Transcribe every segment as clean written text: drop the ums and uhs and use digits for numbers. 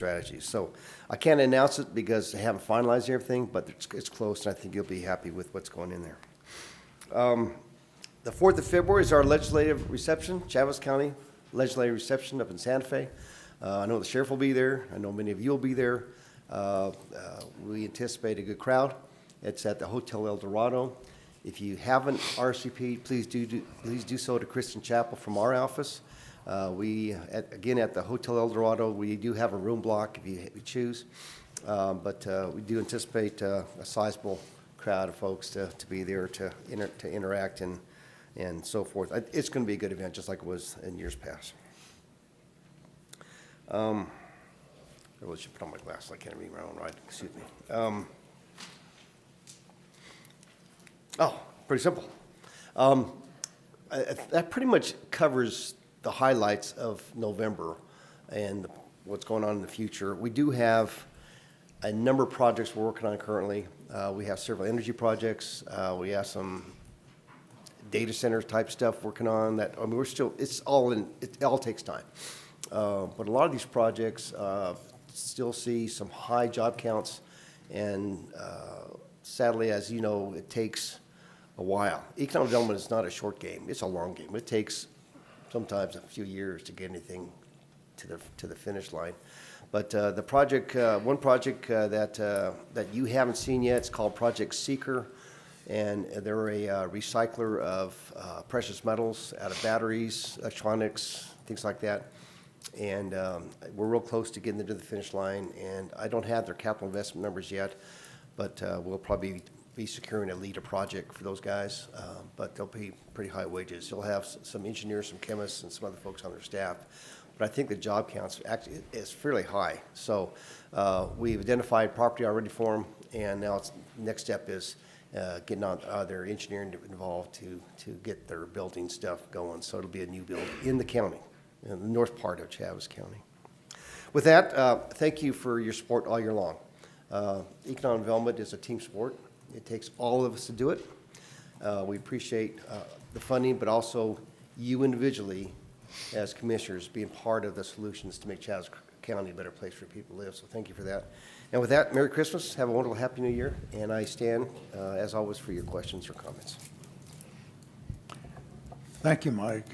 strategies. So I can't announce it because I haven't finalized everything, but it's close, and I think you'll be happy with what's going in there. The 4th of February is our legislative reception, Chaves County legislative reception up in Santa Fe. I know the sheriff will be there. I know many of you will be there. We anticipate a good crowd. It's at the Hotel El Dorado. If you haven't RSVP'd, please do so to Christian Chapel from our office. Again, at the Hotel El Dorado, we do have a room block if you choose, but we do anticipate a sizable crowd of folks to be there to interact and so forth. It's going to be a good event, just like it was in years past. I really should put on my glasses. I can't read my own writing. Excuse me. Pretty simple. That pretty much covers the highlights of November and what's going on in the future. We do have a number of projects we're working on currently. We have several energy projects. We have some data center type stuff working on that. I mean, it all takes time. But a lot of these projects still see some high job counts, and sadly, as you know, it takes a while. Economic development is not a short game. It's a long game. It takes sometimes a few years to get anything to the finish line. But the project, one project that you haven't seen yet, it's called Project Seeker, and they're a recycler of precious metals out of batteries, electronics, things like that. And we're real close to getting to the finish line, and I don't have their capital investment numbers yet, but we'll probably be securing a leader project for those guys, but they'll pay pretty high wages. You'll have some engineers, some chemists, and some other folks on their staff, but I think the job count actually is fairly high. So we've identified property already for them, and now next step is getting their engineering involved to get their building stuff going. So it'll be a new build in the county, in the north part of Chaves County. With that, thank you for your support all year long. Economic development is a team sport. It takes all of us to do it. We appreciate the funding, but also you individually as commissioners being part of the solutions to make Chaves County a better place for people to live. So thank you for that. And with that, Merry Christmas. Have a wonderful Happy New Year. And I stand, as always, for your questions or comments. Thank you, Mike.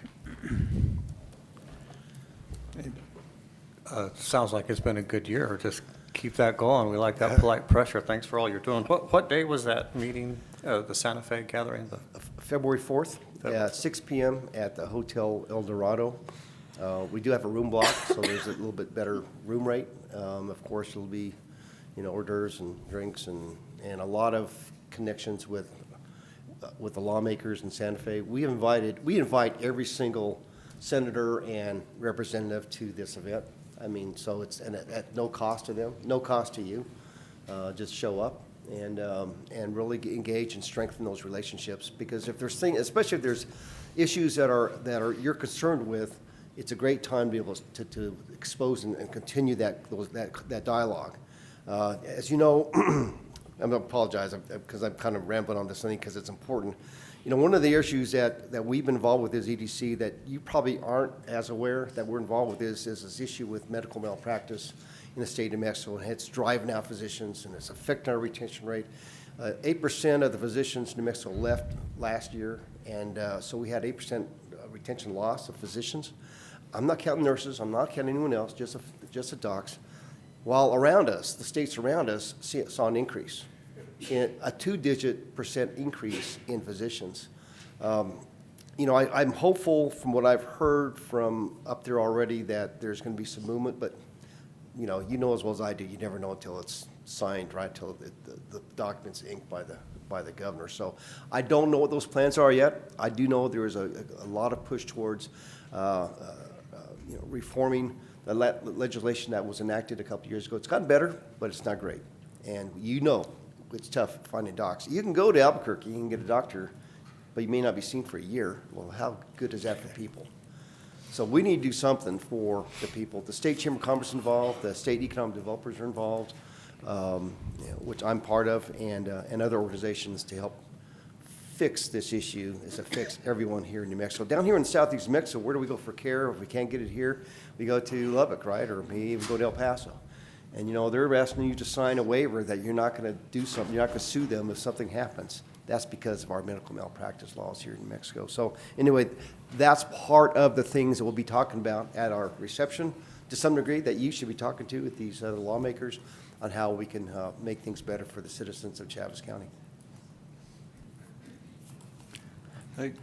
Sounds like it's been a good year. Just keep that going. We like that polite pressure. Thanks for all you're doing. What day was that meeting, the Santa Fe gathering? February 4th at 6 p.m. at the Hotel El Dorado. We do have a room block, so there's a little bit better room rate. Of course, it'll be, hors d'oeuvres and drinks and a lot of connections with the lawmakers in Santa Fe. We invite every single senator and representative to this event. I mean, so it's at no cost to them, no cost to you. Just show up and really engage and strengthen those relationships. Because if there's things, especially if there's issues that are you're concerned with, it's a great time to be able to expose and continue that dialogue. As you know, I'm going to apologize because I'm kind of rambling on this thing because it's important. One of the issues that we've been involved with is EDC that you probably aren't as aware that we're involved with is this issue with medical malpractice in the state of New Mexico, and it's driving out physicians, and it's affecting our retention rate. 8% of the physicians in New Mexico left last year, and so we had 8% retention loss of physicians. I'm not counting nurses. I'm not counting anyone else, just the docs. While around us, the states around us saw an increase. In a 2-digit % increase in physicians. I'm hopeful from what I've heard from up there already that there's going to be some movement, but you know as well as I do, you never know until it's signed, right? Until the document's inked by the governor. So I don't know what those plans are yet. I do know there is a lot of push towards reforming the legislation that was enacted a couple years ago. It's gotten better, but it's not great, and it's tough finding docs. You can go to Albuquerque, you can get a doctor, but you may not be seen for a year. Well, how good is that for people? So we need to do something for the people. The State Chamber of Commerce is involved, the state economic developers are involved, which I'm part of, and other organizations to help fix this issue is to fix everyone here in New Mexico. Down here in southeast New Mexico, where do we go for care? If we can't get it here, we go to Lubbock, right? Or maybe even go to El Paso. And, you know, they're asking you to sign a waiver that you're not going to do something, you're not going to sue them if something happens. That's because of our medical malpractice laws here in New Mexico. So anyway, that's part of the things that we'll be talking about at our reception, to some degree, that you should be talking to with these other lawmakers on how we can make things better for the citizens of Chaves County. Thank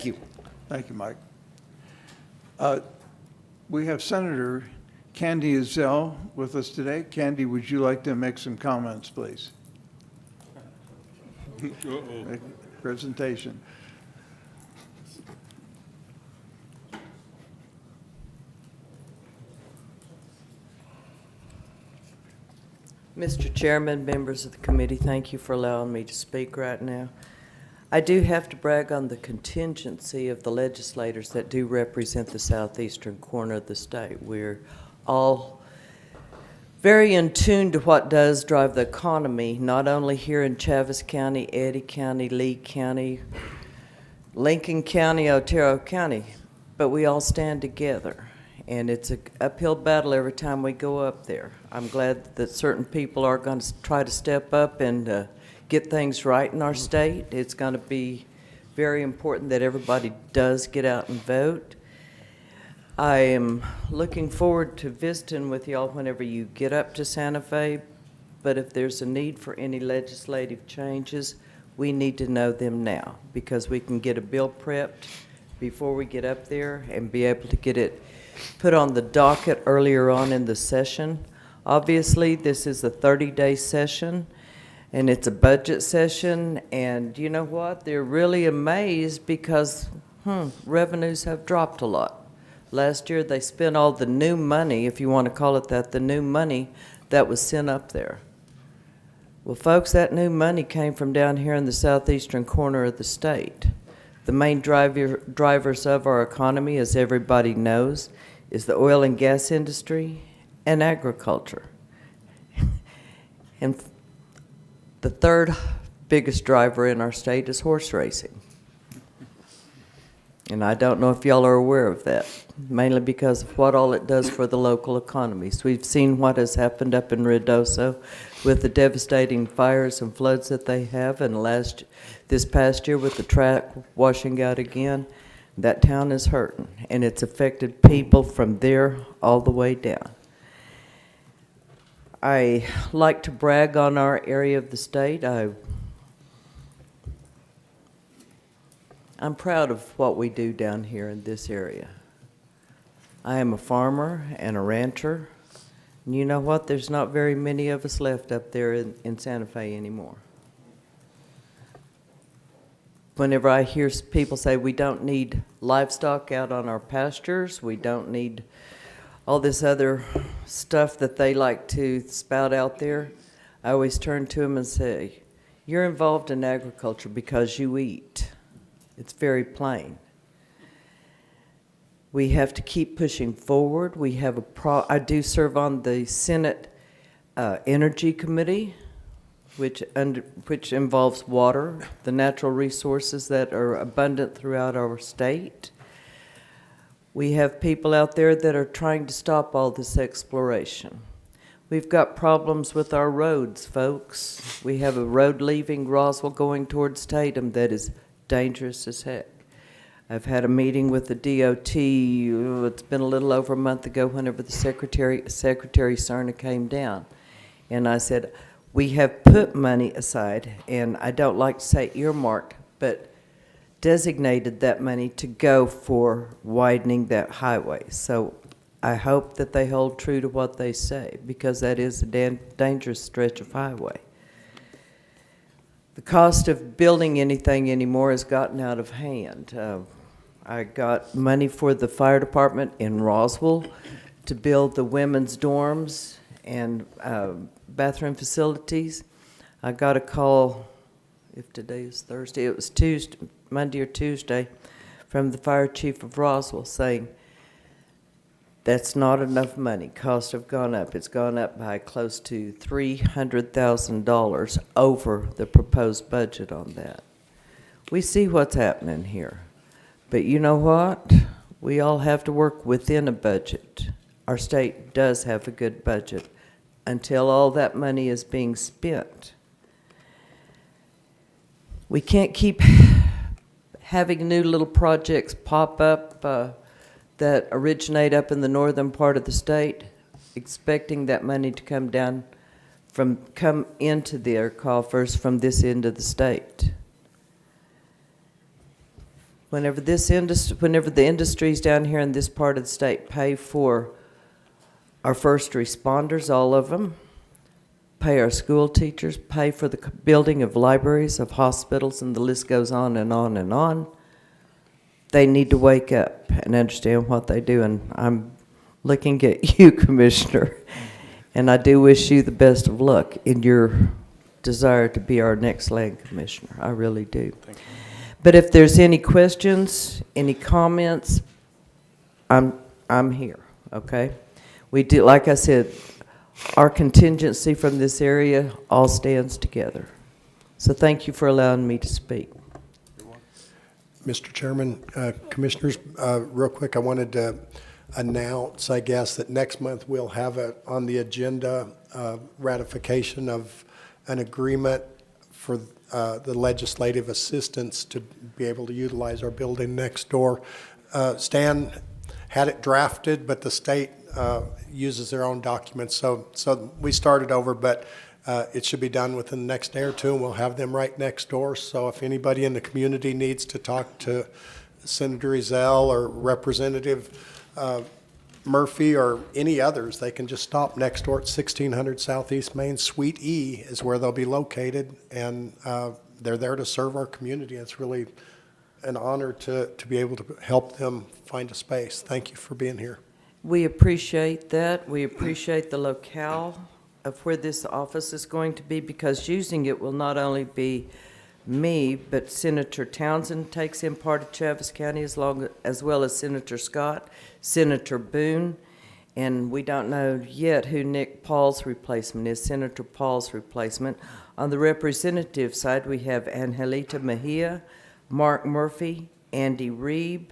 you. Thank you, Mike. We have Senator Candy Ezell with us today. Candy, would you like to make some comments, please? Make a presentation. Mr. Chairman, members of the committee, thank you for allowing me to speak right now. I do have to brag on the contingency of the legislators that do represent the southeastern corner of the state. We're all very in tune to what does drive the economy, not only here in Chaves County, Eddy County, Lee County, Lincoln County, Otero County, but we all stand together. And it's an uphill battle every time we go up there. I'm glad that certain people are going to try to step up and get things right in our state. It's going to be very important that everybody does get out and vote. I am looking forward to visiting with y'all whenever you get up to Santa Fe, but if there's a need for any legislative changes, we need to know them now, because we can get a bill prepped before we get up there and be able to get it put on the docket earlier on in the session. Obviously, this is a 30-day session, and it's a budget session, and you know what? They're really amazed because revenues have dropped a lot. Last year, they spent all the new money, if you want to call it that, the new money that was sent up there. Well, folks, that new money came from down here in the southeastern corner of the state. The main drivers of our economy, as everybody knows, is the oil and gas industry and agriculture. And the third biggest driver in our state is horse racing. And I don't know if y'all are aware of that, mainly because of what all it does for the local economies. We've seen what has happened up in Ruidoso with the devastating fires and floods that they have, and this past year with the track washing out again. That town is hurting, and it's affected people from there all the way down. I like to brag on our area of the state. I'm proud of what we do down here in this area. I am a farmer and a rancher, and you know what? There's not very many of us left up there in Santa Fe anymore. Whenever I hear people say we don't need livestock out on our pastures, we don't need all this other stuff that they like to spout out there, I always turn to them and say, you're involved in agriculture because you eat. It's very plain. We have to keep pushing forward. We have I do serve on the Senate Energy Committee, which involves water, the natural resources that are abundant throughout our state. We have people out there that are trying to stop all this exploration. We've got problems with our roads, folks. We have a road leaving Roswell going towards Tatum that is dangerous as heck. I've had a meeting with the DOT, it's been a little over a month ago, whenever the Secretary Cerna came down. And I said, we have put money aside, and I don't like to say earmarked, but designated that money to go for widening that highway. So I hope that they hold true to what they say, because that is a dangerous stretch of highway. The cost of building anything anymore has gotten out of hand. I got money for the fire department in Roswell to build the women's dorms and bathroom facilities. I got a call, if today is Thursday, it was Monday or Tuesday, from the fire chief of Roswell saying, that's not enough money. Costs have gone up. It's gone up by close to $300,000 over the proposed budget on that. We see what's happening here. But you know what? We all have to work within a budget. our state does have a good budget until all that money is being spent. We can't keep having new little projects pop up that originate up in the northern part of the state, expecting that money to come into their coffers from this end of the state. Whenever the industries down here in this part of the state pay for our first responders, all of them, pay our school teachers, pay for the building of libraries, of hospitals, and the list goes on and on and on. They need to wake up and understand what they do, and I'm looking at you, Commissioner, and I do wish you the best of luck in your desire to be our next land commissioner. I really do. Thank you. But if there's any questions, any comments, I'm here, okay? We do, like I said, our contingency from this area all stands together. So thank you for allowing me to speak. Mr. Chairman, Commissioners, real quick, I wanted to announce, I guess, that next month we'll have on the agenda ratification of an agreement for the legislative assistance to be able to utilize our building next door. Stan had it drafted, but the state uses their own documents, so we started over, but it should be done within the next day or two, and we'll have them right next door. So if anybody in the community needs to talk to Senator Ezell or Representative Murphy or any others, they can just stop next door at 1600 Southeast Main. Suite E is where they'll be located, and they're there to serve our community. It's really an honor to be able to help them find a space. Thank you for being here. We appreciate that. We appreciate the locale of where this office is going to be, because using it will not only be me, but Senator Townsend takes in part of Chaves County as well as Senator Scott, Senator Boone, and we don't know yet who Nick Paul's replacement is, Senator Paul's replacement. On the representative side, we have Angelita Mejia, Mark Murphy, Andy Reeb,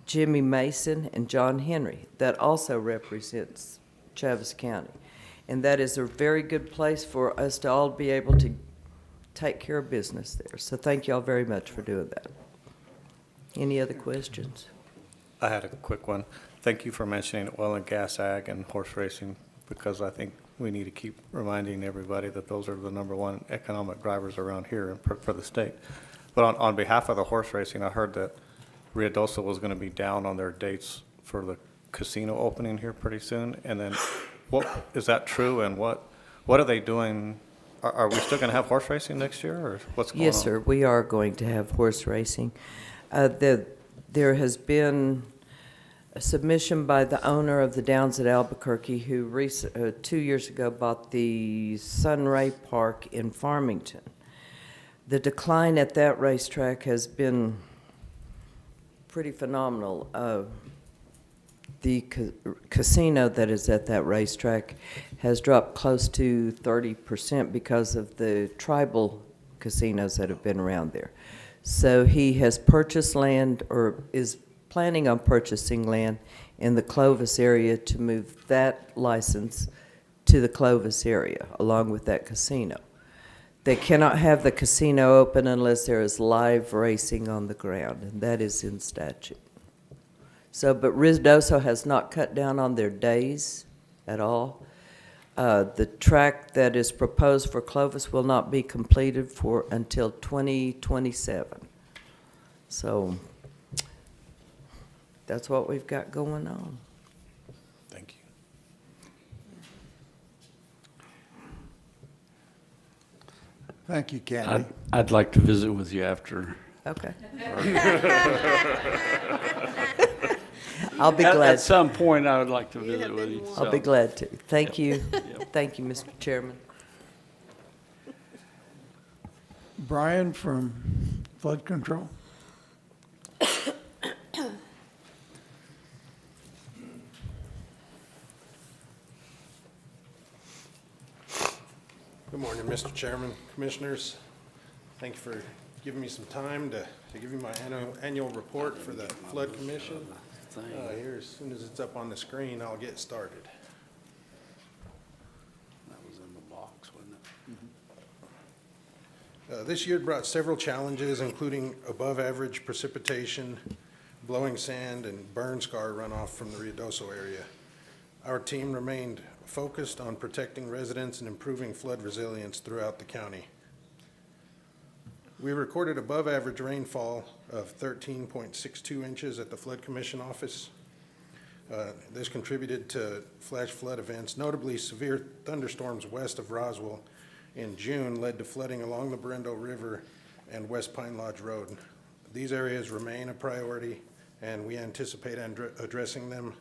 Jimmy Mason, and John Henry. That also represents Chaves County. And that is a very good place for us to all be able to take care of business there. So thank you all very much for doing that. Any other questions? I had a quick one. Thank you for mentioning oil and gas, ag, and horse racing, because I think we need to keep reminding everybody that those are the #1 economic drivers around here and for the state. But on behalf of the horse racing, I heard that Ruidoso was going to be down on their dates for the casino opening here pretty soon. And then, what is that true? And what are they doing? Are we still going to have horse racing next year, or what's going on? Yes, sir, we are going to have horse racing. There has been a submission by the owner of the Downs at Albuquerque, who 2 years ago bought the Sunray Park in Farmington. The decline at that racetrack has been pretty phenomenal. The casino that is at that racetrack has dropped close to 30% because of the tribal casinos that have been around there. So he has purchased land, or is planning on purchasing land in the Clovis area to move that license to the Clovis area along with that casino. They cannot have the casino open unless there is live racing on the ground, and that is in statute. So, but Ruidoso has not cut down on their days at all. The track that is proposed for Clovis will not be completed until 2027. So that's what we've got going on. Thank you. Thank you, Candy. I'd like to visit with you after. Okay. I'll be glad. At some point, I would like to visit with you. I'll be glad to. Thank you. Thank you, Mr. Chairman. Brian from Flood Control. Good morning, Mr. Chairman, Commissioners. Thank you for giving me some time to give you my annual report for the Flood Commission. thing. Here, as soon as it's up on the screen, I'll get started. That was in the box, wasn't it? This year brought several challenges, including above-average precipitation, blowing sand, and burn scar runoff from the Ruidoso area. Our team remained focused on protecting residents and improving flood resilience throughout the county. We recorded above-average rainfall of 13.62 inches at the Flood Commission office. This contributed to flash flood events. Notably, severe thunderstorms west of Roswell in June led to flooding along the Berendo River and West Pine Lodge Road. These areas remain a priority, and we anticipate addressing them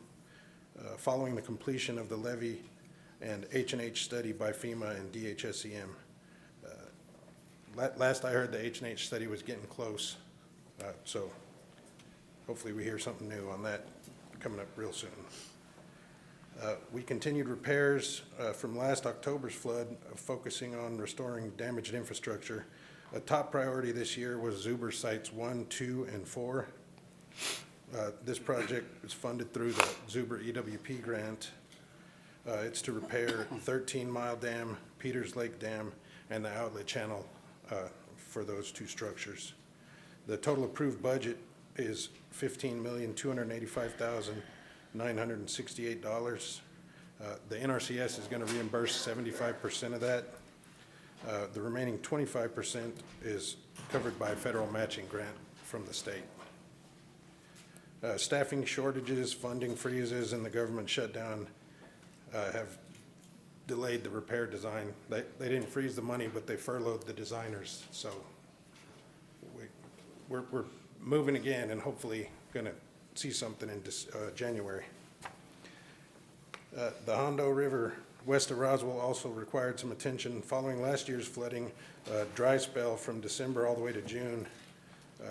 following the completion of the levee and H&H study by FEMA and DHSEM. Last I heard, the H&H study was getting close, so hopefully we hear something new on that coming up real soon. We continued repairs from last October's flood, focusing on restoring damaged infrastructure. A top priority this year was Zuber Sites 1, 2, and 4. This project is funded through the Zuber EWP grant. It's to repair 13-Mile Dam, Peters Lake Dam, and the outlet channel for those two structures. The total approved budget is $15,285,968. The NRCS is going to reimburse 75% of that. The remaining 25% is covered by a federal matching grant from the state. Staffing shortages, funding freezes, and the government shutdown have delayed the repair design. They didn't freeze the money, but they furloughed the designers. So we're moving again and hopefully going to see something in January. The Hondo River west of Roswell also required some attention. Following last year's flooding, a dry spell from December all the way to June,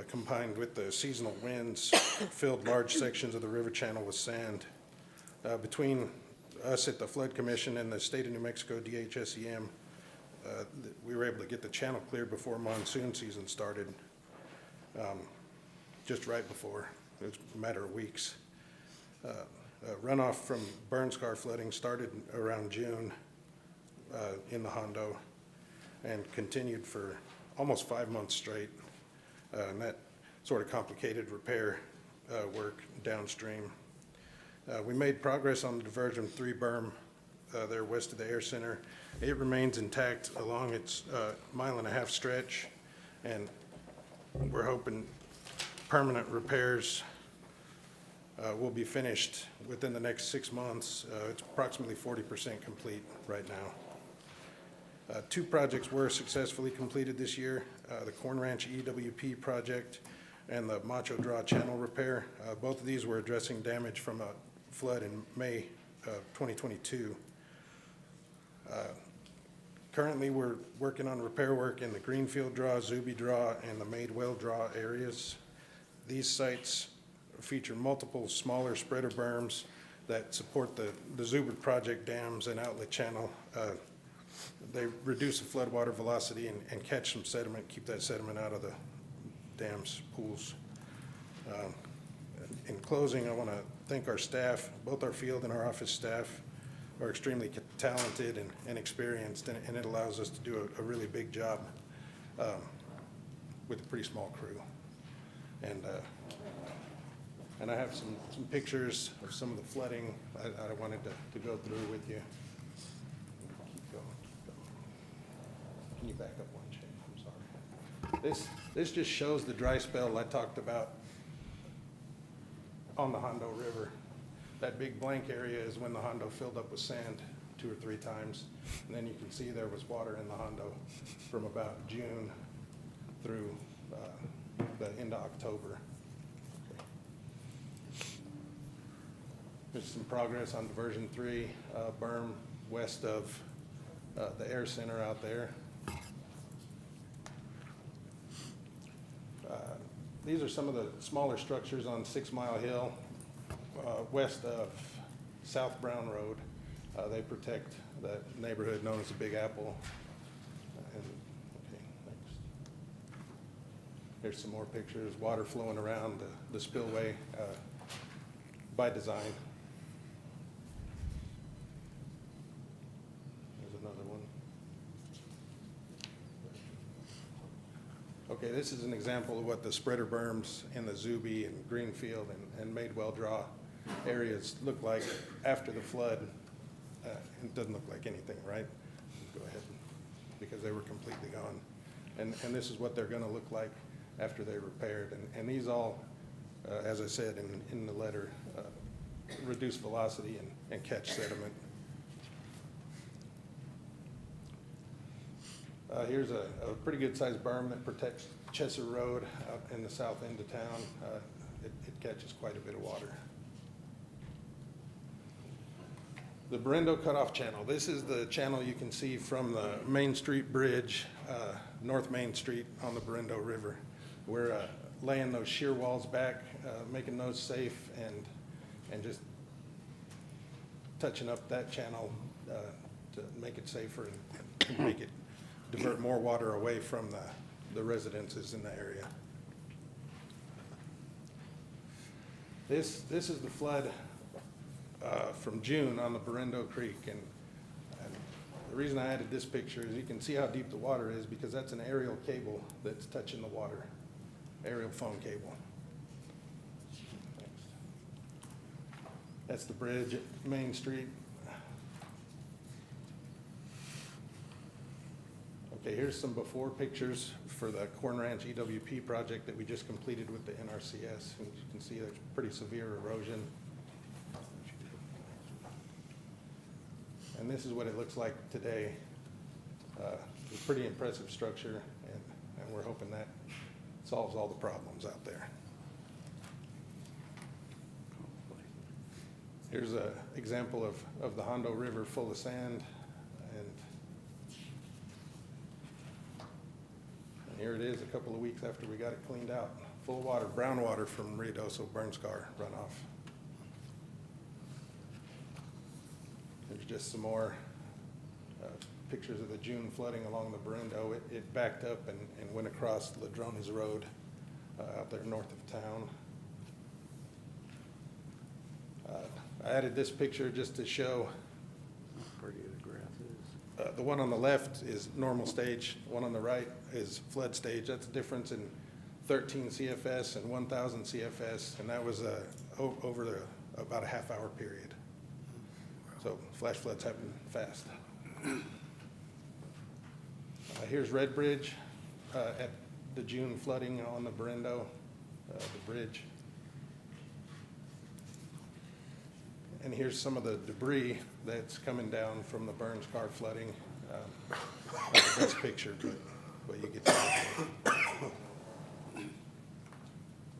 combined with the seasonal winds, filled large sections of the river channel with sand. Between us at the Flood Commission and the State of New Mexico DHSEM, we were able to get the channel cleared before monsoon season started, just right before. It was a matter of weeks. Runoff from burn scar flooding started around June in the Hondo and continued for almost 5 months straight. And that sort of complicated repair work downstream. We made progress on the Diversion 3 berm there west of the Air Center. It remains intact along its 1.5 mile stretch, and we're hoping permanent repairs will be finished within the next 6 months. It's approximately 40% complete right now. 2 projects were successfully completed this year, the Corn Ranch EWP project and the Macho Draw channel repair. Both of these were addressing damage from a flood in May 2022. Currently, we're working on repair work in the Greenfield Draw, Zuby Draw, and the Madewell Draw areas. These sites feature multiple smaller spreader berms that support the Zuber project dams and outlet channel. They reduce the floodwater velocity and catch some sediment, keep that sediment out of the dams, pools. In closing, I want to thank our staff. Both our field and our office staff are extremely talented and experienced, and it allows us to do a really big job with a pretty small crew. And I have some pictures of some of the flooding I wanted to go through with you. Keep going. Can you back up one, Shane? I'm sorry. This just shows the dry spell I talked about on the Hondo River. That big blank area is when the Hondo filled up with sand 2 or 3 times. And then you can see there was water in the Hondo from about June through the end of October. There's some progress on Diversion 3 berm west of the Air Center out there. These are some of the smaller structures on 6 Mile Hill west of South Brown Road. They protect that neighborhood known as the Big Apple. Okay, thanks. Here's some more pictures, water flowing around the spillway. by design. There's another one. Okay, this is an example of what the spreader berms in the Zuby and Greenfield and Madewell Draw areas look like after the flood. It doesn't look like anything, right? Go ahead, because they were completely gone. And this is what they're gonna look like after they're repaired. And these all, as I said in the letter, reduce velocity and catch sediment. Here's a pretty good sized berm that protects Chesser Road out in the south end of town. It catches quite a bit of water. The Berendo Cutoff Channel. This is the channel you can see from the Main Street Bridge, North Main Street on the Berendo River. We're laying those shear walls back, making those safe, and just touching up that channel to make it safer and make it divert more water away from the residences in the area. This is the flood from June on the Berendo Creek, and the reason I added this picture is you can see how deep the water is because that's an aerial cable that's touching the water, aerial phone cable. Next. That's the bridge at Main Street. Okay, here's some before pictures for the Corn Ranch EWP project that we just completed with the NRCS. And you can see there's pretty severe erosion. And this is what it looks like today. It's a pretty impressive structure, and we're hoping that solves all the problems out there. Here's an example of the Hondo River full of sand, and here it is a couple of weeks after we got it cleaned out. Full of water, brown water from Ruidoso burn scar runoff. There's just some more pictures of the June flooding along the Berendo. It backed up and went across Ladrones Road out there north of town. I added this picture just to show. How pretty the grass is. The one on the left is normal stage, one on the right is flood stage. That's the difference in 13 CFS and 1,000 CFS, and that was over about a half-hour period. So flash floods happen fast. Here's Red Bridge at the June flooding on the Berendo, the bridge. And here's some of the debris that's coming down from the burn scar flooding. Not the best picture, but you get to see.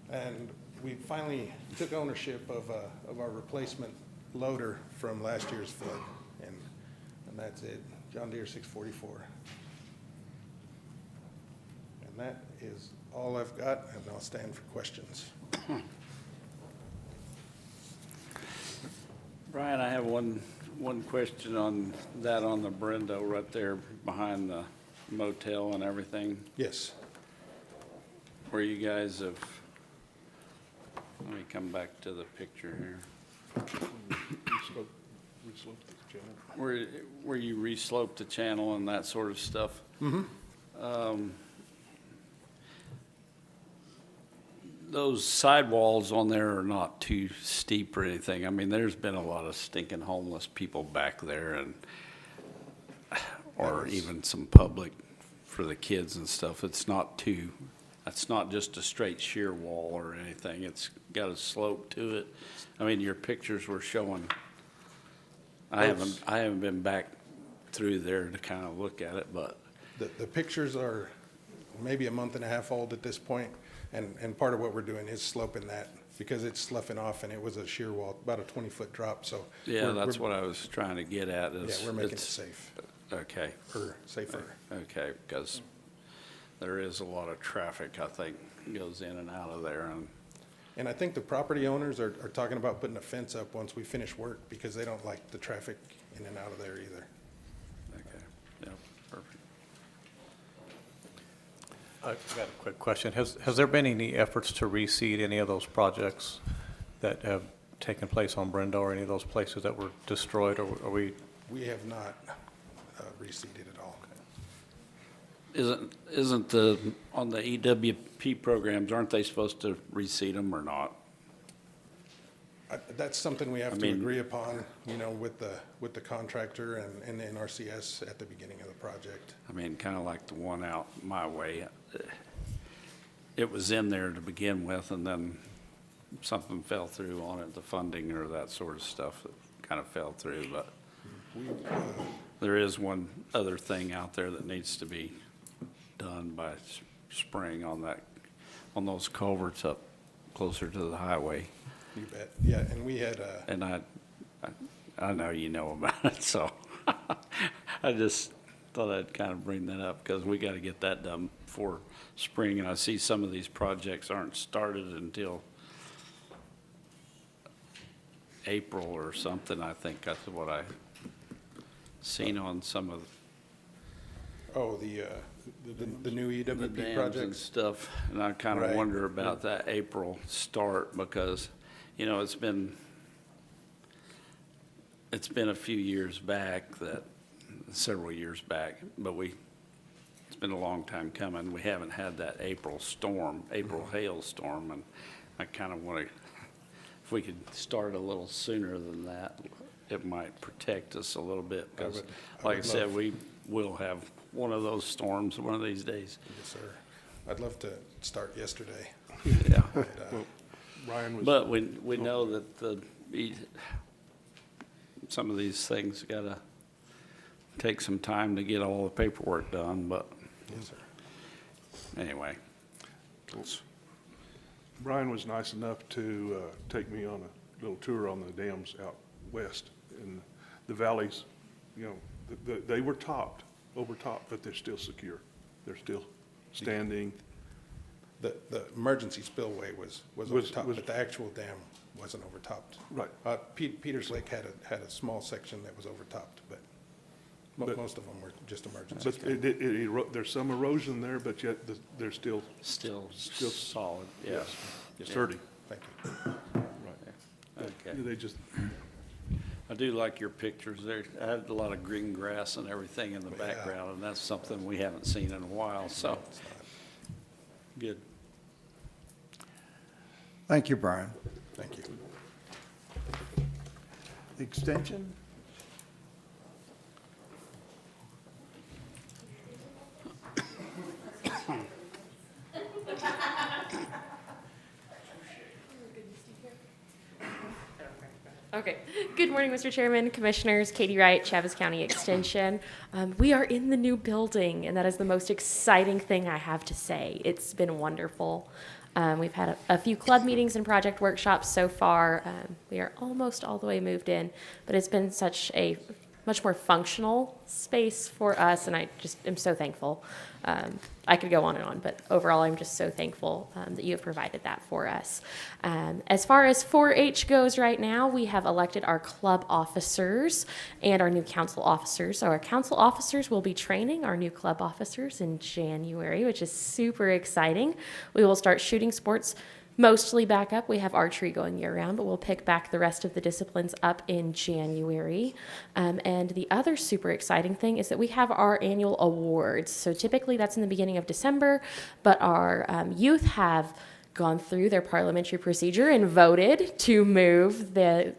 And we finally took ownership of our replacement loader from last year's flood, and that's it, John Deere 644. And that is all I've got, and I'll stand for questions. Brian, I have one question on that on the Berendo right there behind the motel and everything, Yes. where you guys have, let me come back to the picture here. Where you re-slope the channel and that sort of stuff. Those sidewalls on there are not too steep or anything. I mean, there's been a lot of stinking homeless people back there, and or even some public for the kids and stuff. It's not too, that's not just a straight sheer wall or anything. It's got a slope to it. I mean, your pictures were showing. I haven't been back through there to kind of look at it, but The pictures are maybe a month and a half old at this point, and part of what we're doing is sloping that because it's sloughing off, and it was a shear wall, about a 20-foot drop, so. yeah, that's what I was trying to get at. Is Yeah, we're making it it's- safe, Okay, or safer. okay, because there is a lot of traffic, I think, goes in and out of there, and And I think the property owners are talking about putting a fence up once we finish work because they don't like the traffic in and out of there either. okay, yeah, perfect. I've got a quick question. Has there been any efforts to reseed any of those projects that have taken place on Brendo or any of those places that were destroyed, or are we? We have not reseeded at all. Isn't the, on the EWP programs, aren't they supposed to reseed them or not? That's something we have I to mean- agree upon, you know, with the contractor and the NRCS at the beginning of the project. I mean, kind of like the one out my way. It was in there to begin with, and then something fell through on it, the funding or that sort of stuff that kind of fell through, but there is one other thing out there that needs to be done by spring on that, on those culverts up closer to the highway. You bet. Yeah, and we had, And I know you know about it, so I just thought I'd kind of bring that up because we got to get that done before spring. And I see some of these projects aren't started until April or something. I think that's what I seen on some of oh, the new the EWP dams and projects. stuff. And I kind of Right. wonder about that April start because, you know, it's been a few years back that, several years back, but it's been a long time coming. We haven't had that April hailstorm, and I kind of want to, if we could start a little sooner than that, it might protect us a little bit, because, I like I would said, love- we will have one of those storms one of these days. Yes, sir. I'd love to start yesterday. Yeah. but, Ryan was. But we know that some of these things gotta take some time to get all the paperwork done, but Yes, sir. anyway. Brian was nice enough to take me on a little tour on the dams out west in the valleys. You know, they were overtopped, but they're still secure. They're still standing. The emergency spillway was overtopped, was- but the actual dam wasn't overtopped. Right. Peters Lake had a small section that was overtopped, but But- most of them were just emergency. But spill. there's some erosion there, but yet they're still Still Still- solid, yes. sturdy. Thank you. Okay. They just, I do like your pictures there. I had a lot of green grass and everything in the Yeah. background, and that's something we haven't seen in a while, so, It's not. good. Thank you, Brian. Thank you. Extension? Okay. Good morning, Mr. Chairman, Commissioners. Katie Wright, Chaves County Extension. We are in the new building, and that is the most exciting thing I have to say. It's been wonderful. We've had a few club meetings and project workshops so far. We are almost all the way moved in, but it's been such a much more functional space for us, and I just am so thankful. I could go on and on, but overall, I'm just so thankful that you have provided that for us. As far as 4-H goes right now, we have elected our club officers and our new council officers. So our council officers will be training our new club officers in January, which is super exciting. We will start shooting sports mostly back up. We have archery going year-round, but we'll pick back the rest of the disciplines up in January. And the other super exciting thing is that we have our annual awards. So typically that's in the beginning of December, but our youth have gone through their parliamentary procedure and voted to move the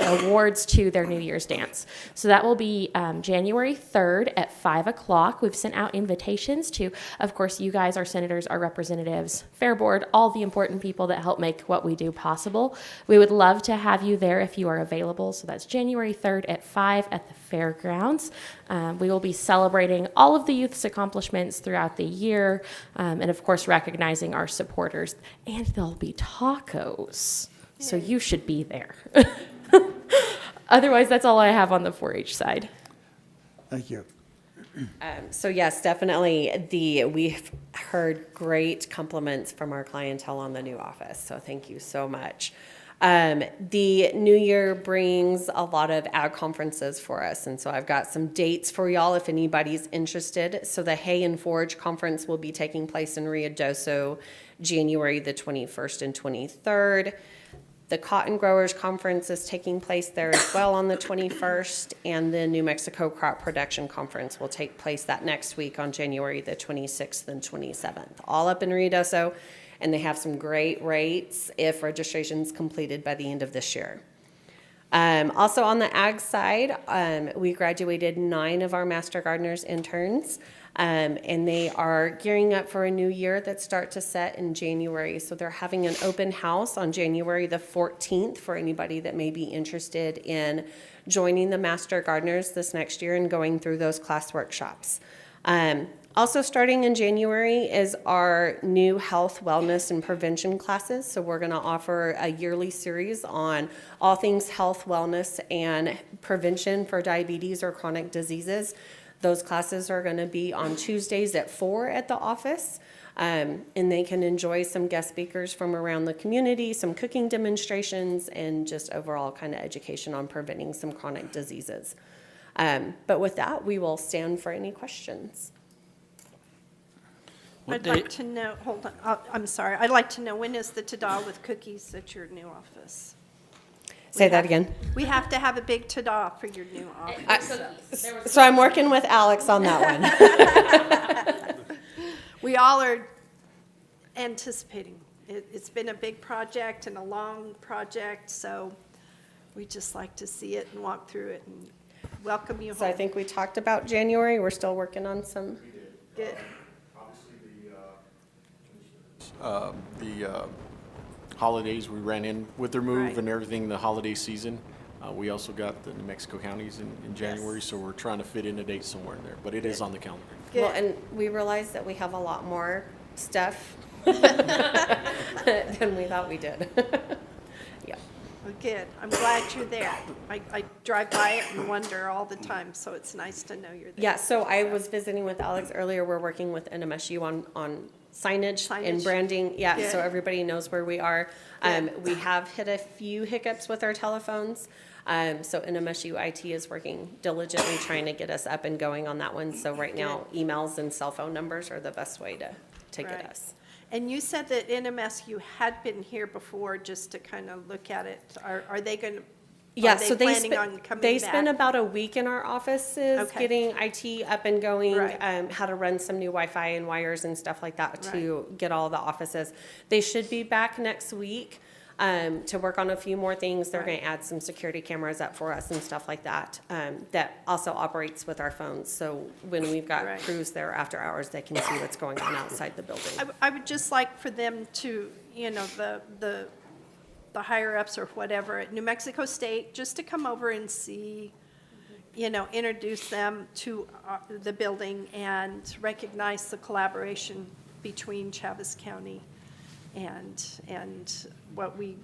awards to their New Year's dance. So that will be January 3rd at 5 o'clock. We've sent out invitations to, of course, you guys, our senators, our representatives, Fair Board, all the important people that help make what we do possible. We would love to have you there if you are available. So that's January 3rd at 5 at the fairgrounds. We will be celebrating all of the youth's accomplishments throughout the year, and of course, recognizing our supporters. And there'll be tacos. So you should be there. Otherwise, that's all I have on the 4-H side. Thank you. So yes, definitely we've heard great compliments from our clientele on the new office. So thank you so much. The new year brings a lot of ag conferences for us. And so I've got some dates for y'all if anybody's interested. So the Hay and Forage Conference will be taking place in Ruidoso, January the 21st and 23rd. The Cotton Growers Conference is taking place there as well on the 21st, and the New Mexico Crop Production Conference will take place that next week on January the 26th and 27th, all up in Ruidoso, and they have some great rates if registration's completed by the end of this year. Also on the ag side, we graduated 9 of our Master Gardeners interns, and they are gearing up for a new year that starts to set in January. So they're having an open house on January the 14th for anybody that may be interested in joining the Master Gardeners this next year and going through those class workshops. Also starting in January is our new health, wellness, and prevention classes. So we're going to offer a yearly series on all things health, wellness, and prevention for diabetes or chronic diseases. Those classes are going to be on Tuesdays at 4 at the office. And they can enjoy some guest speakers from around the community, some cooking demonstrations, and just overall kind of education on preventing some chronic diseases. But with that, we will stand for any questions. What I'd like to know, hold on, I'm sorry, I'd like to know, when is the ta-da with cookies at your new office? Say that again. We have to have a big ta-da for your new office. So I'm working with Alex on that one. We all are anticipating. It's been a big project and a long project, so we just like to see it and walk through it and welcome you home. So I think we talked about January. We're still working on some. Good. The holidays we ran in with their move Right. and everything, the holiday season. We also got the New Mexico counties in January, Yes. so we're trying to fit in a date somewhere in there, but it is on the calendar. Well, Good. and we realized that we have a lot more stuff than we thought we did. Yeah. Well, good. I'm glad you're there. I drive by it and wonder all the time, so it's nice to know you're there. Yeah, so I was visiting with Alex earlier. We're working with NMSU on signage and Signage. branding. Yeah, Good. so everybody knows where we are. Good. We have hit a few hiccups with our telephones. So NMSU IT is working diligently trying to get us up and going on that one. So right now, emails and cell phone numbers are the best way to get Right. us. And you said that NMSU had been here before just to kind of look at it. Are they going to, Yeah, are they so planning on coming they back? spent about a week in our offices Okay. getting IT up and going, Right. how to run some new Wi-Fi and wires and stuff like that to get all the offices. They should be back next week to work on a few more things. They're going Right. to add some security cameras up for us and stuff like that. That also operates with our phones. So when we've got Right. crews there after hours, they can see what's going on outside the building. I would just like for them to, the higher-ups or whatever at New Mexico State, just to come over and see, introduce them to the building and recognize the collaboration between Chaves County and what we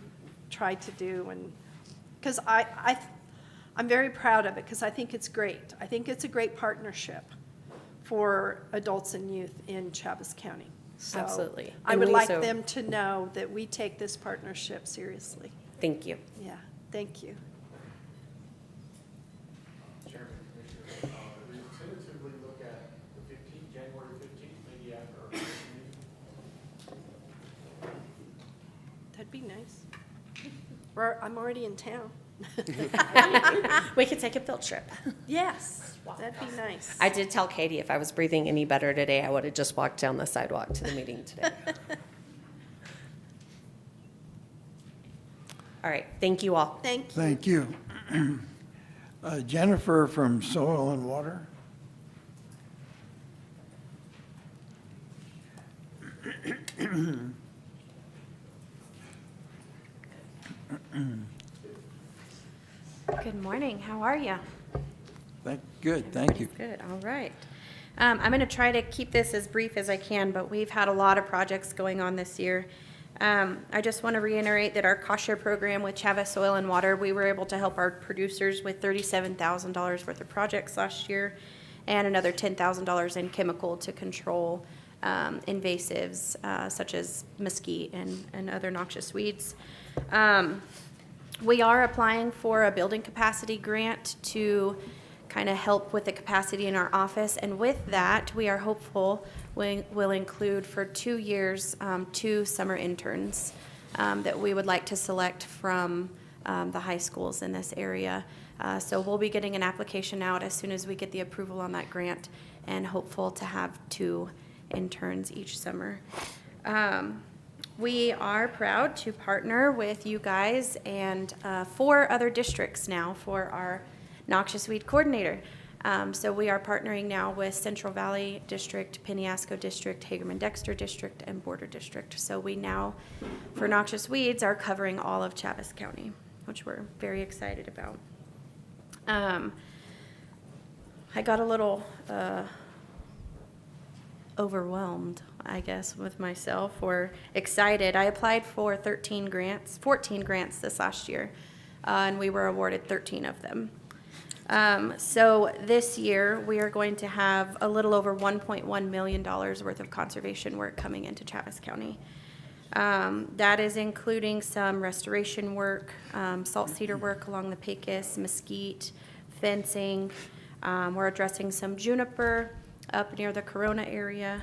try to do. And because I'm very proud of it, because I think it's great. I think it's a great partnership for adults and youth in Chaves County. So Absolutely. I And would we like so- them to know that we take this partnership seriously. Thank you. Yeah, thank you. Chairman, Commissioner, we tentatively look at the 15th, January 15th, maybe after our first meeting. That'd be nice. I'm already in town. We could take a field trip. Yes, that'd be nice. I did tell Katie if I was breathing any better today, I would have just walked down the sidewalk to the meeting today. All right, thank you all. Thank you. Thank you. Jennifer from Soil and Water. Good morning. How are you? Good, thank you. Good. All right. I'm going to try to keep this as brief as I can, but we've had a lot of projects going on this year. I just want to reiterate that our cost share program with Chaves Soil and Water, we were able to help our producers with $37,000 worth of projects last year and another $10,000 in chemical to control invasives such as mesquite and other noxious weeds. We are applying for a building capacity grant to kind of help with the capacity in our office. And with that, we are hopeful we'll include for 2 years 2 summer interns. that we would like to select from the high schools in this area. So we'll be getting an application out as soon as we get the approval on that grant, and hopeful to have 2 interns each summer. We are proud to partner with you guys and 4 other districts now for our noxious weed coordinator. So we are partnering now with Central Valley District, Penasco District, Hagerman-Dexter District, and Border District. So we now, for noxious weeds, are covering all of Chaves County, which we're very excited about. I got a little overwhelmed, I guess, with myself, or excited. I applied for 14 grants this last year, and we were awarded 13 of them. So this year, we are going to have a little over $1.1 million worth of conservation work coming into Chaves County. That is including some restoration work, salt cedar work along the Pecos, mesquite, fencing. We're addressing some juniper up near the Corona area.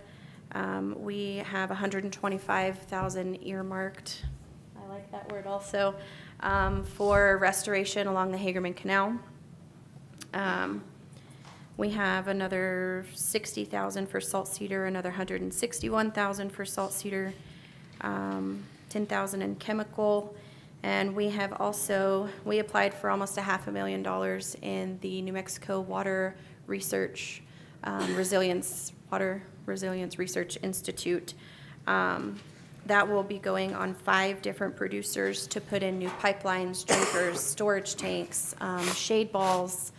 We have 125,000 earmarked, I like that word also, for restoration along the Hagerman Canal. We have another 60,000 for salt cedar, another 161,000 for salt cedar, 10,000 in chemical, and we have also, we applied for almost $500,000 in the New Mexico Water Research Water Resilience Research Institute. That will be going on 5 different producers to put in new pipelines, drinkers, storage tanks, shade balls,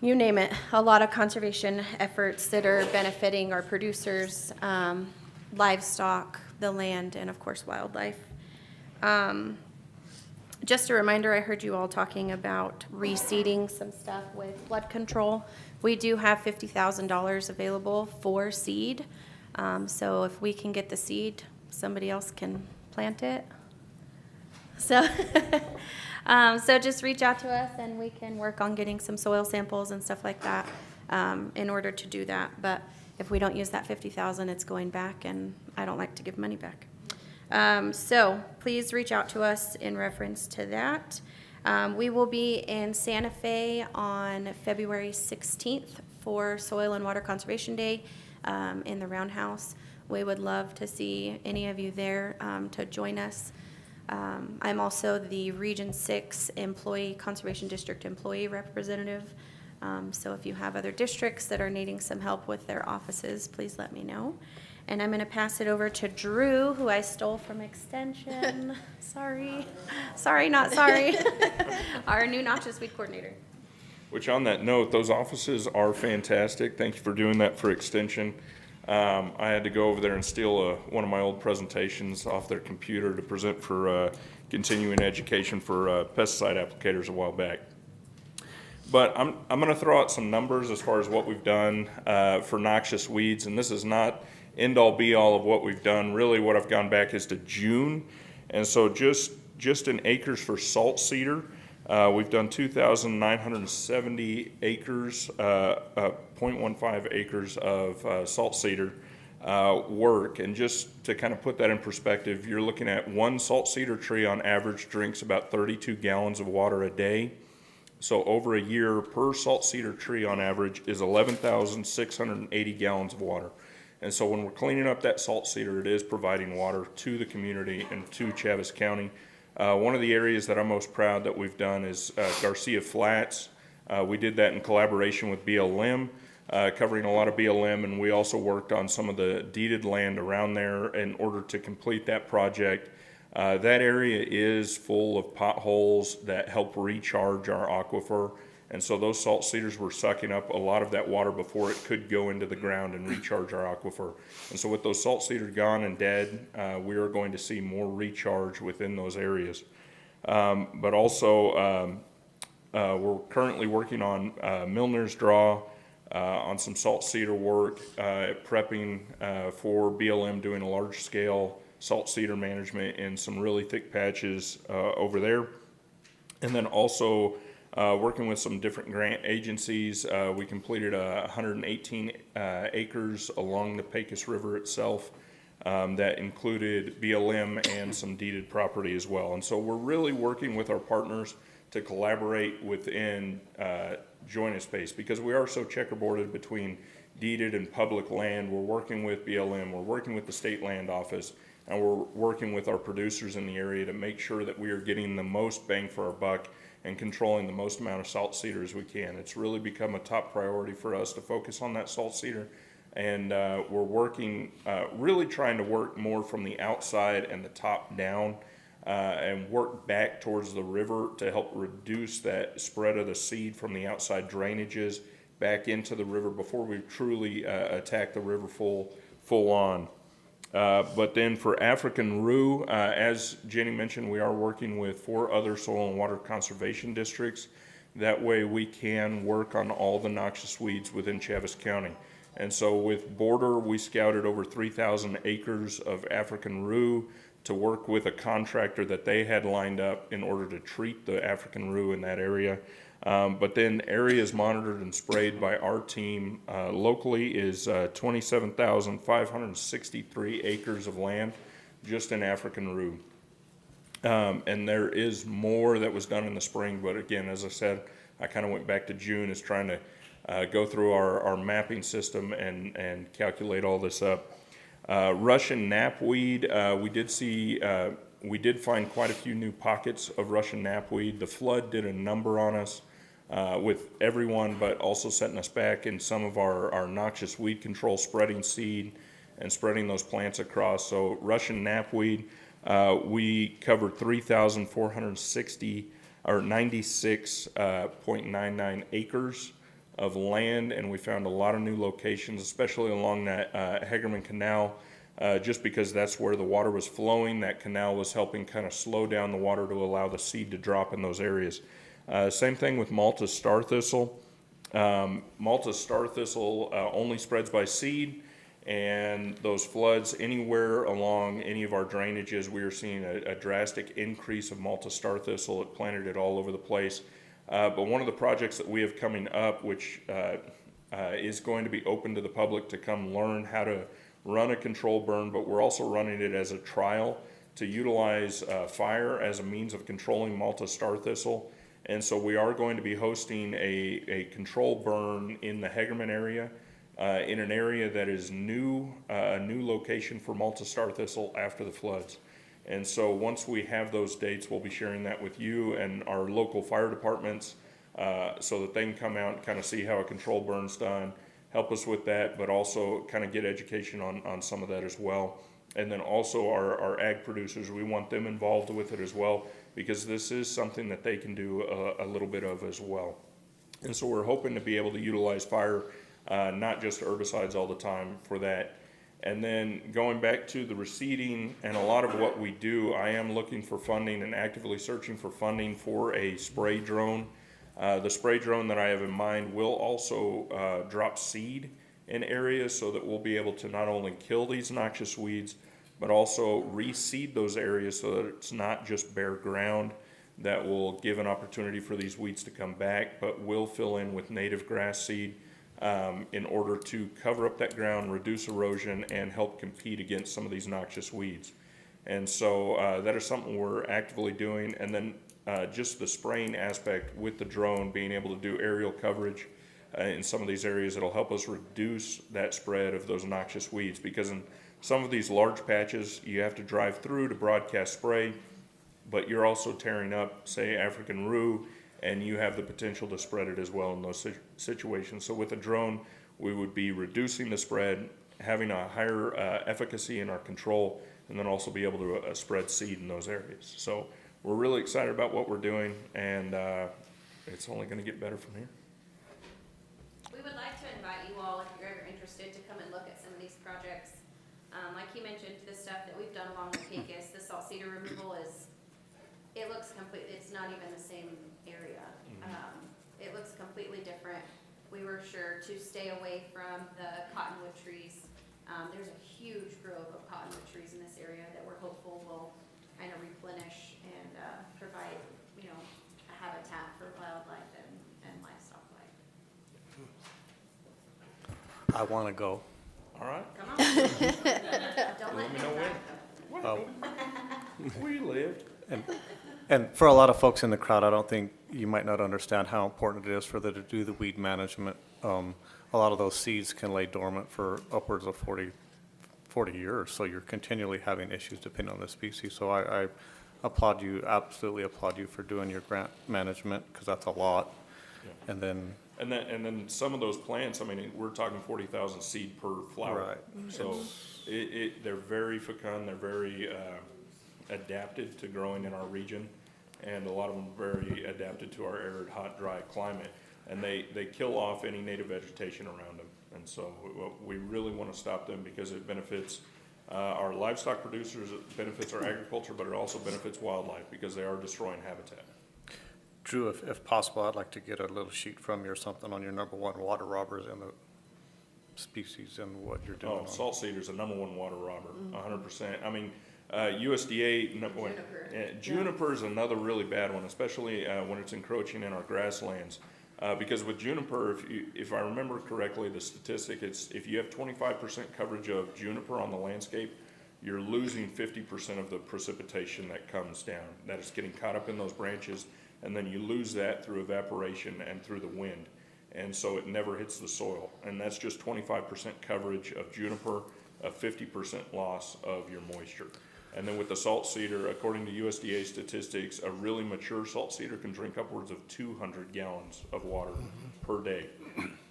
you name it. A lot of conservation efforts that are benefiting our producers, livestock, the land, and of course wildlife. Just a reminder, I heard you all talking about reseeding some stuff with flood control. We do have $50,000 available for seed. So if we can get the seed, somebody else can plant it. So, so just reach out to us and we can work on getting some soil samples and stuff like that in order to do that. But if we don't use that $50,000, it's going back, and I don't like to give money back. So please reach out to us in reference to that. We will be in Santa Fe on February 16th for Soil and Water Conservation Day in the Roundhouse. We would love to see any of you there to join us. I'm also the Region 6 Conservation District employee representative. So if you have other districts that are needing some help with their offices, please let me know. And I'm going to pass it over to Drew, who I stole from Extension. Sorry, not sorry. Our new noxious weed coordinator. Which, on that note, those offices are fantastic. Thank you for doing that for Extension. I had to go over there and steal one of my old presentations off their computer to present for continuing education for pesticide applicators a while back. But I'm going to throw out some numbers as far as what we've done for noxious weeds, and this is not end-all be-all of what we've done. Really, what I've gone back is to June, and so just in acres for salt cedar, we've done 2,970 acres, 0.15 acres of salt cedar work. And just to kind of put that in perspective, you're looking at one salt cedar tree on average drinks about 32 gallons of water a day. So over a year, per salt cedar tree on average is 11,680 gallons of water. And so when we're cleaning up that salt cedar, it is providing water to the community and to Chaves County. One of the areas that I'm most proud that we've done is Garcia Flats. We did that in collaboration with BLM, covering a lot of BLM, and we also worked on some of the deeded land around there in order to complete that project. That area is full of potholes that help recharge our aquifer, and so those salt cedars were sucking up a lot of that water before it could go into the ground and recharge our aquifer. And so with those salt cedars gone and dead, we are going to see more recharge within those areas. But also, we're currently working on Milner's Draw, on some salt cedar work, prepping for BLM doing a large-scale salt cedar management in some really thick patches over there. And then also working with some different grant agencies. We completed 118 acres along the Pecos River itself that included BLM and some deeded property as well. And so we're really working with our partners to collaborate within joint space, because we are so checkerboarded between deeded and public land. We're working with BLM, we're working with the state land office, and we're working with our producers in the area to make sure that we are getting the most bang for our buck and controlling the most amount of salt cedar as we can. It's really become a top priority for us to focus on that salt cedar, and we're working, really trying to work more from the outside and the top down, and work back towards the river to help reduce that spread of the seed from the outside drainages back into the river before we truly attack the river full on. But then for African rue, as Jenny mentioned, we are working with 4 other soil and water conservation districts. That way we can work on all the noxious weeds within Chaves County. And so with Border, we scouted over 3,000 acres of African rue to work with a contractor that they had lined up in order to treat the African rue in that area. But then areas monitored and sprayed by our team locally is 27,563 acres of land just in African rue. And there is more that was done in the spring, but again, as I said, I kind of went back to June as trying to go through our mapping system and calculate all this up. Russian knapweed, we did find quite a few new pockets of Russian knapweed. The flood did a number on us with everyone, but also setting us back in some of our noxious weed control, spreading seed and spreading those plants across. So Russian knapweed, we covered 3,460 or 96.99 acres of land, and we found a lot of new locations, especially along that Hagerman Canal, just because that's where the water was flowing. That canal was helping kind of slow down the water to allow the seed to drop in those areas. Same thing with Malta star thistle. Malta star thistle only spreads by seed, and those floods anywhere along any of our drainages, we are seeing a drastic increase of Malta star thistle. It planted it all over the place. But one of the projects that we have coming up, which is going to be open to the public to come learn how to run a control burn, but we're also running it as a trial to utilize fire as a means of controlling Malta star thistle. And so we are going to be hosting a control burn in the Hagerman area, in an area that is new, a new location for Malta star thistle after the floods. And so once we have those dates, we'll be sharing that with you and our local fire departments, so that they can come out and kind of see how a control burn's done, help us with that, but also kind of get education on some of that as well. And then also our ag producers, we want them involved with it as well, because this is something that they can do a little bit of as well. And so we're hoping to be able to utilize fire, not just herbicides all the time for that. And then going back to the reseeding and a lot of what we do, I am looking for funding and actively searching for funding for a spray drone. The spray drone that I have in mind will also drop seed in areas so that we'll be able to not only kill these noxious weeds, but also reseed those areas so that it's not just bare ground that will give an opportunity for these weeds to come back, but will fill in with native grass seed in order to cover up that ground, reduce erosion, and help compete against some of these noxious weeds. And so that is something we're actively doing. And then just the spraying aspect with the drone, being able to do aerial coverage in some of these areas, it'll help us reduce that spread of those noxious weeds, because in some of these large patches you have to drive through to broadcast spray, but you're also tearing up, say, African rue, and you have the potential to spread it as well in those situations. So with a drone, we would be reducing the spread, having a higher efficacy in our control, and then also be able to spread seed in those areas. So we're really excited about what we're doing, and it's only going to get better from here. We would like to invite you all, if you're ever interested, to come and look at some of these projects. Like he mentioned, the stuff that we've done along the Pecos, the salt cedar removal it looks complete, it's not even the same area. It looks completely different. We were sure to stay away from the cottonwood trees. There's a huge grove of cottonwood trees in this area that we're hopeful will kind of replenish and provide, a habitat for wildlife and livestock life. I want to go. All right. Come on. Don't Let me know when. Where you lived. And for a lot of folks in the crowd, I don't think you might not understand how important it is for them to do the weed management. A lot of those seeds can lay dormant for upwards of 40 years, so you're continually having issues depending on the species. So I applaud you, absolutely applaud you for doing your grant management, because that's a lot. Yeah. And then, And then some of those plants, I mean, we're talking 40,000 seed per flower. Right. So they're very fecund, they're very adapted to growing in our region, and a lot of them are very adapted to our arid, hot, dry climate. And they kill off any native vegetation around them. And so we really want to stop them because it benefits our livestock producers, it benefits our agriculture, but it also benefits wildlife because they are destroying habitat. Drew, if possible, I'd like to get a little sheet from you or something on your #1 water robbers and the species and what you're doing. Oh, salt cedar's the #1 water robber, 100%. I mean, USDA, juniper is another really bad one, especially when it's encroaching in our grasslands. Because with juniper, if I remember correctly, the statistic, it's if you have 25% coverage of juniper on the landscape, you're losing 50% of the precipitation that comes down, that is getting caught up in those branches, and then you lose that through evaporation and through the wind. And so it never hits the soil. And that's just 25% coverage of juniper, a 50% loss of your moisture. And then with the salt cedar, according to USDA statistics, a really mature salt cedar can drink upwards of 200 gallons of water per day.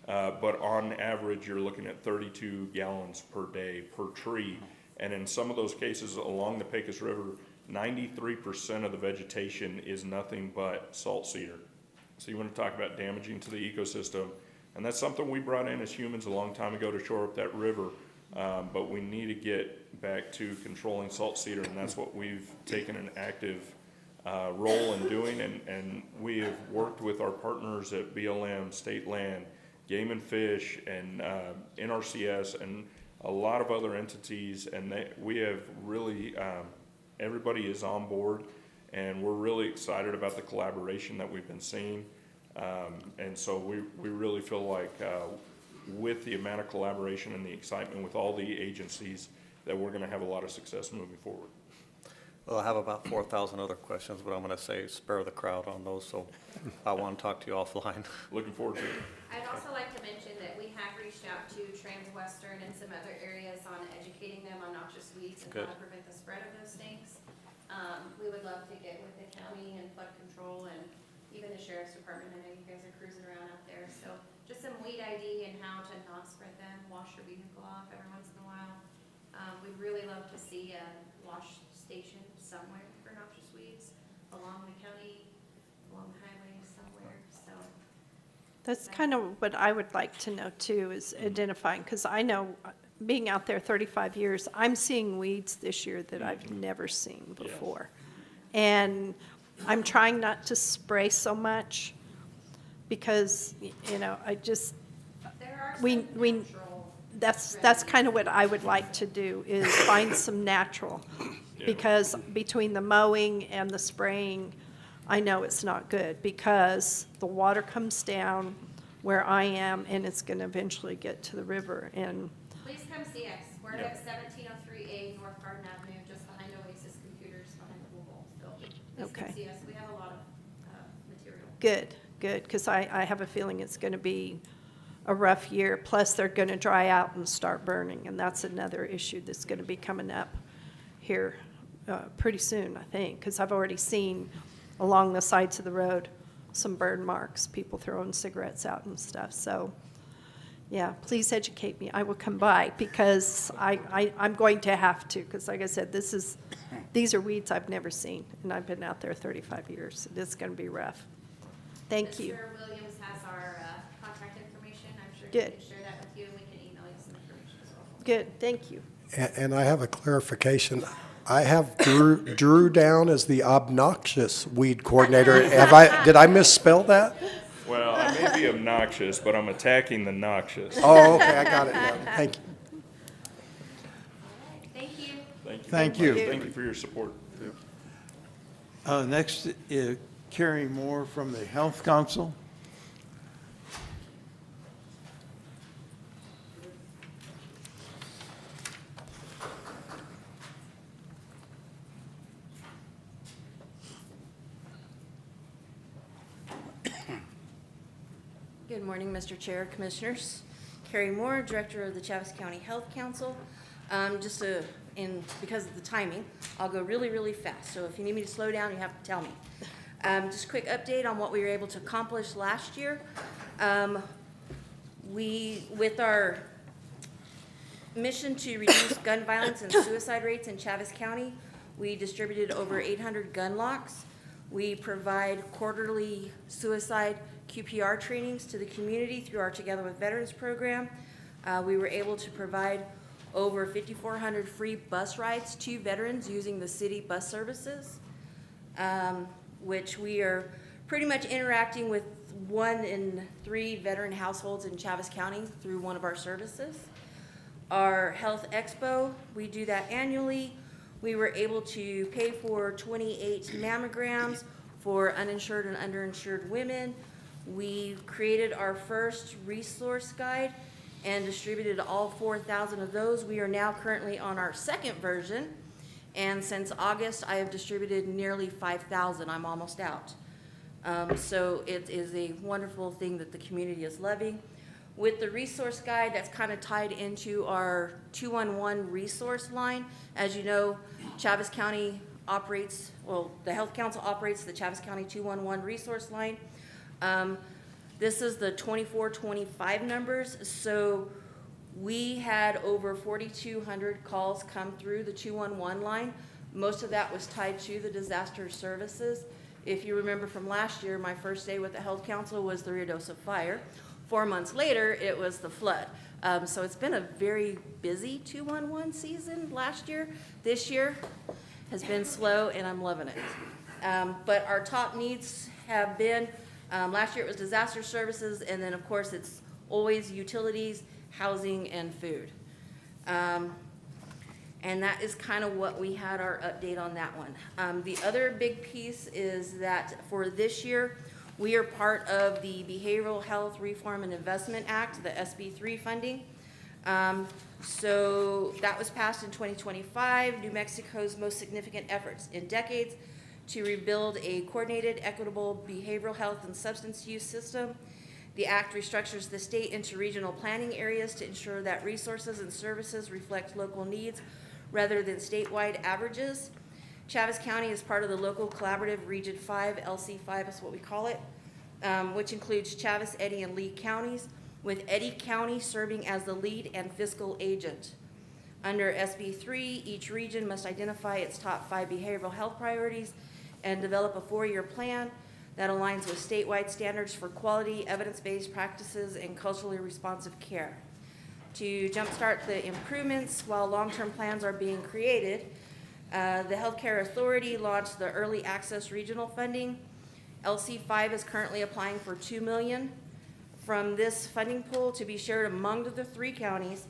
But on average, you're looking at 32 gallons per day per tree. And in some of those cases along the Pecos River, 93% of the vegetation is nothing but salt cedar. So you want to talk about damaging to the ecosystem. And that's something we brought in as humans a long time ago to shore up that river. But we need to get back to controlling salt cedar, and that's what we've taken an active role in doing. And we have worked with our partners at BLM, State Land, Game and Fish, and NRCS, and a lot of other entities. And we have really, everybody is on board, and we're really excited about the collaboration that we've been seeing. And so we really feel like with the amount of collaboration and the excitement with all the agencies, that we're going to have a lot of success moving forward. Well, I have about 4,000 other questions, but I'm going to say spare the crowd on those, so I want to talk to you offline. Looking forward to it. I'd also like to mention that we have reached out to Transwestern and some other areas on educating them on noxious weeds and how to prevent the spread of those things. We would love to get with the county and flood control and even the sheriff's department. I know you guys are cruising around out there, so just some weed ID and how to not spread them. Wash your vehicle off every once in a while. We'd really love to see a wash station somewhere for noxious weeds along the county, along the highway somewhere, so. That's kind of what I would like to know too, is identifying, because I know, being out there 35 years, I'm seeing weeds this year that I've never seen before. And I'm trying not to spray so much because, you know, I just, There are we, some natural that's kind of what I would like to do, is find some natural. Because between the mowing and the spraying, I know it's not good, because the water comes down where I am, and it's gonna eventually get to the river, and Please come see us. We're at 1703A North Garden Avenue, just behind Oasis Computers, behind the Google. So please Okay. come see us. We have a lot of material. good, because I have a feeling it's gonna be a rough year, plus they're gonna dry out and start burning, and that's another issue that's gonna be coming up here pretty soon, I think, because I've already seen along the sides of the road some burn marks, people throwing cigarettes out and stuff, so, yeah, please educate me. I will come by, because I'm going to have to, because like I said, these are weeds I've never seen, and I've been out there 35 years. It's gonna be rough. Thank you. Mr. Williams has our contact information. I'm sure he Good. can share that with you, and we can email you some information as well. Good, thank you. And I have a clarification. I have Drew down as the obnoxious weed coordinator. Did I misspell that? Well, I may be obnoxious, but I'm attacking the noxious. Oh, okay, I got it now. Thank you. Thank you. Thank you. Thank you. Thank you for your support. Next, Carrie Moore from the Health Council. Good morning, Mr. Chair, Commissioners. Carrie Moore, Director of the Chaves County Health Council. Because of the timing, I'll go really, really fast. So if you need me to slow down, you have to tell me. Just a quick update on what we were able to accomplish last year. With our mission to reduce gun violence and suicide rates in Chaves County, we distributed over 800 gun locks. We provide quarterly suicide QPR trainings to the community through our Together with Veterans program. We were able to provide over 5,400 free bus rides to veterans using the city bus services, which we are pretty much interacting with 1 in 3 veteran households in Chaves County through one of our services. Our Health Expo, we do that annually. We were able to pay for 28 mammograms for uninsured and underinsured women. We created our first resource guide and distributed all 4,000 of those. We are now currently on our second version, and since August, I have distributed nearly 5,000. I'm almost out. So it is a wonderful thing that the community is loving. With the resource guide, that's kind of tied into our 211 resource line. As you know, Chaves County operates, well, the Health Council operates the Chaves County 211 resource line. This is the 2425 numbers. So we had over 4,200 calls come through the 211 line. Most of that was tied to the disaster services. If you remember from last year, my first day with the Health Council was the Ruidoso fire. 4 months later, it was the flood. So it's been a very busy 211 season last year. This year has been slow, and I'm loving it. But our top needs have been, last year it was disaster services, and then of course it's always utilities, housing, and food. And that is kind of what we had our update on that one. The other big piece is that for this year, we are part of the Behavioral Health Reform and Investment Act, the SB3 funding. So that was passed in 2025, New Mexico's most significant efforts in decades to rebuild a coordinated, equitable behavioral health and substance use system. The act restructures the state into regional planning areas to ensure that resources and services reflect local needs rather than statewide averages. Chaves County is part of the local collaborative Region 5, LC5 is what we call it, which includes Chaves, Eddy, and Lee counties, with Eddy County serving as the lead and fiscal agent. Under SB3, each region must identify its top 5 behavioral health priorities and develop a 4-year plan that aligns with statewide standards for quality, evidence-based practices, and culturally responsive care. To jumpstart the improvements while long-term plans are being created, the Healthcare Authority launched the Early Access Regional Funding. LC5 is currently applying for $2 million from this funding pool to be shared among the 3 counties.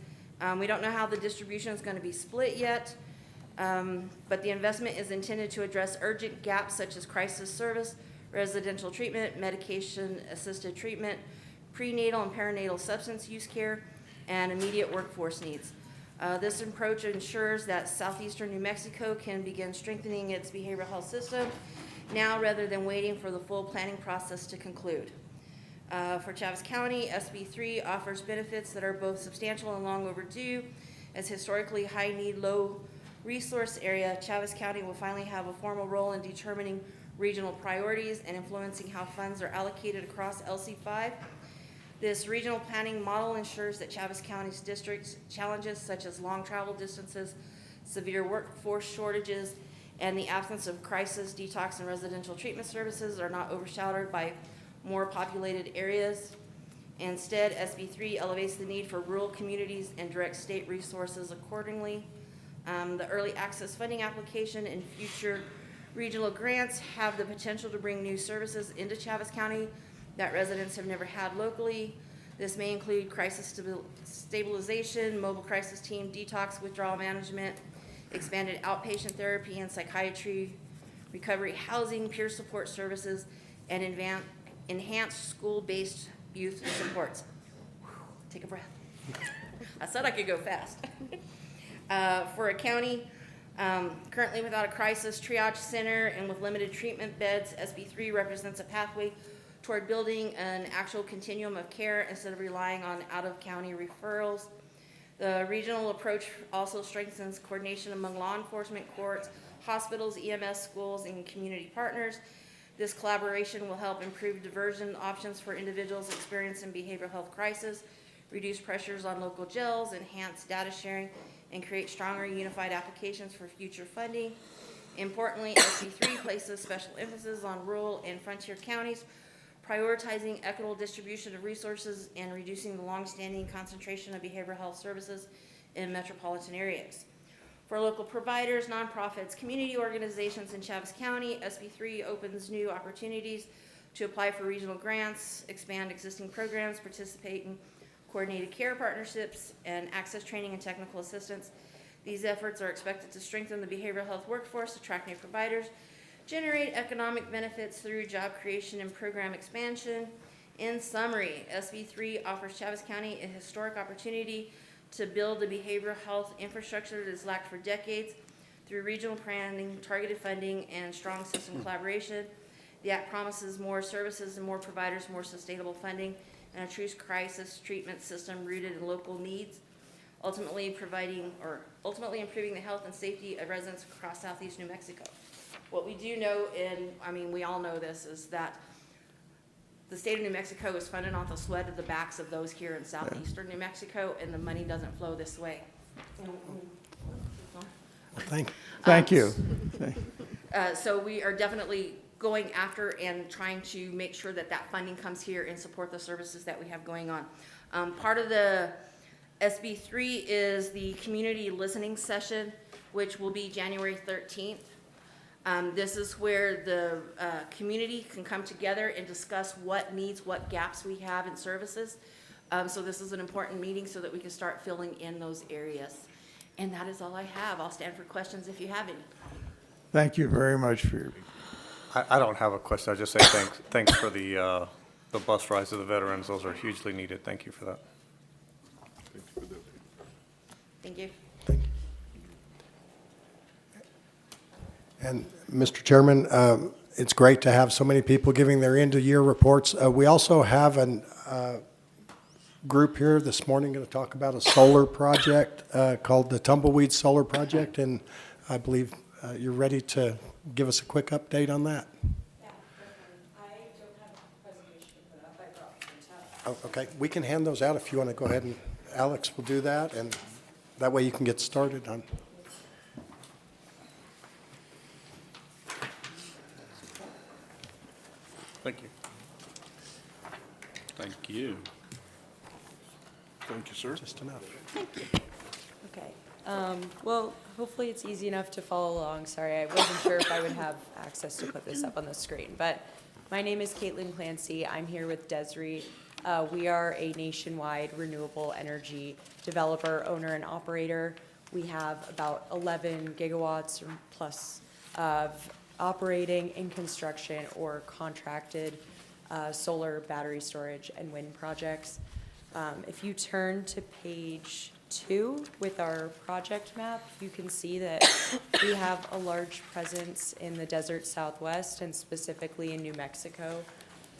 We don't know how the distribution is going to be split yet, but the investment is intended to address urgent gaps such as crisis service, residential treatment, medication-assisted treatment, prenatal and perinatal substance use care, and immediate workforce needs. This approach ensures that southeastern New Mexico can begin strengthening its behavioral health system now rather than waiting for the full planning process to conclude. For Chaves County, SB3 offers benefits that are both substantial and long overdue. As historically high-need, low-resource area, Chaves County will finally have a formal role in determining regional priorities and influencing how funds are allocated across LC5. This regional planning model ensures that Chaves County's districts challenges such as long travel distances, severe workforce shortages, and the absence of crisis, detox, and residential treatment services are not overshadowed by more populated areas. Instead, SB3 elevates the need for rural communities and directs state resources accordingly. The early access funding application and future regional grants have the potential to bring new services into Chaves County that residents have never had locally. This may include crisis stabilization, mobile crisis team, detox, withdrawal management, expanded outpatient therapy and psychiatry, recovery housing, peer support services, and enhanced school-based youth supports. Take a breath. I said I could go fast. For a county currently without a crisis triage center and with limited treatment beds, SB3 represents a pathway toward building an actual continuum of care instead of relying on out-of-county referrals. The regional approach also strengthens coordination among law enforcement, courts, hospitals, EMS, schools, and community partners. This collaboration will help improve diversion options for individuals experiencing behavioral health crisis, reduce pressures on local jails, enhance data sharing, and create stronger unified applications for future funding. Importantly, SB3 places special emphasis on rural and frontier counties, prioritizing equitable distribution of resources and reducing the longstanding concentration of behavioral health services in metropolitan areas. For local providers, nonprofits, community organizations in Chaves County, SB3 opens new opportunities to apply for regional grants, expand existing programs, participate in coordinated care partnerships, and access training and technical assistance. These efforts are expected to strengthen the behavioral health workforce, attract new providers, generate economic benefits through job creation and program expansion. In summary, SB3 offers Chaves County a historic opportunity to build the behavioral health infrastructure that has lacked for decades through regional planning, targeted funding, and strong system collaboration. The Act promises more services and more providers, more sustainable funding, and a true crisis treatment system rooted in local needs, ultimately improving the health and safety of residents across southeast New Mexico. What we do know, we all know this, is that the state of New Mexico is funded off the sweat of the backs of those here in southeastern New Mexico, and the money doesn't flow this way. Thank you. So we are definitely going after and trying to make sure that that funding comes here and support the services that we have going on. Part of the SB3 is the community listening session, which will be January 13th. This is where the community can come together and discuss what needs, what gaps we have in services. So this is an important meeting so that we can start filling in those areas. And that is all I have. I'll stand for questions if you have any. Thank you very much for your, I don't have a question. I just say thanks for the bus rides to the veterans. Those are hugely needed. Thank you for that. Thank you. And Mr. Chairman, it's great to have so many people giving their end-of-year reports. We also have a group here this morning going to talk about a solar project called the Tumbleweed Solar Project, and I believe you're ready to give us a quick update on that. Yeah, I don't have a presentation to put up. I brought some. Okay, we can hand those out if you want to go ahead, and Alex will do that, and that way you can get started on. Thank you. Thank you. Thank you, sir. Just enough. Okay. Well, hopefully it's easy enough to follow along. Sorry, I wasn't sure if I would have access to put this up on the screen. But my name is Caitlin Clancy. I'm here with Desiree. We are a nationwide renewable energy developer, owner, and operator. We have about 11 gigawatts or plus of operating, in construction, or contracted solar, battery storage, and wind projects. If you turn to page 2 with our project map, you can see that we have a large presence in the desert Southwest and specifically in New Mexico.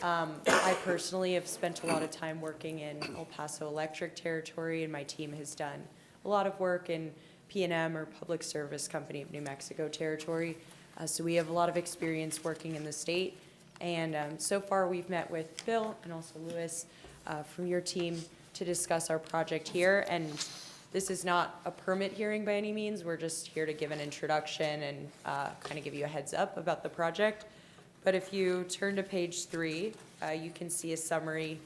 I personally have spent a lot of time working in El Paso Electric territory, and my team has done a lot of work in P&M, or Public Service Company of New Mexico territory. So we have a lot of experience working in the state. And so far, we've met with Bill and also Lewis from your team to discuss our project here. And this is not a permit hearing by any means. We're just here to give an introduction and kind of give you a heads up about the project. But if you turn to page 3, you can see a summary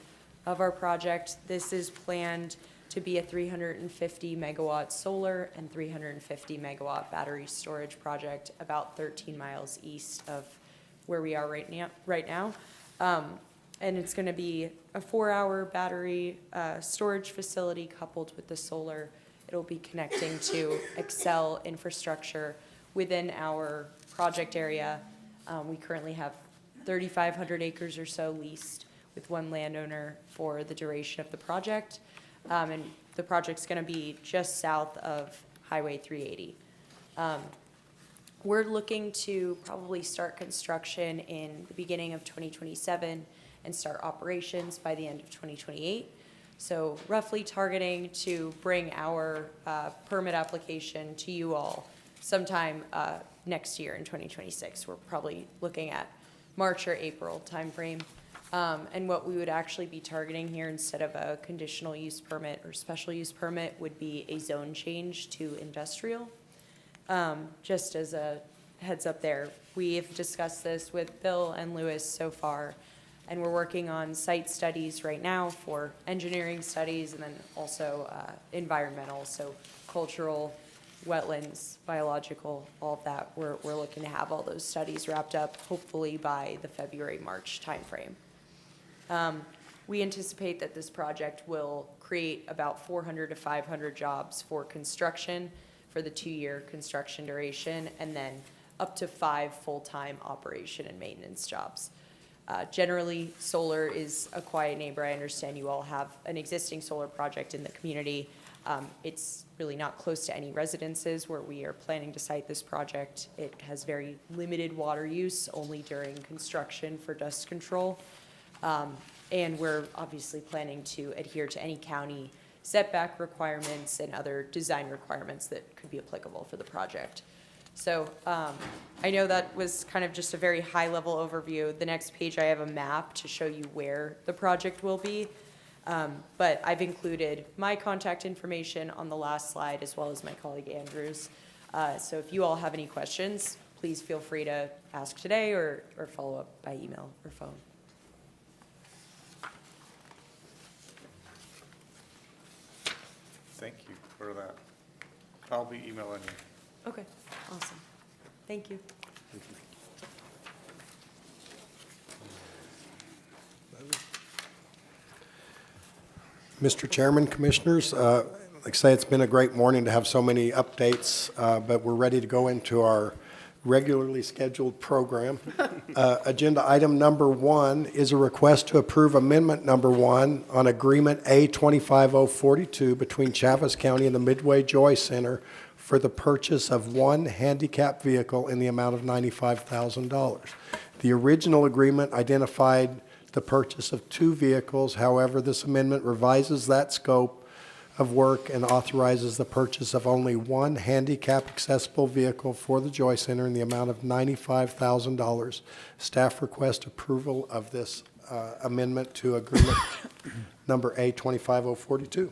of our project. This is planned to be a 350 megawatt solar and 350 megawatt battery storage project about 13 miles east of where we are right now. And it's going to be a 4-hour battery storage facility coupled with the solar. It'll be connecting to Excel infrastructure within our project area. We currently have 3,500 acres or so leased with one landowner for the duration of the project. And the project's going to be just south of Highway 380. We're looking to probably start construction in the beginning of 2027 and start operations by the end of 2028. So roughly targeting to bring our permit application to you all sometime next year in 2026. We're probably looking at March or April timeframe. And what we would actually be targeting here instead of a conditional use permit or special use permit would be a zone change to industrial. Just as a heads up there, we've discussed this with Bill and Lewis so far, and we're working on site studies right now for engineering studies and then also environmental, so cultural, wetlands, biological, all of that. We're looking to have all those studies wrapped up hopefully by the February-March timeframe. We anticipate that this project will create about 400 to 500 jobs for construction for the 2-year construction duration, and then up to 5 full-time operation and maintenance jobs. Generally, solar is a quiet neighbor. I understand you all have an existing solar project in the community. It's really not close to any residences where we are planning to site this project. It has very limited water use, only during construction for dust control. And we're obviously planning to adhere to any county setback requirements and other design requirements that could be applicable for the project. So I know that was kind of just a very high-level overview. The next page, I have a map to show you where the project will be. But I've included my contact information on the last slide, as well as my colleague Andrew's. So if you all have any questions, please feel free to ask today or follow up by email or phone. Thank you for that. I'll be emailing you. Okay, awesome. Thank you. Mr. Chairman, Commissioners, like I say, it's been a great morning to have so many updates, but we're ready to go into our regularly scheduled program. Agenda item number 1 is a request to approve amendment number 1 on agreement A25042 between Chaves County and the Midway Joy Center for the purchase of 1 handicap vehicle in the amount of $95,000. The original agreement identified the purchase of 2 vehicles. However, this amendment revises that scope of work and authorizes the purchase of only 1 handicap accessible vehicle for the Joy Center in the amount of $95,000. Staff request approval of this amendment to agreement number A25042.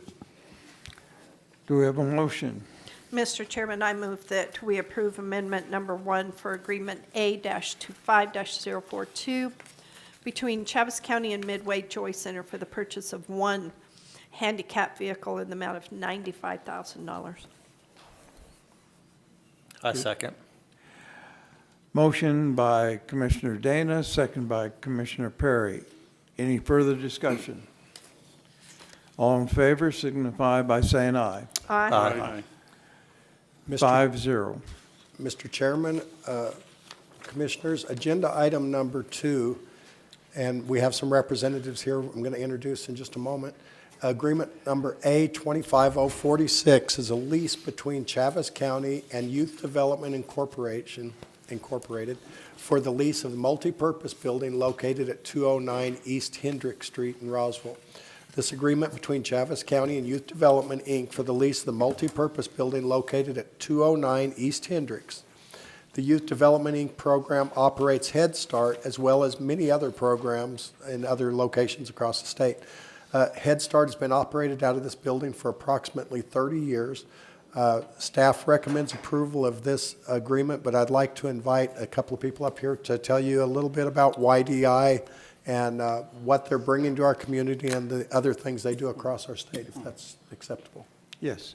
Do we have a motion? Mr. Chairman, I move that we approve amendment number 1 for agreement A-25-042 between Chaves County and Midway Joy Center for the purchase of 1 handicap vehicle in the amount of $95,000. I second. Motion by Commissioner Dana, second by Commissioner Perry. Any further discussion? All in favor signify by saying aye. Aye. 5-0. Mr. Chairman, Commissioners, agenda item number 2, and we have some representatives here I'm going to introduce in just a moment. Agreement number A25046 is a lease between Chaves County and Youth Development Incorporated for the lease of the multipurpose building located at 209 East Hendrick Street in Roswell. This agreement between Chaves County and Youth Development, Inc. for the lease of the multipurpose building located at 209 East Hendricks. The Youth Development, Inc. program operates Head Start as well as many other programs in other locations across the state. Head Start has been operated out of this building for approximately 30 years. Staff recommends approval of this agreement, but I'd like to invite a couple of people up here to tell you a little bit about YDI and what they're bringing to our community and the other things they do across our state, if that's acceptable. Yes.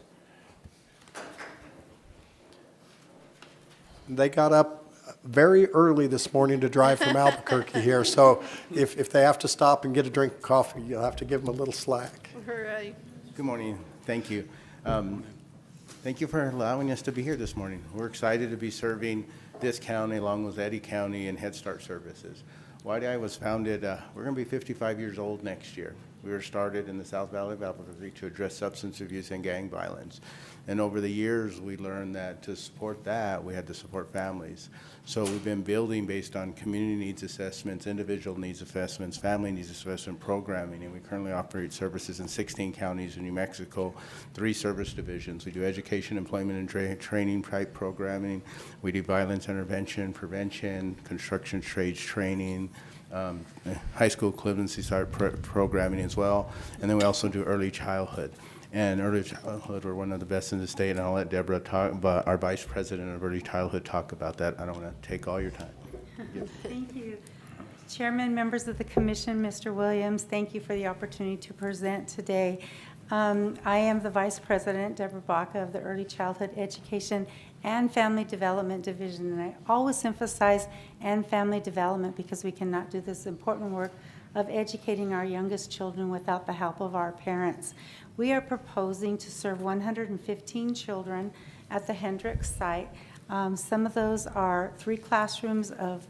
They got up very early this morning to drive from Albuquerque here, so if they have to stop and get a drink of coffee, you'll have to give them a little slack. Hooray. Good morning. Thank you. Thank you for allowing us to be here this morning. We're excited to be serving this county along with Eddy County and Head Start services. YDI was founded, we're going to be 55 years old next year. We were started in the South Valley of Albuquerque to address substance abuse and gang violence. And over the years, we learned that to support that, we had to support families. So we've been building based on community needs assessments, individual needs assessments, family needs assessment programming, and we currently operate services in 16 counties in New Mexico, 3 service divisions. We do education, employment, and training type programming. We do violence intervention, prevention, construction trades training, high school equivalency start programming as well. And then we also do early childhood. And early childhood, we're one of the best in the state, and I'll let Deborah talk, but our Vice President of Early Childhood talk about that. I don't want to take all your time. Thank you. Chairman, members of the commission, Mr. Williams, thank you for the opportunity to present today. I am the Vice President, Deborah Baca, of the Early Childhood Education and Family Development Division, and I always emphasize and family development because we cannot do this important work of educating our youngest children without the help of our parents. We are proposing to serve 115 children at the Hendricks site. Some of those are 3 classrooms of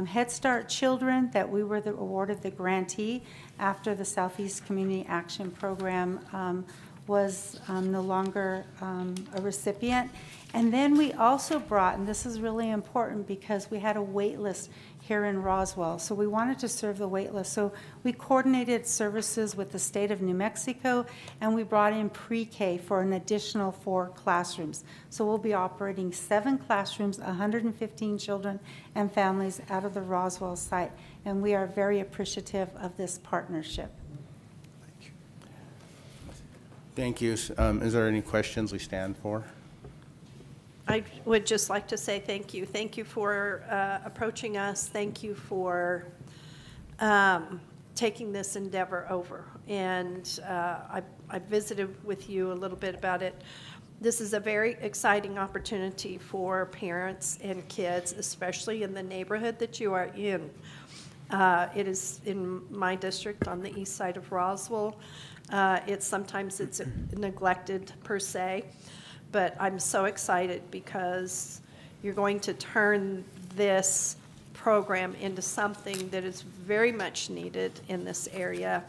Head Start children that we were awarded the grantee after the Southeast Community Action Program was no longer a recipient. And then we also brought, and this is really important because we had a wait list here in Roswell, so we wanted to serve the wait list. So we coordinated services with the state of New Mexico, and we brought in pre-K for an additional 4 classrooms. So we'll be operating 7 classrooms, 115 children and families out of the Roswell site, and we are very appreciative of this partnership. Thank you. Is there any questions we stand for? I would just like to say thank you. Thank you for approaching us. Thank you for taking this endeavor over. And I visited with you a little bit about it. This is a very exciting opportunity for parents and kids, especially in the neighborhood that you are in. It is in my district on the east side of Roswell. Sometimes it's neglected per se. But I'm so excited because you're going to turn this program into something that is very much needed in this area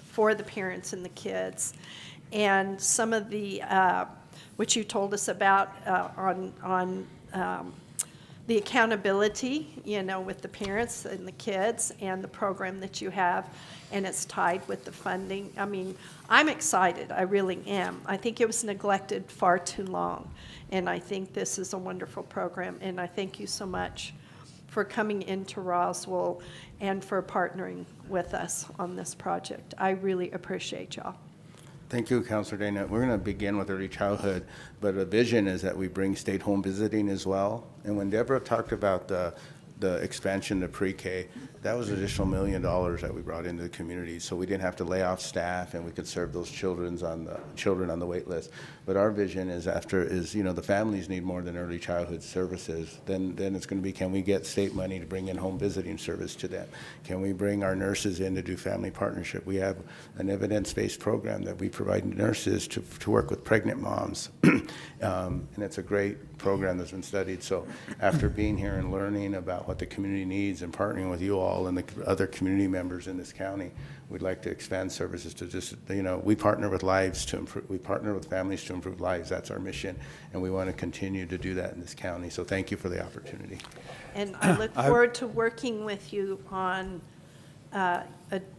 for the parents and the kids. And some of the, what you told us about on the accountability, with the parents and the kids and the program that you have, and it's tied with the funding. I mean, I'm excited. I really am. I think it was neglected far too long, and I think this is a wonderful program, and I thank you so much for coming into Roswell and for partnering with us on this project. I really appreciate y'all. Thank you, Councilor Dana. We're going to begin with early childhood, but a vision is that we bring state home visiting as well. And when Deborah talked about the expansion to pre-K, that was an additional $1 million that we brought into the community. So we didn't have to lay off staff, and we could serve those children on the wait list. But our vision is the families need more than early childhood services. Then it's going to be, can we get state money to bring in home visiting service to them? Can we bring our nurses in to do family partnership? We have an evidence-based program that we provide nurses to work with pregnant moms. And it's a great program that's been studied. So after being here and learning about what the community needs and partnering with you all and the other community members in this county, we'd like to expand services to just, we partner with lives to improve, we partner with families to improve lives. That's our mission, and we want to continue to do that in this county. So thank you for the opportunity. And I look forward to working with you on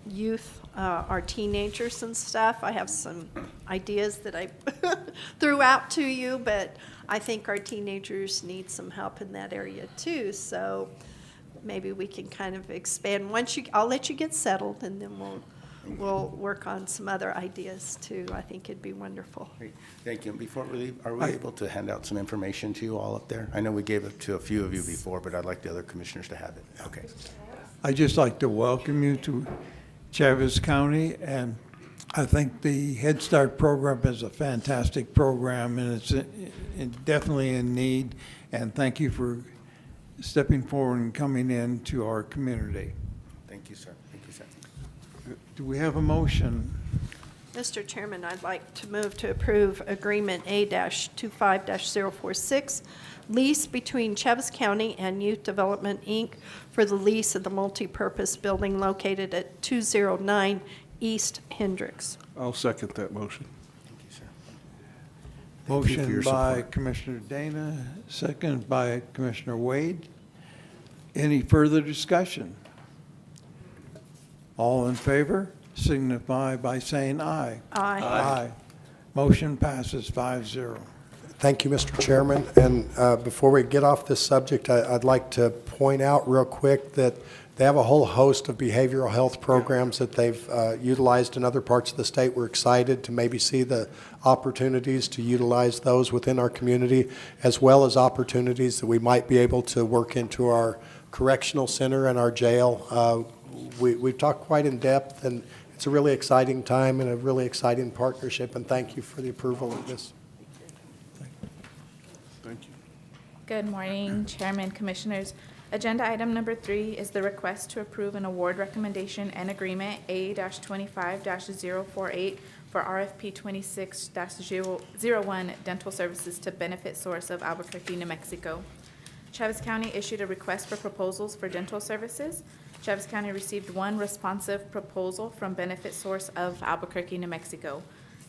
youth, our teenagers and stuff. I have some ideas that I threw out to you, but I think our teenagers need some help in that area too. So maybe we can kind of expand. I'll let you get settled, and then we'll work on some other ideas too. I think it'd be wonderful. Great. Thank you. And before we leave, are we able to hand out some information to you all up there? I know we gave it to a few of you before, but I'd like the other commissioners to have it. Okay. I'd just like to welcome you to Chaves County, and I think the Head Start program is a fantastic program, and it's definitely in need, and thank you for stepping forward and coming into our community. Thank you, sir. Thank you, sir. Do we have a motion? Mr. Chairman, I'd like to move to approve Agreement A-25-046, lease between Chaves County and Youth Development, Inc. for the lease of the multipurpose building located at 209 East Hendricks. I'll second that motion. Thank you for Motion your by support. Commissioner Dana, second by Commissioner Wade. Any further discussion? All in favor signify by saying aye. Aye. Aye. Motion passes 5-0. Thank you, Mr. Chairman. And before we get off this subject, I'd like to point out real quick that they have a whole host of behavioral health programs that they've utilized in other parts of the state. We're excited to maybe see the opportunities to utilize those within our community, as well as opportunities that we might be able to work into our correctional center and our jail. We've talked quite in depth, and it's a really exciting time and a really exciting partnership, and thank you for the approval of this. Thank you. Good morning, Chairman, Commissioners. Agenda item number 3 is the request to approve an award recommendation and agreement A-25-048 for RFP 26-01 dental services to Benefit Source of Albuquerque, New Mexico. Chaves County issued a request for proposals for dental services. Chaves County received one responsive proposal from Benefit Source of Albuquerque, New Mexico.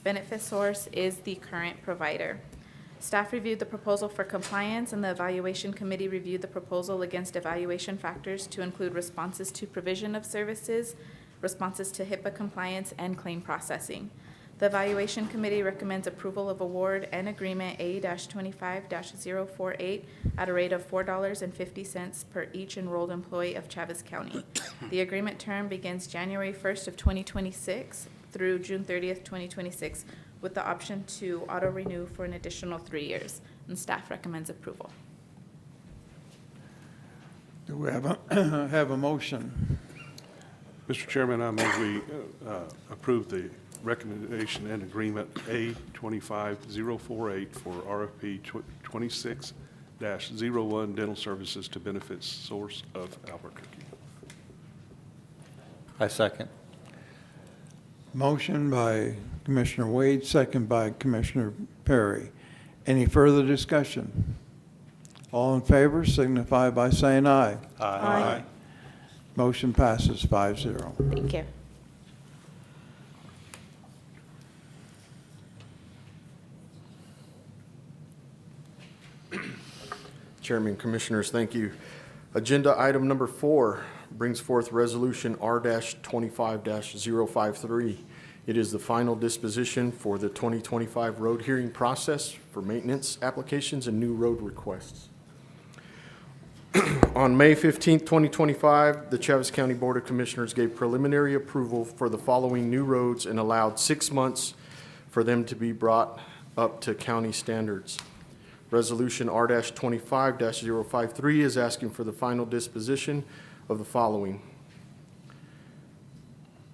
Benefit Source is the current provider. Staff reviewed the proposal for compliance, and the evaluation committee reviewed the proposal against evaluation factors to include responses to provision of services, responses to HIPAA compliance, and claim processing. The evaluation committee recommends approval of award and agreement A-25-048 at a rate of $4.50 per each enrolled employee of Chaves County. The agreement term begins January 1st of 2026 through June 30th, 2026, with the option to auto-renew for an additional 3 years, and staff recommends approval. Do we have a motion? Mr. Chairman, I move we approve the recommendation and agreement A-25-048 for RFP 26-01 dental services to Benefit Source of Albuquerque. I second. Motion by Commissioner Wade, second by Commissioner Perry. Any further discussion? All in favor signify by saying aye. Aye. Motion passes 5-0. Thank you. Chairman, Commissioners, thank you. Agenda item number 4 brings forth Resolution R-25-053. It is the final disposition for the 2025 road hearing process for maintenance applications and new road requests. On May 15, 2025, the Chaves County Board of Commissioners gave preliminary approval for the following new roads and allowed 6 months for them to be brought up to county standards. Resolution R-25-053 is asking for the final disposition of the following.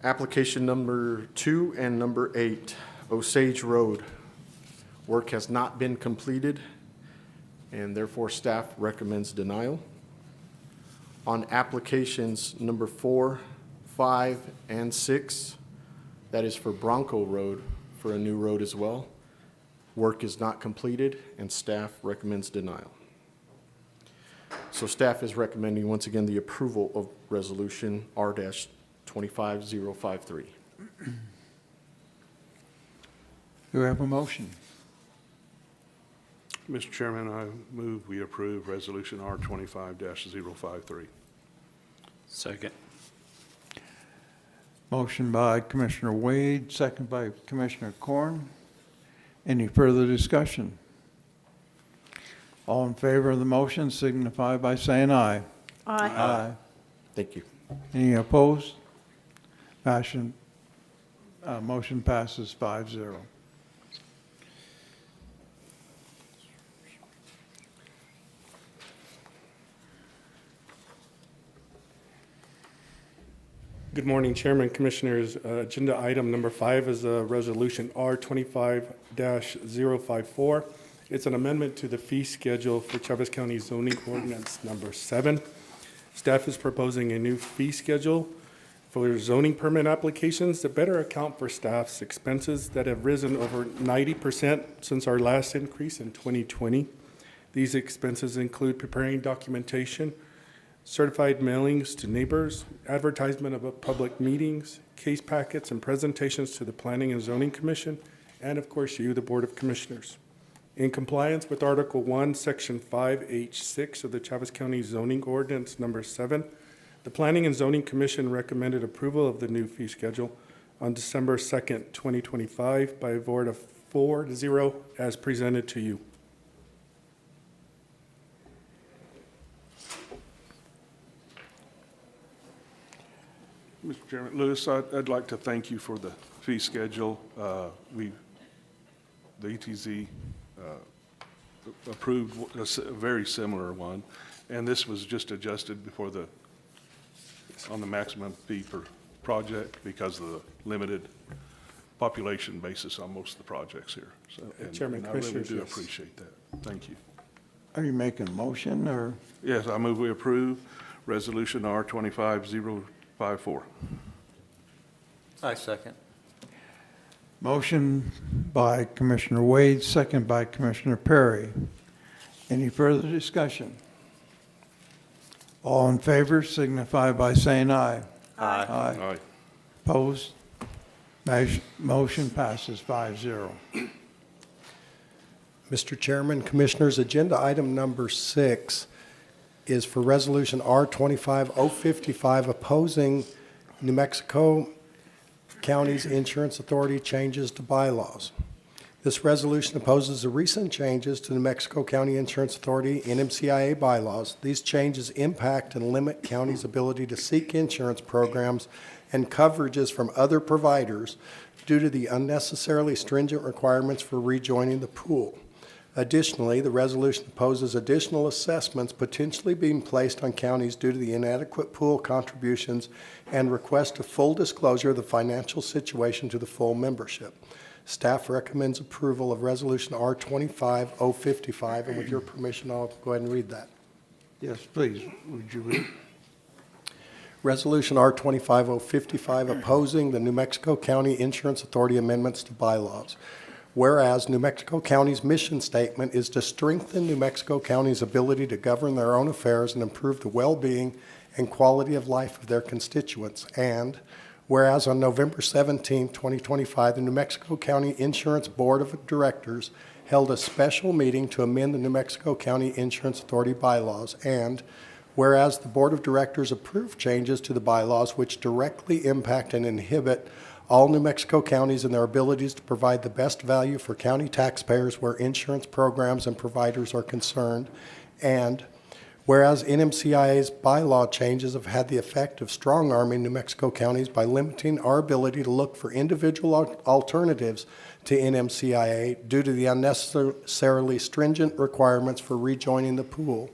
Application number 2 and number 8, Osage Road. Work has not been completed, and therefore staff recommends denial. On applications number 4, 5, and 6, that is for Bronco Road, for a new road as well. Work is not completed, and staff recommends denial. So staff is recommending, once again, the approval of Resolution R-25-053. Do we have a motion? Mr. Chairman, I move we approve Resolution R-25-053. Second. Motion by Commissioner Wade, second by Commissioner Korn. Any further discussion? All in favor of the motion signify by saying aye. Aye. Aye. Thank you. Any opposed? Motion passes 5-0. Good morning, Chairman, Commissioners. Agenda item number 5 is Resolution R-25-054. It's an amendment to the fee schedule for Chaves County Zoning Ordinance number 7. Staff is proposing a new fee schedule for zoning permit applications to better account for staff's expenses that have risen over 90% since our last increase in 2020. These expenses include preparing documentation, certified mailings to neighbors, advertisement of public meetings, case packets and presentations to the Planning and Zoning Commission, and of course you, the Board of Commissioners. In compliance with Article 1, Section 5H6 of the Chaves County Zoning Ordinance Number 7, the Planning and Zoning Commission recommended approval of the new fee schedule on December 2nd, 2025 by a vote of 4-0 as presented to you. Mr. Chairman, Lewis, I'd like to thank you for the fee schedule. The ETZ approved a very similar one, and this was just adjusted on the maximum fee per project because of the limited population basis on most of the projects here. So, Chairman, I really Commissioners, do yes. appreciate that. Thank you. Are you making a motion, or? Yes, I move we approve Resolution R25054. I second. Motion by Commissioner Wade, second by Commissioner Perry. Any further discussion? All in favor signify by saying aye. Aye. Aye. Opposed? Motion passes 5-0. Mr. Chairman, Commissioners, agenda item number 6 is for Resolution R25055 opposing New Mexico County's Insurance Authority changes to bylaws. This resolution opposes the recent changes to New Mexico County Insurance Authority NMCIA bylaws. These changes impact and limit county's ability to seek insurance programs and coverages from other providers due to the unnecessarily stringent requirements for rejoining the pool. Additionally, the resolution opposes additional assessments potentially being placed on counties due to the inadequate pool contributions and requests a full disclosure of the financial situation to the full membership. Staff recommends approval of Resolution R25055, and with your permission, I'll go ahead and read that. Yes, please, would you read? Resolution R25055 opposing the New Mexico County Insurance Authority amendments to bylaws. Whereas New Mexico County's mission statement is to strengthen New Mexico County's ability to govern their own affairs and improve the well-being and quality of life of their constituents. And whereas on November 17, 2025, the New Mexico County Insurance Board of Directors held a special meeting to amend the New Mexico County Insurance Authority bylaws. And whereas the Board of Directors approved changes to the bylaws which directly impact and inhibit all New Mexico counties and their abilities to provide the best value for county taxpayers where insurance programs and providers are concerned. And whereas NMCIA's bylaw changes have had the effect of strong-arming New Mexico counties by limiting our ability to look for individual alternatives to NMCIA due to the unnecessarily stringent requirements for rejoining the pool.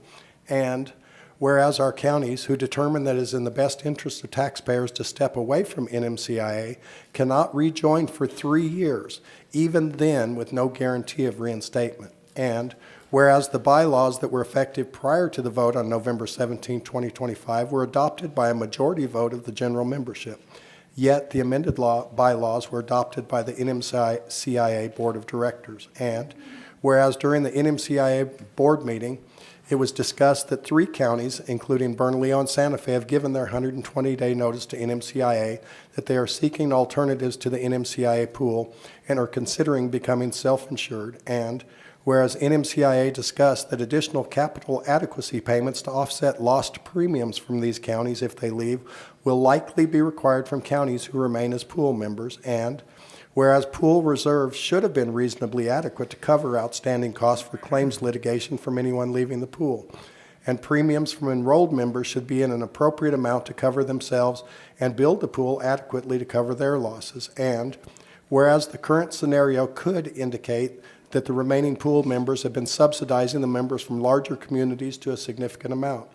And whereas our counties, who determine that it is in the best interest of taxpayers to step away from NMCIA, cannot rejoin for 3 years, even then with no guarantee of reinstatement. And whereas the bylaws that were effective prior to the vote on November 17, 2025 were adopted by a majority vote of the general membership, yet the amended bylaws were adopted by the NMCIA Board of Directors. And whereas during the NMCIA board meeting, it was discussed that 3 counties, including Bernalillo and Santa Fe, have given their 120-day notice to NMCIA that they are seeking alternatives to the NMCIA pool and are considering becoming self-insured. And whereas NMCIA discussed that additional capital adequacy payments to offset lost premiums from these counties if they leave will likely be required from counties who remain as pool members. And whereas pool reserves should have been reasonably adequate to cover outstanding costs for claims litigation from anyone leaving the pool, and premiums from enrolled members should be in an appropriate amount to cover themselves and build the pool adequately to cover their losses. And whereas the current scenario could indicate that the remaining pool members have been subsidizing the members from larger communities to a significant amount,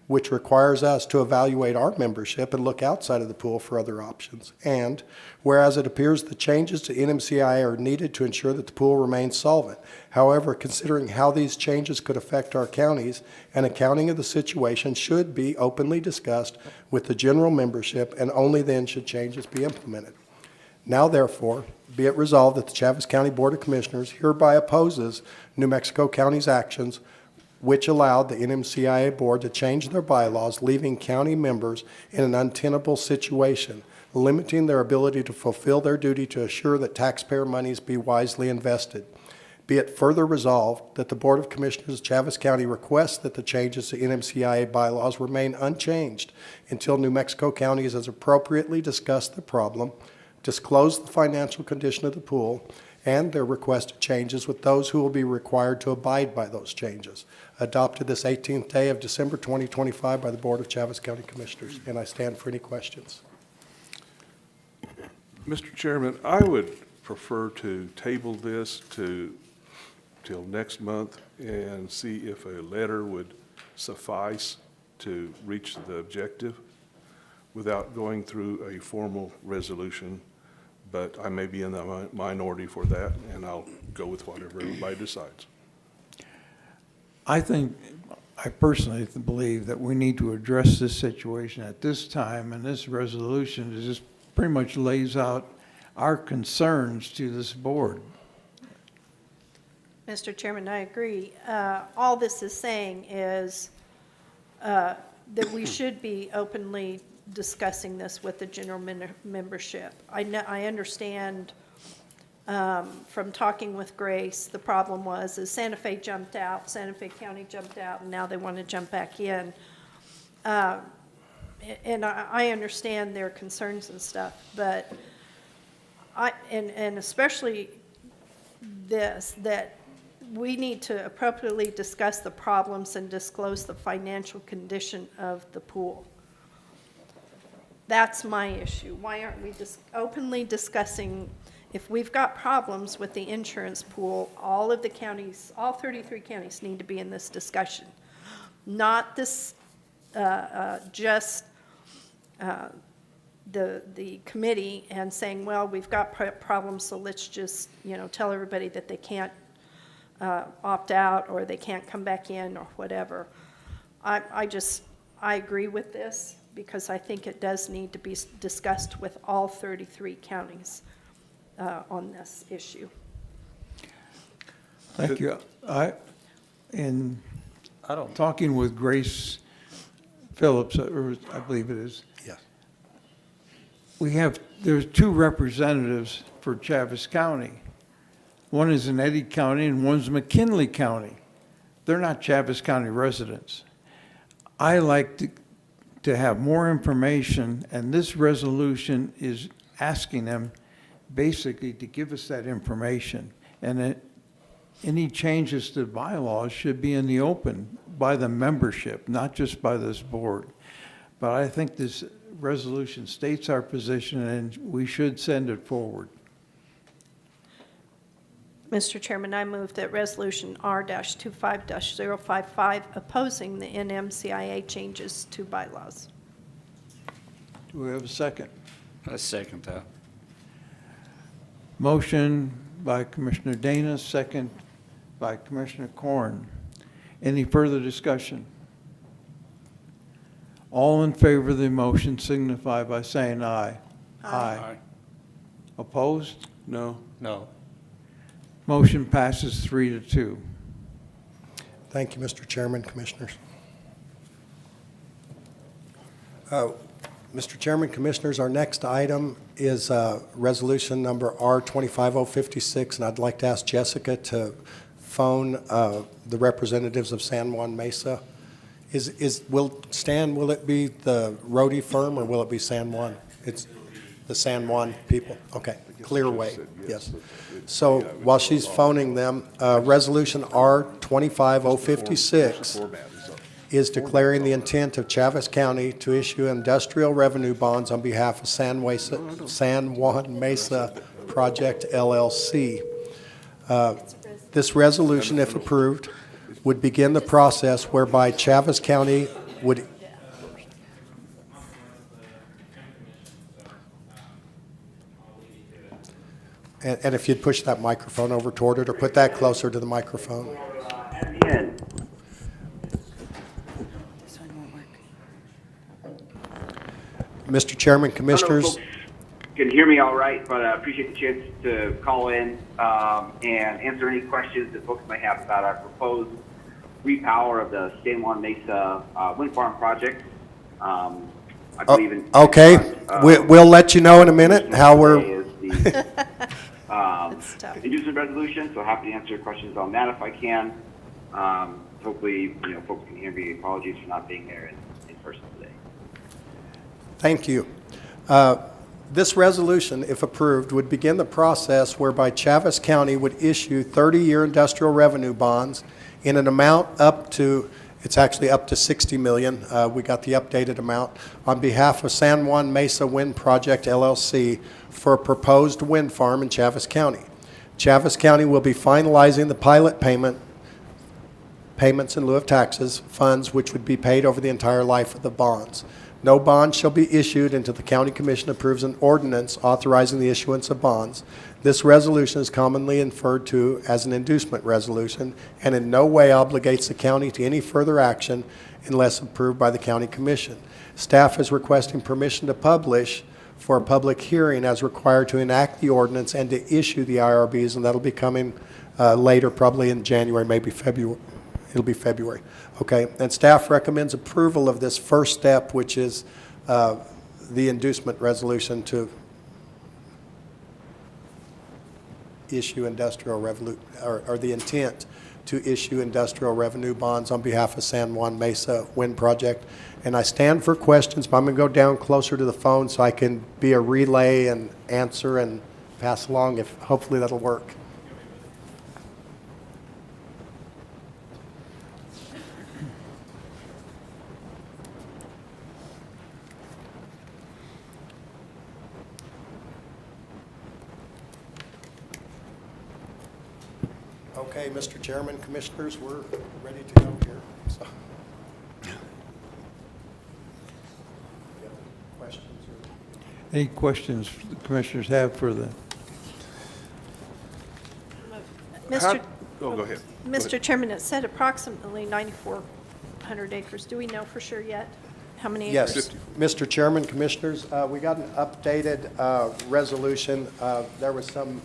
which requires us to evaluate our membership and look outside of the pool for other options. And whereas it appears the changes to NMCIA are needed to ensure that the pool remains solvent. However, considering how these changes could affect our counties, an accounting of the situation should be openly discussed with the general membership, and only then should changes be implemented. Now, therefore, be it resolved that the Chaves County Board of Commissioners hereby opposes New Mexico County's actions which allowed the NMCIA board to change their bylaws, leaving county members in an untenable situation, limiting their ability to fulfill their duty to assure that taxpayer monies be wisely invested. Be it further resolved that the Board of Commissioners of Chaves County requests that the changes to NMCIA bylaws remain unchanged until New Mexico County has appropriately discussed the problem, disclosed the financial condition of the pool, and their requested changes with those who will be required to abide by those changes. Adopted this 18th day of December 2025 by the Board of Chaves County Commissioners. And I stand for any questions. Mr. Chairman, I would prefer to table this till next month and see if a letter would suffice to reach the objective without going through a formal resolution. But I may be in the minority for that, and I'll go with whatever everybody decides. I personally believe that we need to address this situation at this time, and this resolution is just pretty much lays out our concerns to this board. Mr. Chairman, I agree. All this is saying is that we should be openly discussing this with the general membership. I understand from talking with Grace, the problem was is Santa Fe jumped out, Santa Fe County jumped out, and now they want to jump back in. And I understand their concerns and stuff, but and especially this, that we need to appropriately discuss the problems and disclose the financial condition of the pool. That's my issue. Why aren't we just openly discussing, if we've got problems with the insurance pool, all of the counties, all 33 counties need to be in this discussion. Not this, just the committee and saying, well, we've got problems, so let's just, tell everybody that they can't opt out or they can't come back in or whatever. I agree with this because I think it does need to be discussed with all 33 counties on this issue. Thank you. In talking with Grace Phillips, I believe it is. Yes. There's two representatives for Chaves County. One is in Eddy County and one's McKinley County. They're not Chaves County residents. I like to have more information, and this resolution is asking them basically to give us that information. And any changes to the bylaws should be in the open by the membership, not just by this board. But I think this resolution states our position, and we should send it forward. Mr. Chairman, I move that Resolution R-25-055 opposing the NMCIA changes to bylaws. Do we have a second? I second that. Motion by Commissioner Dana, second by Commissioner Corn. Any further discussion? All in favor of the motion signify by saying aye. Aye. Opposed? No? No. Motion passes 3-2. Thank you, Mr. Chairman, Commissioners. Mr. Chairman, Commissioners, our next item is resolution number R-25056, and I'd like to ask Jessica to phone the representatives of San Juan Mesa. Will it be the Rhodey firm, or will it be San Juan? It's the San Juan people. Okay, Clearway, yes. So while she's phoning them, resolution R-25056 is declaring the intent of Chaves County to issue industrial revenue bonds on behalf of San Juan Mesa Project LLC. This resolution, if approved, would begin the process whereby Chaves County would and if you'd push that microphone over toward it or put that closer to the microphone. Mr. Chairman, Commissioners. Can hear me all right, but I appreciate the chance to call in and answer any questions that folks may have about our proposed repower of the San Juan Mesa wind farm project. I believe in. Okay, we'll let you know in a minute how we're. Is the It's tough. inducement resolution, so happy to answer questions on that if I can. Hopefully, folks can hear me. Apologies for not being there in person today. Thank you. This resolution, if approved, would begin the process whereby Chaves County would issue 30-year industrial revenue bonds in an amount up to, it's actually up to $60 million. We got the updated amount on behalf of San Juan Mesa Wind Project LLC for a proposed wind farm in Chaves County. Chaves County will be finalizing the pilot payments in lieu of taxes, funds which would be paid over the entire life of the bonds. No bond shall be issued until the County Commission approves an ordinance authorizing the issuance of bonds. This resolution is commonly referred to as an inducement resolution and in no way obligates the county to any further action unless approved by the County Commission. Staff is requesting permission to publish for a public hearing as required to enact the ordinance and to issue the IRBs, and that'll be coming later, probably in January, maybe February. It'll be February. Okay, and staff recommends approval of this first step, which is the inducement resolution to issue industrial revenue, or the intent to issue industrial revenue bonds on behalf of San Juan Mesa Wind Project. And I stand for questions, but I'm going to go down closer to the phone so I can be a relay and answer and pass along. If hopefully that'll work. Okay, Mr. Chairman, Commissioners, we're ready to go here. So. Questions? Any questions the commissioners have for the, Mr. Oh, go ahead. Mr. Chairman, it said approximately 9,400 acres. Do we know for sure yet how many acres? Yes, Mr. Chairman, Commissioners, we got an updated resolution. There was some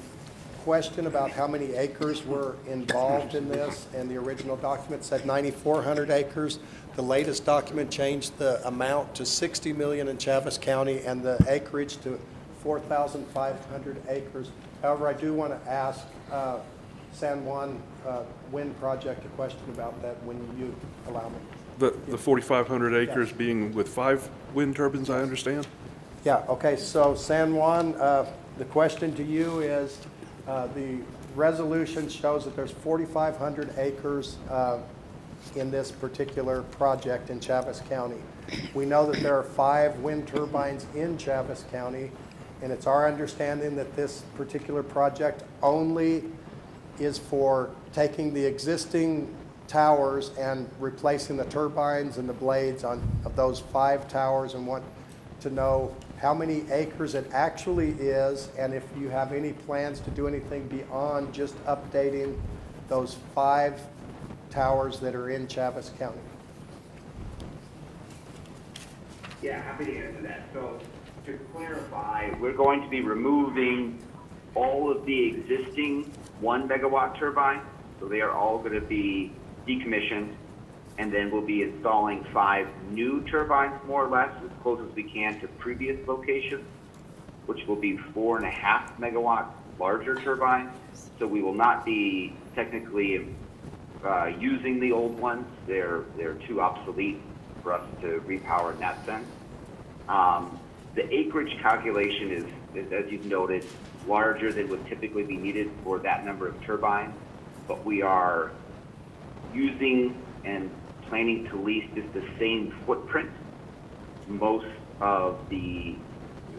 question about how many acres were involved in this, and the original document said 9,400 acres. The latest document changed the amount to 60 million in Chaves County and the acreage to 4,500 acres. However, I do want to ask San Juan Wind Project a question about that when you allow me. The 4,500 acres being with 5 wind turbines, I understand? Yeah, okay, so San Juan, the question to you is, the resolution shows that there's 4,500 acres in this particular project in Chaves County. We know that there are 5 wind turbines in Chaves County, and it's our understanding that this particular project only is for taking the existing towers and replacing the turbines and the blades of those 5 towers, and want to know how many acres it actually is, and if you have any plans to do anything beyond just updating those 5 towers that are in Chaves County. Yeah, happy to answer that. So to clarify, we're going to be removing all of the existing 1 megawatt turbines. So they are all going to be decommissioned, and then we'll be installing 5 new turbines, more or less, as close as we can to previous locations, which will be 4.5 megawatt larger turbines. So we will not be technically using the old ones. They're too obsolete for us to repower in that sense. The acreage calculation is, as you've noted, larger than would typically be needed for that number of turbines, but we are using and planning to lease just the same footprint. Most of the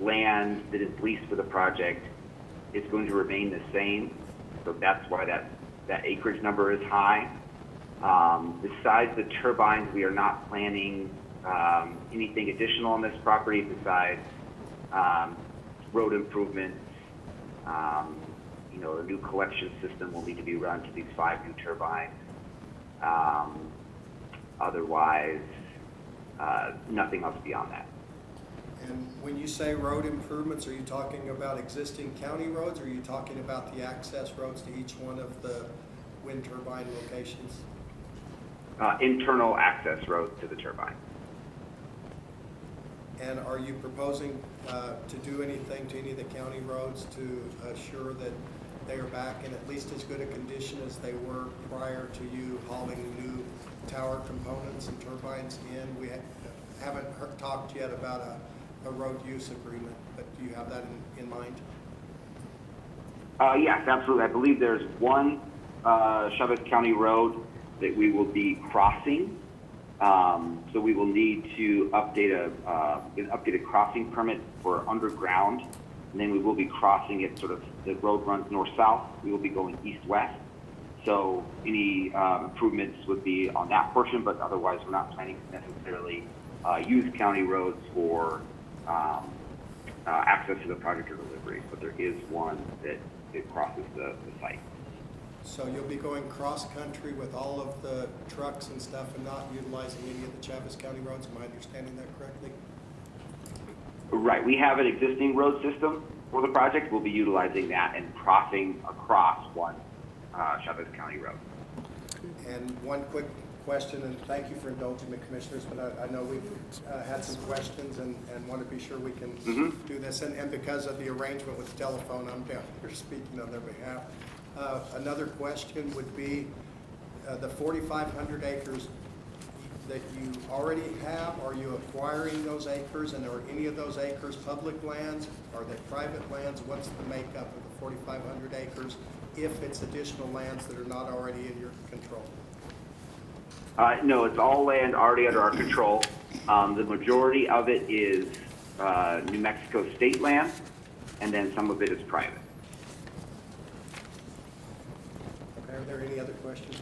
land that is leased for the project is going to remain the same, so that's why that acreage number is high. Besides the turbines, we are not planning anything additional on this property besides road improvements. A new collection system will need to be run to these 5 new turbines. Otherwise, nothing else beyond that. And when you say road improvements, are you talking about existing county roads, or are you talking about the access roads to each one of the wind turbine locations? internal access roads to the turbine. And are you proposing to do anything to any of the county roads to assure that they are back in at least as good a condition as they were prior to you hauling new tower components and turbines in? We haven't talked yet about a road use agreement, but do you have that in mind? Yes, absolutely. I believe there's one Chaves County road that we will be crossing. So we will need to update an updated crossing permit for underground, and then we will be crossing it sort of, the road runs north-south. We will be going east-west. So any improvements would be on that portion, but otherwise we're not planning to necessarily use county roads for access to the project or delivery. But there is one that it crosses the site. So you'll be going cross-country with all of the trucks and stuff and not utilizing any of the Chaves County roads? Am I understanding that correctly? Right. We have an existing road system for the project. We'll be utilizing that and crossing across one Chaves County road. And one quick question, and thank you for indulging me, Commissioners, but I know we've had some questions and want to be sure we can do this. And because of the arrangement with the telephone, I'm down here speaking on their behalf. Another question would be the 4,500 acres that you already have, are you acquiring those acres, and are any of those acres public lands? Are they private lands? What's the makeup of the 4,500 acres if it's additional lands that are not already in your control? No, it's all land already under our control. The majority of it is New Mexico state land, and then some of it is private. Okay, are there any other questions?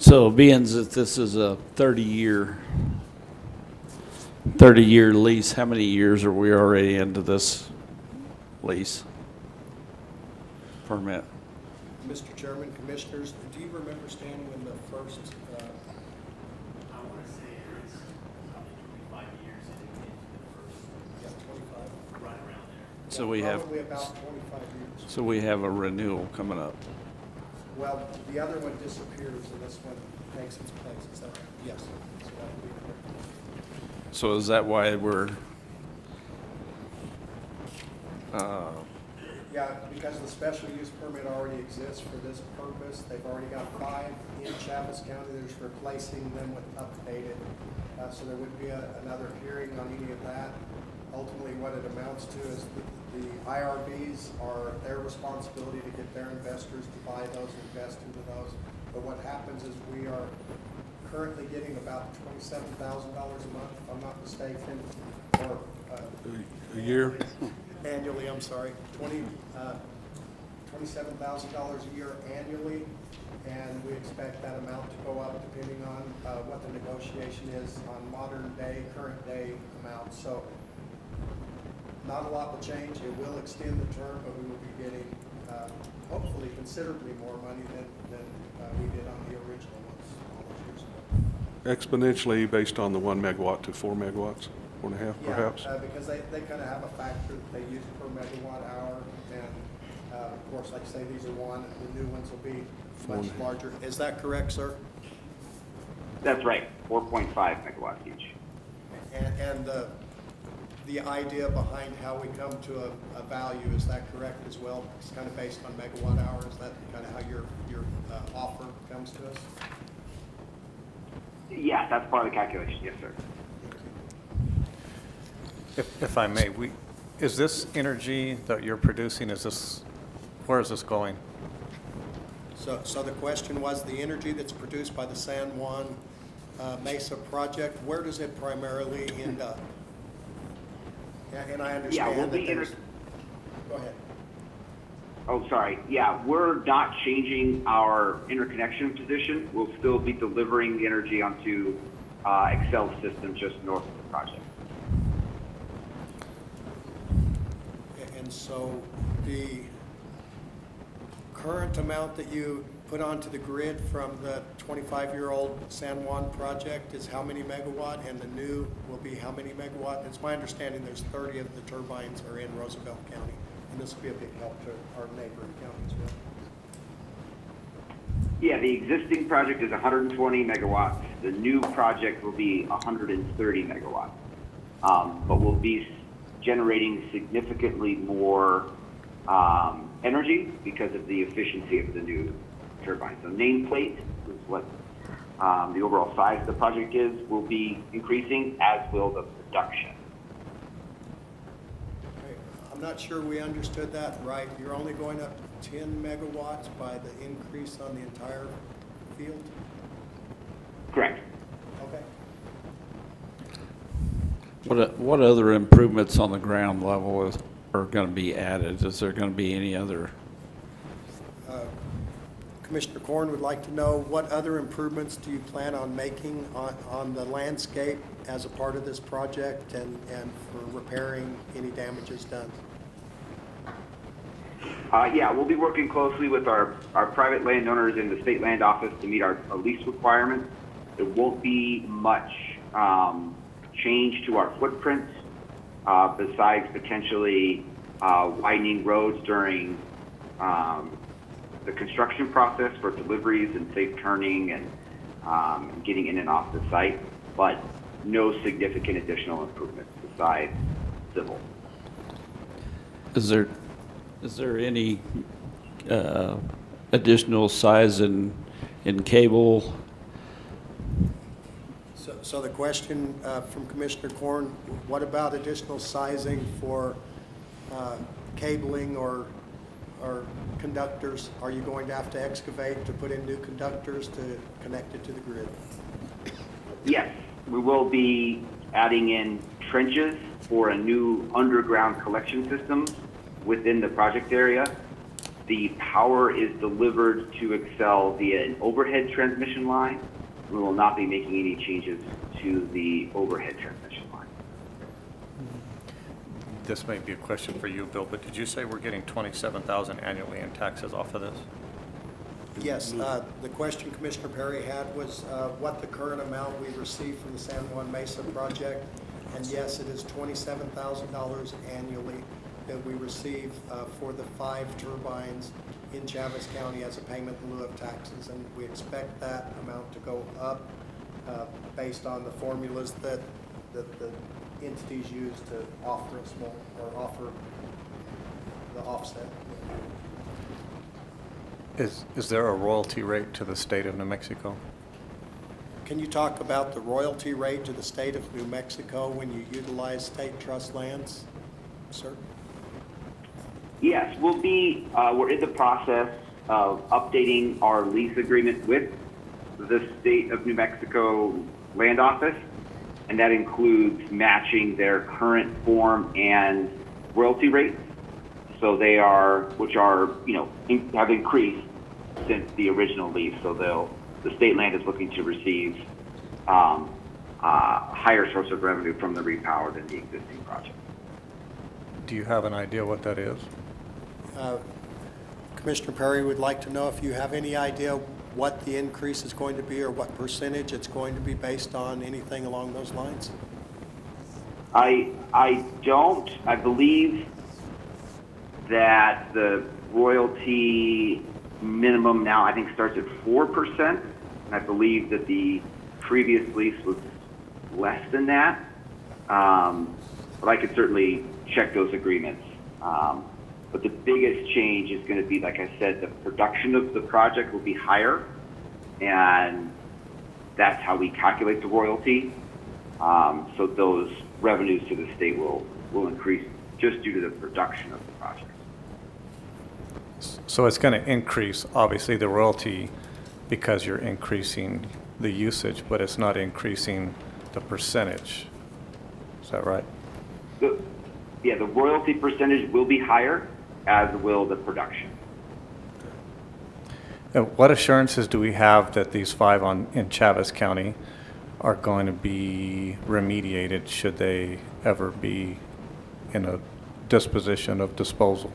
So being that this is a 30-year lease, how many years are we already into this lease permit? Mr. Chairman, Commissioners, do you remember standing when the first, I want to say it's probably 25 years into the first. yeah, 25? Right around there. So we have, Probably about 25 years. so we have a renewal coming up. Well, the other one disappears and this one takes its place, is that right? Yes. So that would be correct. So is that why we're, Yeah, because the special use permit already exists for this purpose. They've already got 5 in Chaves County. They're just replacing them with updated. So there would be another hearing on any of that. Ultimately, what it amounts to is the IRBs are their responsibility to get their investors to buy those and invest into those. But what happens is we are currently getting about $27,000 a month, if I'm not mistaken, or A year? annually, I'm sorry, $27,000 a year annually, and we expect that amount to go up depending on what the negotiation is on modern day, current day amounts. So not a lot will change. It will extend the term, but we will be getting hopefully considerably more money than we did on the original ones all those years ago. Exponentially based on the 1 megawatt to 4 megawatts, 4.5 perhaps? Yeah, because they kind of have a factor that they use per megawatt hour, and of course, like I say, these are one, and the new ones will be much larger. Is that correct, sir? That's right, 4.5 megawatts each. And the idea behind how we come to a value, is that correct as well? It's kind of based on megawatt hour. Is that kind of how your offer comes to us? Yes, that's part of the calculation, yes, sir. If I may, is this energy that you're producing, where is this going? So the question was, the energy that's produced by the San Juan Mesa project, where does it primarily end up? And I understand that there's... Go ahead. Oh, sorry. Yeah, we're not changing our interconnection position. We'll still be delivering the energy onto Excel system just north of the project. And so the current amount that you put onto the grid from the 25-year-old San Juan project is how many megawatt, and the new will be how many megawatt? It's my understanding there's 30 of the turbines are in Roosevelt County, and this will be a big help to our neighboring county as well. Yeah, the existing project is 120 megawatts. The new project will be 130 megawatts. But we'll be generating significantly more energy because of the efficiency of the new turbine. So nameplate is what the overall size of the project will be increasing, as will the production. I'm not sure we understood that right. You're only going up to 10 megawatts by the increase on the entire field? Correct. Okay. What other improvements on the ground level are going to be added? Is there going to be any other? Commissioner Korn would like to know, what other improvements do you plan on making on the landscape as a part of this project and for repairing any damages done? Yeah, we'll be working closely with our private landowners in the state land office to meet our lease requirements. There won't be much change to our footprint besides potentially widening roads during the construction process for deliveries and safe turning and getting in and off the site, but no significant additional improvements besides civil. Is there any additional size in cable? So the question from Commissioner Korn, what about additional sizing for cabling or conductors? Are you going to have to excavate to put in new conductors to connect it to the grid? Yes, we will be adding in trenches for a new underground collection system within the project area. The power is delivered to Excel via an overhead transmission line. We will not be making any changes to the overhead transmission line. This may be a question for you, Bill, but did you say we're getting $27,000 annually in taxes off of this? Yes, the question Commissioner Perry had was what the current amount we received from the San Juan Mesa project. And yes, it is $27,000 annually that we receive for the 5 turbines in Chaves County as a payment in lieu of taxes. And we expect that amount to go up based on the formulas that the entities use to offer us more, or offer the offset. Is there a royalty rate to the state of New Mexico? Can you talk about the royalty rate to the state of New Mexico when you utilize state trust lands, sir? Yes, we're in the process of updating our lease agreement with the state of New Mexico land office, and that includes matching their current form and royalty rates. So they are, which are, have increased since the original lease. So the state land is looking to receive higher source of revenue from the repower than the existing project. Do you have an idea what that is? Commissioner Perry would like to know if you have any idea what the increase is going to be or what percentage it's going to be based on, anything along those lines? I don't. I believe that the royalty minimum now, I think, starts at 4%. And I believe that the previous lease was less than that. But I could certainly check those agreements. But the biggest change is going to be, like I said, the production of the project will be higher, and that's how we calculate the royalty. So those revenues to the state will increase just due to the production of the project. So it's going to increase, obviously, the royalty because you're increasing the usage, but it's not increasing the percentage. Is that right? The royalty percentage will be higher, as will the production. And what assurances do we have that these 5 in Chaves County are going to be remediated should they ever be in a disposition of disposal?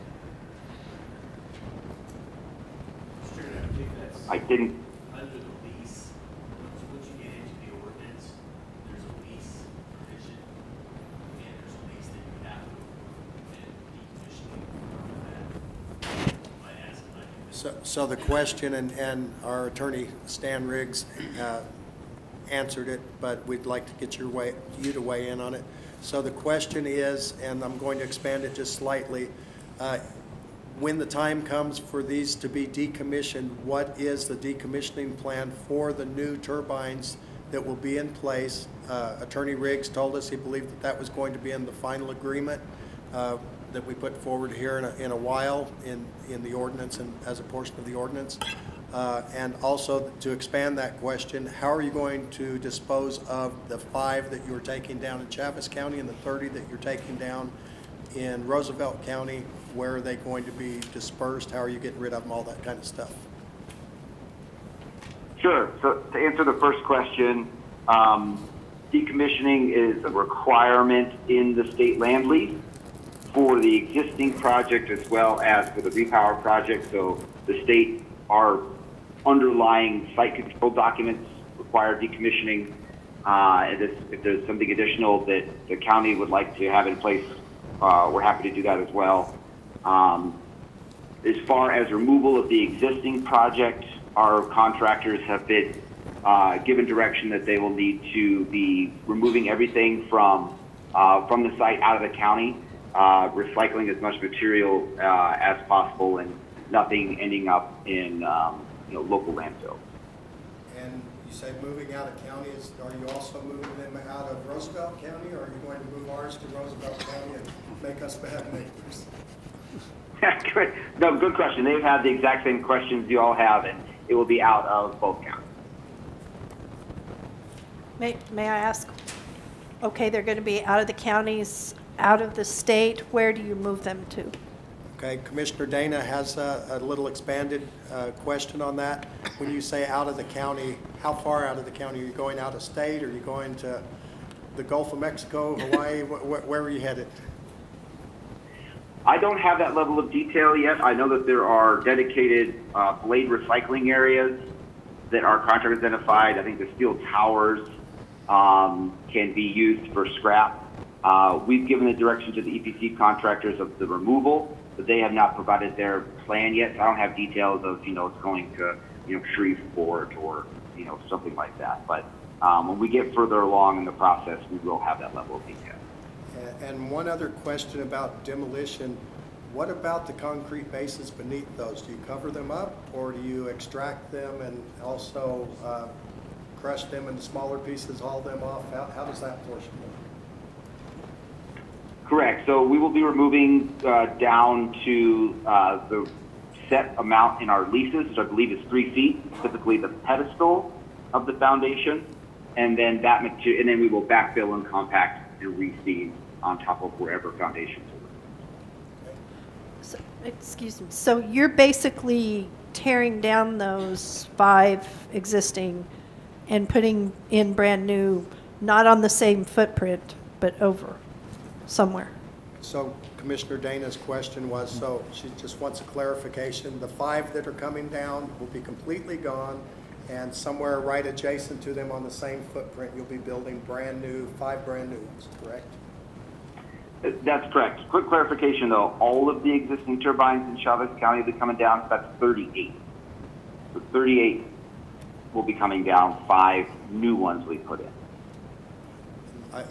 I didn't. Under the lease, once you get into the ordinance, there's a lease provision, and there's a lease that you have to, and decommissioning of that. Might ask, So the question, and our attorney, Stan Riggs, answered it, but we'd like to get you to weigh in on it. So the question is, and I'm going to expand it just slightly, when the time comes for these to be decommissioned, what is the decommissioning plan for the new turbines that will be in place? Attorney Riggs told us he believed that that was going to be in the final agreement that we put forward here in a while in the ordinance and as a portion of the ordinance. And also to expand that question, how are you going to dispose of the 5 that you're taking down in Chaves County and the 30 that you're taking down in Roosevelt County? Where are they going to be dispersed? How are you getting rid of them? All that kind of stuff. Sure. So to answer the first question, decommissioning is a requirement in the state land lease for the existing project as well as for the repower project. So the state, our underlying site control documents require decommissioning. If there's something additional that the county would like to have in place, we're happy to do that as well. As far as removal of the existing project, our contractors have been given direction that they will need to be removing everything from the site out of the county, recycling as much material as possible, and nothing ending up in local landfills. And you say moving out of counties, are you also moving them out of Roosevelt County, or are you going to move ours to Roosevelt County and make us bad neighbors? Good. No, good question. They've had the exact same questions you all have, and it will be out of both counties. May I ask, okay, they're going to be out of the counties, out of the state, where do you move them to? Okay, Commissioner Dana has a little expanded question on that. When you say out of the county, how far out of the county? Are you going out of state? Are you going to the Gulf of Mexico, Hawaii? Where are you headed? I don't have that level of detail yet. I know that there are dedicated blade recycling areas that our contractor identified. I think the steel towers can be used for scrap. We've given the direction to the EPC contractors of the removal, but they have not provided their plan yet. So I don't have details of, it's going to, Shreveport or, something like that. But when we get further along in the process, we will have that level of detail. And one other question about demolition. What about the concrete bases beneath those? Do you cover them up, or do you extract them and also crush them into smaller pieces, haul them off? How does that portion work? Correct. So we will be removing down to the set amount in our leases, which I believe is 3 feet, typically the pedestal of the foundation, and then and then we will backfill and compact and reseed on top of wherever foundations are. So, excuse me. So you're basically tearing down those 5 existing and putting in brand new, not on the same footprint, but over somewhere. So Commissioner Dana's question was, so she just wants a clarification. The 5 that are coming down will be completely gone, and somewhere right adjacent to them on the same footprint, you'll be building 5 brand new ones, correct? That's correct. Quick clarification though, all of the existing turbines in Chaves County that are coming down, that's 38. So 38 will be coming down, 5 new ones we put in.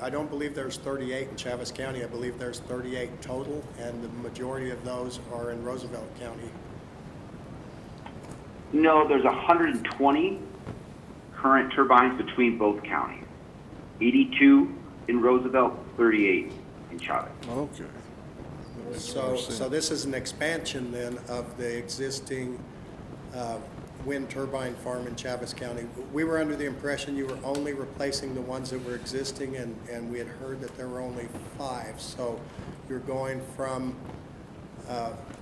I don't believe there's 38 in Chaves County. I believe there's 38 total, and the majority of those are in Roosevelt County. No, there's 120 current turbines between both counties. 82 in Roosevelt, 38 in Chaves. Okay. So this is an expansion then of the existing wind turbine farm in Chaves County. We were under the impression you were only replacing the ones that were existing, and we had heard that there were only 5. So you're going from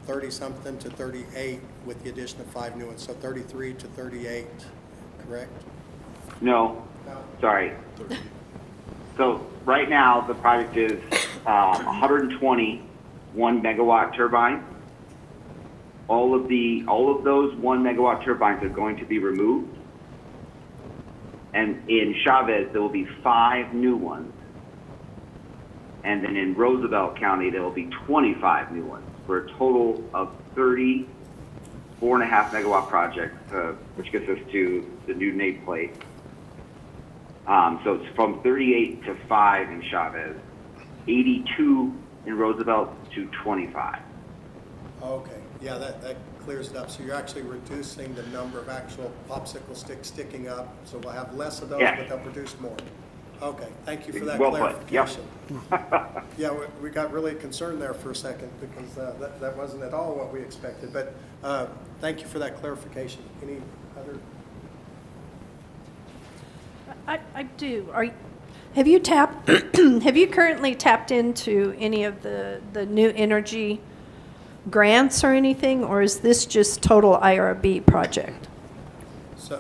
30-something to 38 with the addition of 5 new ones. So 33 to 38, correct? No, sorry. So right now, the project is 120 1-megawatt turbines. All of those 1-megawatt turbines are going to be removed. And in Chaves, there will be 5 new ones. And then in Roosevelt County, there will be 25 new ones, for a total of 30 4.5 megawatt project, which gets us to the new nameplate. So it's from 38 to 5 in Chavez, 82 in Roosevelt to 25. Okay, yeah, that clears it up. So you're actually reducing the number of actual popsicle sticks sticking up, so we'll have less of those, Yes. but they'll produce more. Okay, thank you for that Well put, yep. clarification. Yeah, we got really concerned there for a second because that wasn't at all what we expected, but thank you for that clarification. Any other? I do. Have you have you currently tapped into any of the new energy grants or anything, or is this just total IRB project?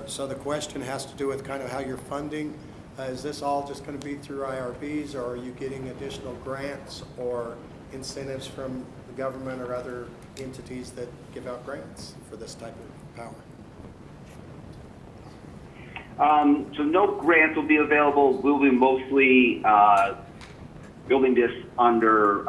So the question has to do with kind of how you're funding. Is this all just going to be through IRBs, or are you getting additional grants or incentives from the government or other entities that give out grants for this type of power? So no grants will be available. We'll be mostly building this under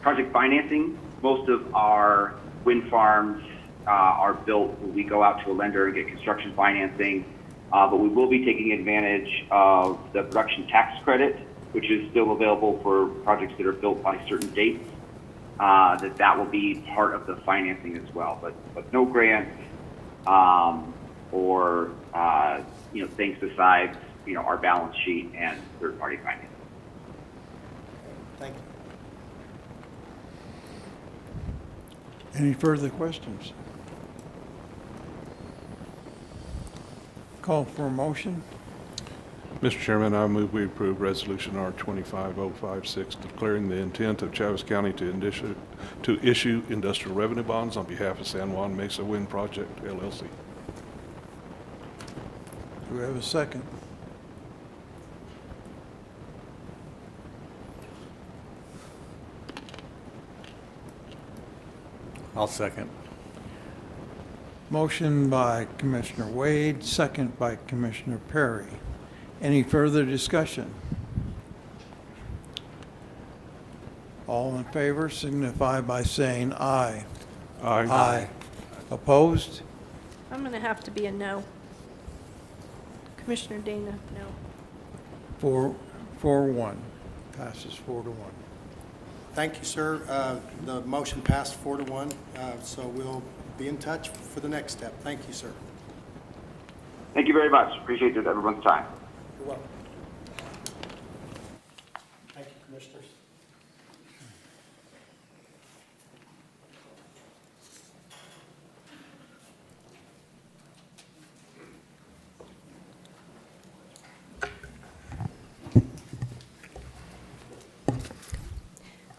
project financing. Most of our wind farms are built when we go out to a lender and get construction financing. But we will be taking advantage of the production tax credit, which is still available for projects that are built by certain dates. That will be part of the financing as well. But no grants or things besides our balance sheet and third-party financing. Thank you. Any further questions? Call for a motion. Mr. Chairman, I move we approve Resolution R 25056, declaring the intent of Chaves County to issue industrial revenue bonds on behalf of San Juan Mesa Wind Project, LLC. Do we have a second? I'll second. Motion by Commissioner Wade, second by Commissioner Perry. Any further discussion? All in favor signify by saying aye. Aye. Opposed? I'm going to have to be a no. Commissioner Dana, no. 4-1. Passes 4-1. Thank you, sir. The motion passed 4-1, so we'll be in touch for the next step. Thank you, sir. Thank you very much. Appreciate everyone's time. You're welcome. Thank you, Commissioners.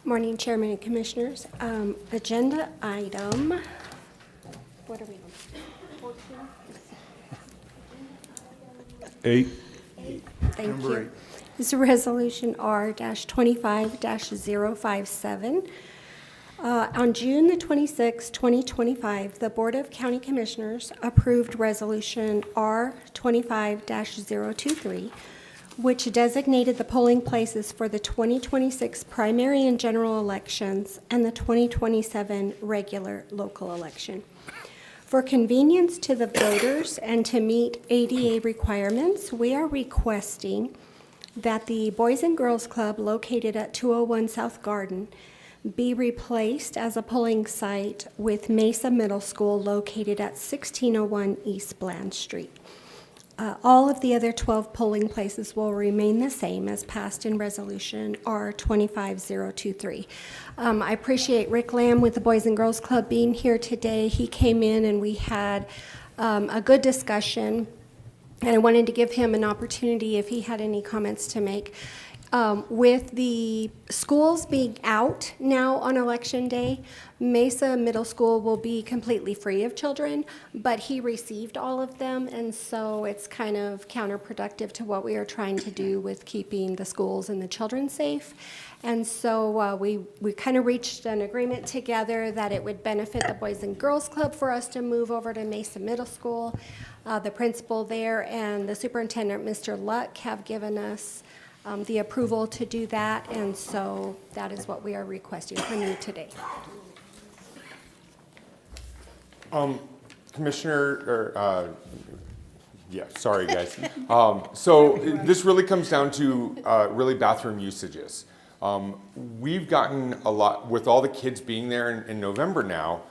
Morning, Chairman and Commissioners. Agenda item, what are we on? 14? 8. Thank Number you. eight. This is Resolution R-25-057. On June the 26th, 2025, the Board of County Commissioners approved Resolution R-25-023, which designated the polling places for the 2026 primary and general elections and the 2027 regular local election. For convenience to the voters and to meet ADA requirements, we are requesting that the Boys and Girls Club located at 201 South Garden be replaced as a polling site with Mesa Middle School located at 1601 East Bland Street. All of the other 12 polling places will remain the same as passed in Resolution R-25023. I appreciate Rick Lamb with the Boys and Girls Club being here today. He came in and we had a good discussion, and I wanted to give him an opportunity if he had any comments to make. With the schools being out now on Election Day, Mesa Middle School will be completely free of children, but he received all of them, and so it's kind of counterproductive to what we are trying to do with keeping the schools and the children safe. And so we kind of reached an agreement together that it would benefit the Boys and Girls Club for us to move over to Mesa Middle School. The principal there and the superintendent, Mr. Luck, have given us the approval to do that, and so that is what we are requesting from you today. Yeah, sorry, guys. So this really comes down to really bathroom usages. We've gotten a lot, with all the kids being there in November now,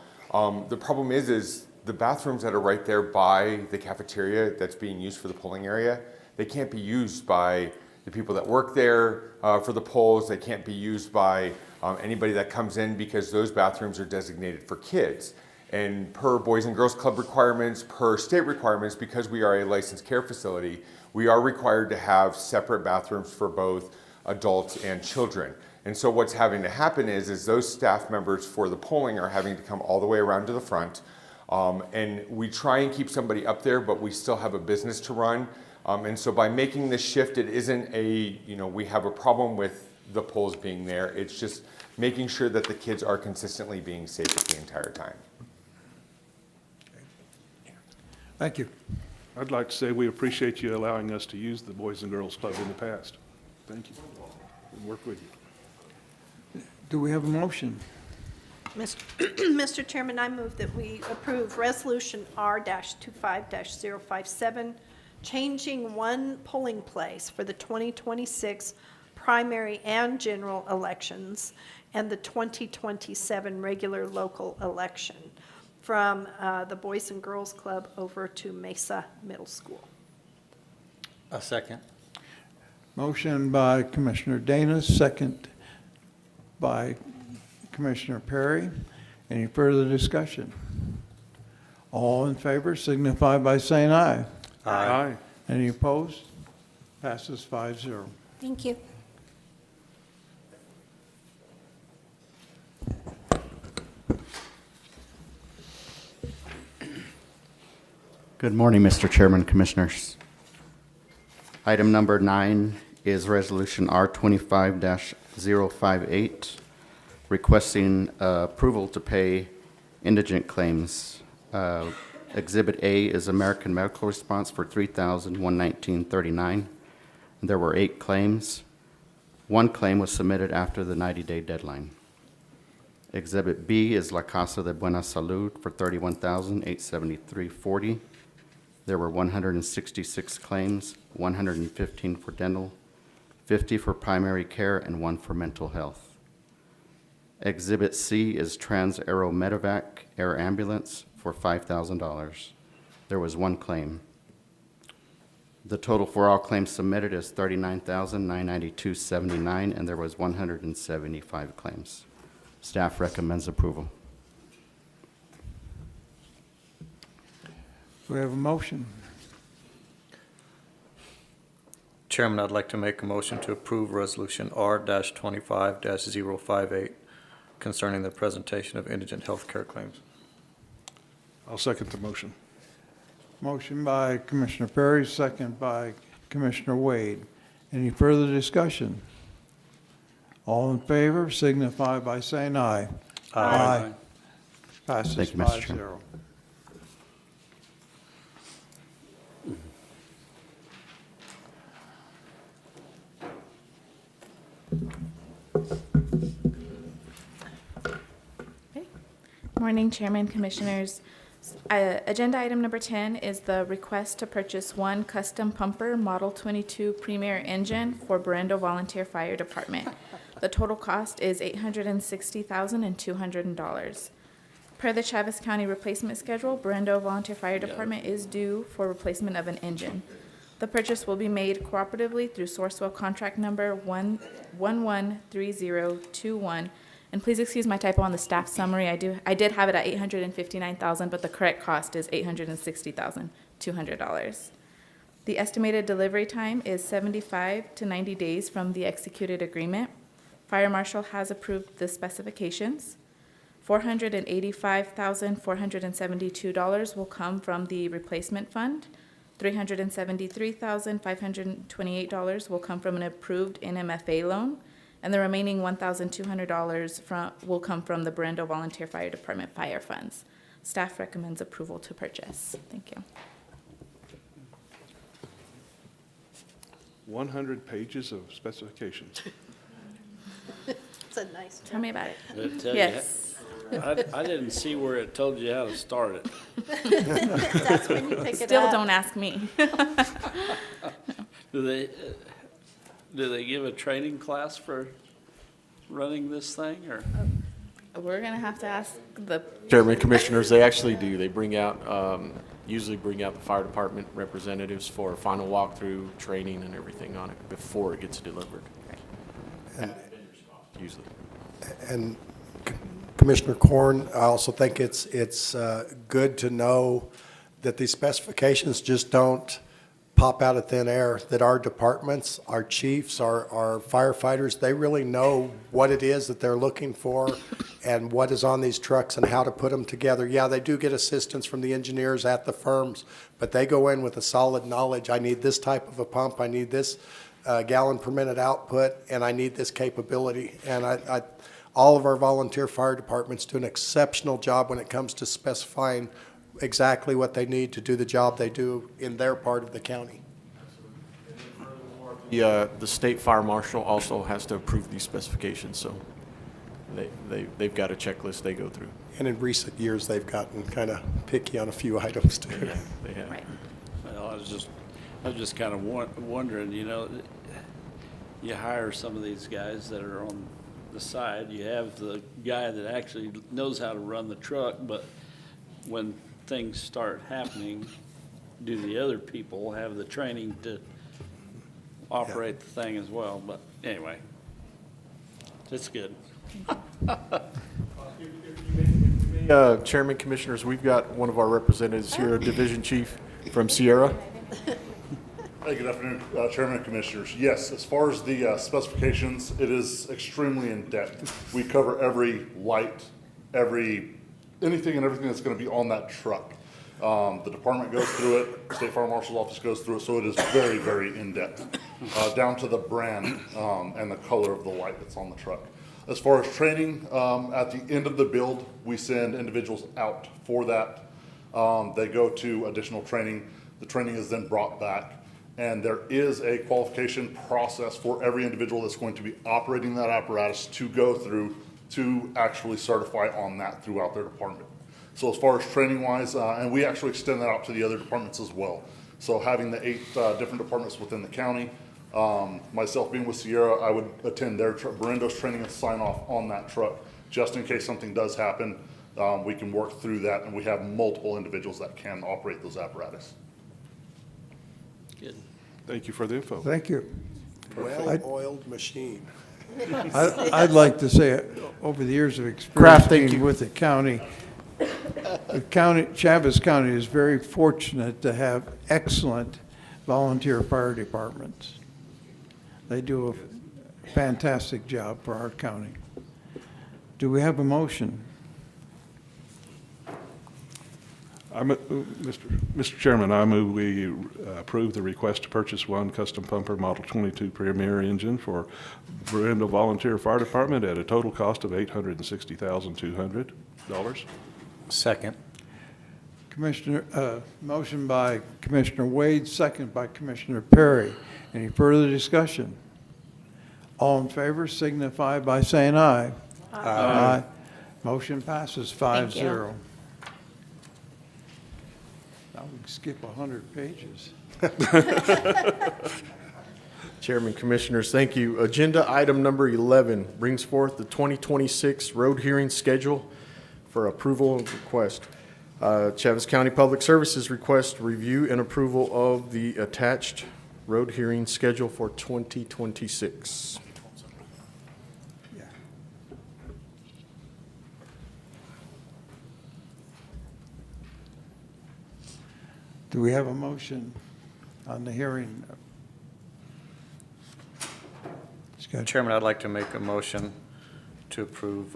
the problem is the bathrooms that are right there by the cafeteria that's being used for the polling area, they can't be used by the people that work there for the polls. They can't be used by anybody that comes in because those bathrooms are designated for kids. And per Boys and Girls Club requirements, per state requirements, because we are a licensed care facility, we are required to have separate bathrooms for both adults and children. And so what's having to happen is those staff members for the polling are having to come all the way around to the front. And we try and keep somebody up there, but we still have a business to run. And so by making this shift, it isn't we have a problem with the polls being there. It's just making sure that the kids are consistently being safe the entire time. Thank you. I'd like to say we appreciate you allowing us to use the Boys and Girls Club in the past. Thank you. We'll work with you. Do we have a motion? Mr. Chairman, I move that we approve Resolution R-25-057, changing one polling place for the 2026 primary and general elections and the 2027 regular local election from the Boys and Girls Club over to Mesa Middle School. A second. Motion by Commissioner Dana, second by Commissioner Perry. Any further discussion? All in favor signify by saying aye. Aye. Any opposed? Passes 5-0. Thank you. Good morning, Mr. Chairman, Commissioners. Item number 9 is Resolution R25-058, requesting approval to pay indigent claims. Exhibit A is American Medical Response for $3,119.39. There were 8 claims. 1 claim was submitted after the 90-day deadline. Exhibit B is La Casa de Buena Salud for $31,873.40. There were 166 claims, 115 for dental, 50 for primary care, and 1 for mental health. Exhibit C is Trans Aero Medevac Air Ambulance for $5,000. There was 1 claim. The total for all claims submitted is $39,992.79, and there was 175 claims. Staff recommends approval. Do we have a motion? Chairman, I'd like to make a motion to approve Resolution R-25-058 concerning the presentation of indigent health care claims. I'll second the motion. Motion by Commissioner Perry, second by Commissioner Wade. Any further discussion? All in favor signify by saying aye. Aye. Passes Thank you, Mr. Chairman. 5-0. Morning, Chairman, Commissioners. Agenda item number 10 is the request to purchase 1 custom pumper Model 22 Premier engine for Brendo Volunteer Fire Department. The total cost is $860,200. Per the Chaves County replacement schedule, Brendo Volunteer Fire Department is due for replacement of an engine. The purchase will be made cooperatively through Sourcewell contract number 113021. And please excuse my typo on the staff summary. I did have it at $859,000, but the correct cost is $860,200. The estimated delivery time is 75 to 90 days from the executed agreement. Fire Marshal has approved the specifications. $485,472 will come from the replacement fund. $373,528 will come from an approved NMFA loan, and the remaining $1,200 will come from the Brendo Volunteer Fire Department fire funds. Staff recommends approval to purchase. Thank you. 100 pages of specifications. It's a nice. Tell me about it. Did it tell you Yes. I didn't see where it told you how to start it. That's when you pick it Still up. don't ask me. Do they give a training class for running this thing, or? We're gonna have to ask the Chairman, Commissioners, they actually do. They bring out, usually bring out the fire department representatives for a final walkthrough, training and everything on it before it gets delivered. Usually. And Commissioner Korn, I also think it's good to know that these specifications just don't pop out of thin air, that our departments, our chiefs, our firefighters, they really know what it is that they're looking for and what is on these trucks and how to put them together. Yeah, they do get assistance from the engineers at the firms, but they go in with a solid knowledge. I need this type of a pump, I need this gallon per minute output, and I need this capability. And all of our volunteer fire departments do an exceptional job when it comes to specifying exactly what they need to do the job they do in their part of the county. The state fire marshal also has to approve these specifications, so they've got a checklist they go through. And in recent years, they've gotten kind of picky on a few items too. Yeah, they have. right. Well, I was just kind of wondering, you hire some of these guys that are on the side, you have the guy that actually knows how to run the truck, but when things start happening, do the other people have the training to operate the thing as well? But anyway, it's good. Chairman, Commissioners, we've got one of our representatives here, a Division Chief from Sierra. Hey, good afternoon, Chairman and Commissioners. Yes, as far as the specifications, it is extremely in-depth. We cover every light, anything and everything that's going to be on that truck. The department goes through it, State Fire Marshal's Office goes through it, so it is very, very in-depth, down to the brand and the color of the light that's on the truck. As far as training, at the end of the build, we send individuals out for that. They go to additional training. The training is then brought back. And there is a qualification process for every individual that's going to be operating that apparatus to go through to actually certify on that throughout their department. So as far as training wise, and we actually extend that out to the other departments as well. So having the 8 different departments within the county, myself being with Sierra, I would attend their Berendo's training and sign off on that truck, just in case something does happen. We can work through that, and we have multiple individuals that can operate those apparatus. Good. Thank you for the info. Thank you. Well-oiled machine. I'd like to say, over the years of Kraft, experience thank being you. with the county, Chaves County is very fortunate to have excellent volunteer fire departments. They do a fantastic job for our county. Do we have a motion? Mr. Chairman, I move we approve the request to purchase one custom pumper Model 22 Premier engine for Brindle Volunteer Fire Department at a total cost of $860,200. Second. Motion by Commissioner Wade, second by Commissioner Perry. Any further discussion? All in favor signify by saying aye. Aye. Motion passes 5-0. Now we can skip 100 pages. Chairman, Commissioners, thank you. Agenda item number 11 brings forth the 2026 road hearing schedule for approval and request. Chaves County Public Services request review and approval of the attached road hearing schedule for 2026. Do we have a motion on the hearing? Chairman, I'd like to make a motion to approve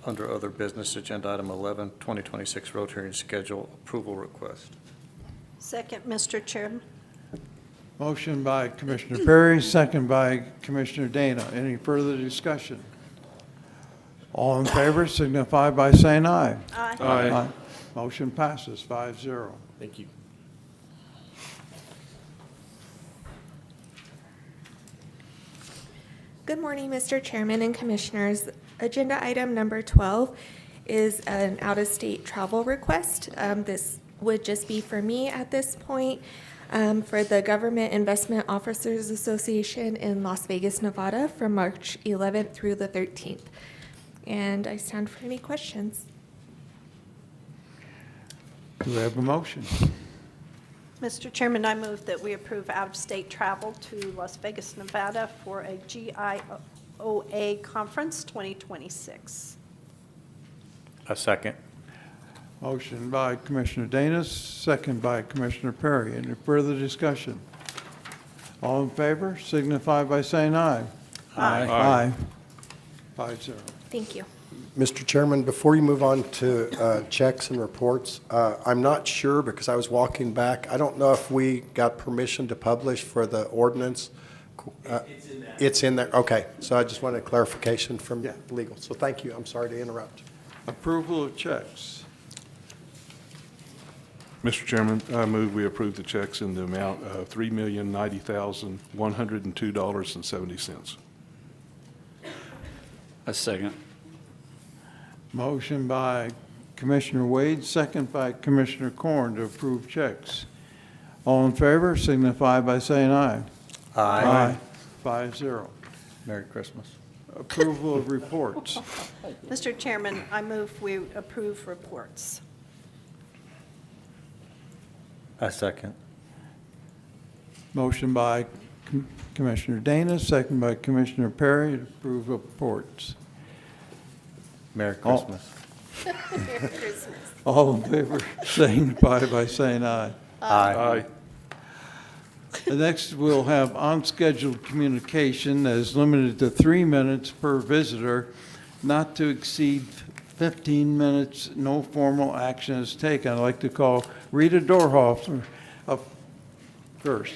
under other business agenda item 11, 2026 road hearing schedule approval request. Second, Mr. Chairman. Motion by Commissioner Perry, second by Commissioner Dana. Any further discussion? All in favor signify by saying aye. Aye. Aye. Motion passes 5-0. Thank you. Good morning, Mr. Chairman and Commissioners. Agenda item number 12 is an out-of-state travel request. This would just be for me at this point, for the Government Investment Officers Association in Las Vegas, Nevada, from March 11th through the 13th. And I stand for any questions. Do we have a motion? Mr. Chairman, I move that we approve out-of-state travel to Las Vegas, Nevada for a GIOA Conference 2026. A second. Motion by Commissioner Danis, second by Commissioner Perry. Any further discussion? All in favor signify by saying aye. Aye. Aye. 5-0. Thank you. Mr. Chairman, before you move on to checks and reports, I'm not sure because I was walking back. I don't know if we got permission to publish for the ordinance. It's in there. It's in there, okay. So I just wanted clarification from legal. So thank you, I'm sorry to interrupt. Approval of checks. Mr. Chairman, I move we approve the checks in the amount of $3,090,102.70. A second. Motion by Commissioner Wade, second by Commissioner Corn to approve checks. All in favor signify by saying aye. Aye. 5-0. Merry Christmas. Approval of reports. Mr. Chairman, I move we approve reports. A second. Motion by Commissioner Danis, second by Commissioner Perry to approve reports. Merry Christmas. Merry Christmas. All in favor signify by saying aye. Aye. The next, we'll have on-scheduled communication that is limited to 3 minutes per visitor, not to exceed 15 minutes. No formal action is taken. I'd like to call Rita Dorhoff up first.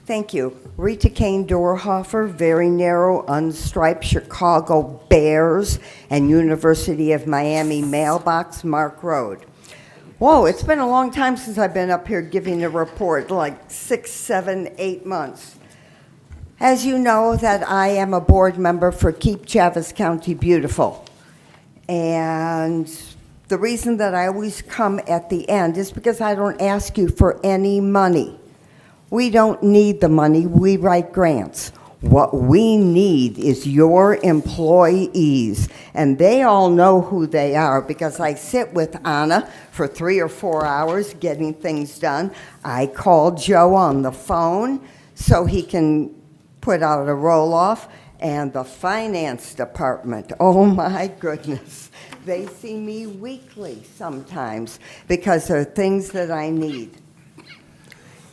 Thank you. Rita Kane Dorhofer, very narrow, unstriped Chicago Bears and University of Miami mailbox, Mark Road. Whoa, it's been a long time since I've been up here giving a report, like 6, 7, 8 months. As you know, that I am a board member for Keep Chaves County Beautiful. And the reason that I always come at the end is because I don't ask you for any money. We don't need the money, we write grants. What we need is your employees, and they all know who they are because I sit with Anna for 3 or 4 hours getting things done. I call Joe on the phone so he can put out a roll-off, and the finance department, oh my goodness, they see me weekly sometimes because there are things that I need.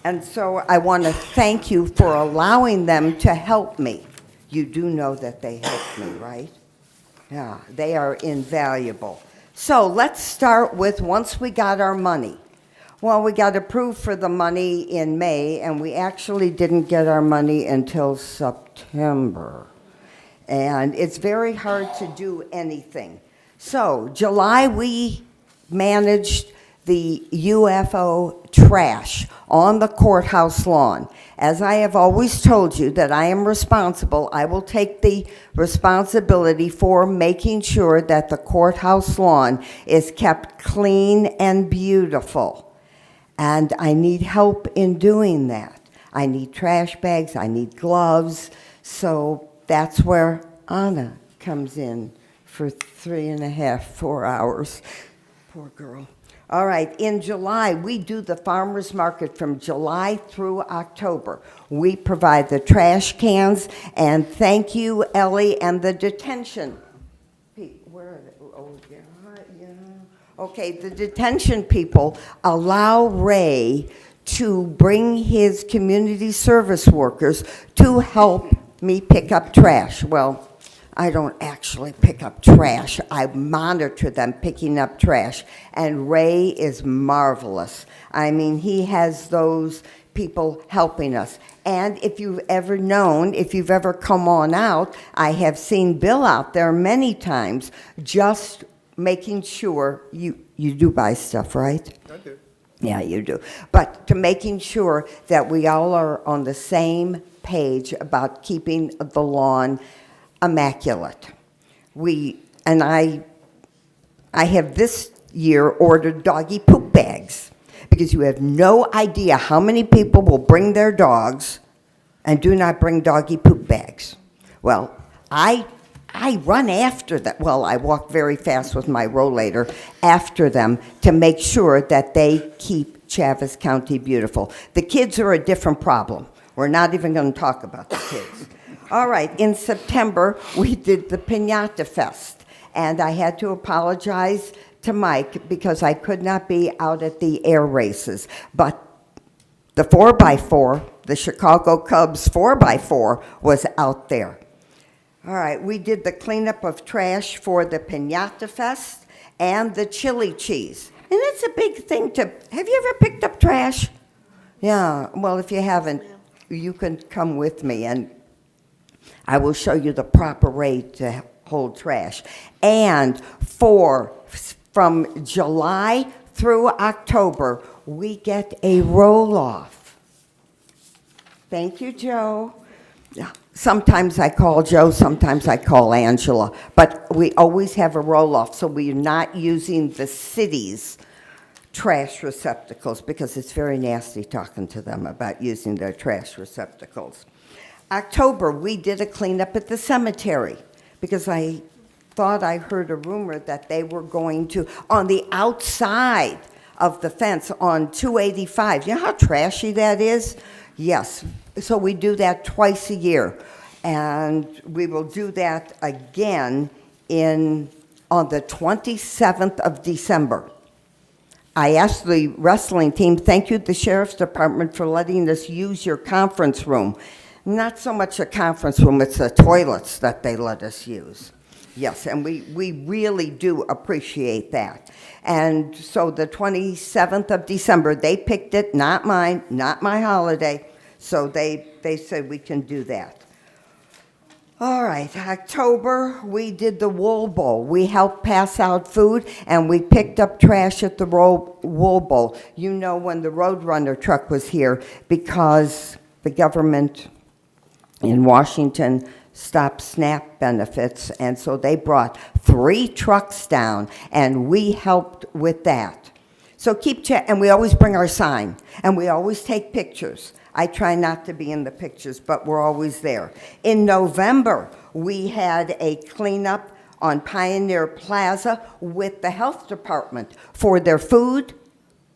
And so I want to thank you for allowing them to help me. You do know that they help me, right? Yeah, they are invaluable. So let's start with once we got our money. Well, we got approved for the money in May, and we actually didn't get our money until September. And it's very hard to do anything. So July, we managed the UFO trash on the courthouse lawn. As I have always told you that I am responsible, I will take the responsibility for making sure that the courthouse lawn is kept clean and beautiful. And I need help in doing that. I need trash bags, I need gloves, so that's where Anna comes in for 3.5, 4 hours. Poor girl. All right, in July, we do the farmer's market from July through October. We provide the trash cans, and thank you, Ellie, and the detention. Where are they? Oh, yeah. Okay, the detention people allow Ray to bring his community service workers to help me pick up trash. Well, I don't actually pick up trash. I monitor them picking up trash. And Ray is marvelous. I mean, he has those people helping us. And if you've ever known, if you've ever come on out, I have seen Bill out there many times just making sure you do buy stuff, right? I do. Yeah, you do. But to making sure that we all are on the same page about keeping the lawn immaculate. I have this year ordered doggy poop bags because you have no idea how many people will bring their dogs and do not bring doggy poop bags. Well, I run after them. Well, I walk very fast with my rollator after them to make sure that they keep Chaves County beautiful. The kids are a different problem. We're not even going to talk about the kids. All right, in September, we did the Piñata Fest, and I had to apologize to Mike because I could not be out at the air races. But the 4x4, the Chicago Cubs 4x4, was out there. All right, we did the cleanup of trash for the Piñata Fest and the chili cheese. And it's a big thing to, have you ever picked up trash? Yeah, well, if you haven't, you can come with me and I will show you the proper way to hold trash. And from July through October, we get a roll-off. Thank you, Joe. Sometimes I call Joe, sometimes I call Angela, but we always have a roll-off, so we're not using the city's trash receptacles because it's very nasty talking to them about using their trash receptacles. October, we did a cleanup at the cemetery because I thought I heard a rumor that they were going to, on the outside of the fence on 285. You know how trashy that is? Yes. So we do that twice a year. And we will do that again on the 27th of December. I asked the wrestling team, thank you, the Sheriff's Department, for letting us use your conference room. Not so much a conference room, it's the toilets that they let us use. Yes, and we really do appreciate that. And so the 27th of December, they picked it, not mine, not my holiday, so they said we can do that. All right, October, we did the Wool Bowl. We helped pass out food, and we picked up trash at the Wool Bowl. You know, when the Roadrunner truck was here, because the government in Washington stopped SNAP benefits, and so they brought 3 trucks down, and we helped with that. So and we always bring our sign, and we always take pictures. I try not to be in the pictures, but we're always there. In November, we had a cleanup on Pioneer Plaza with the health department for their food.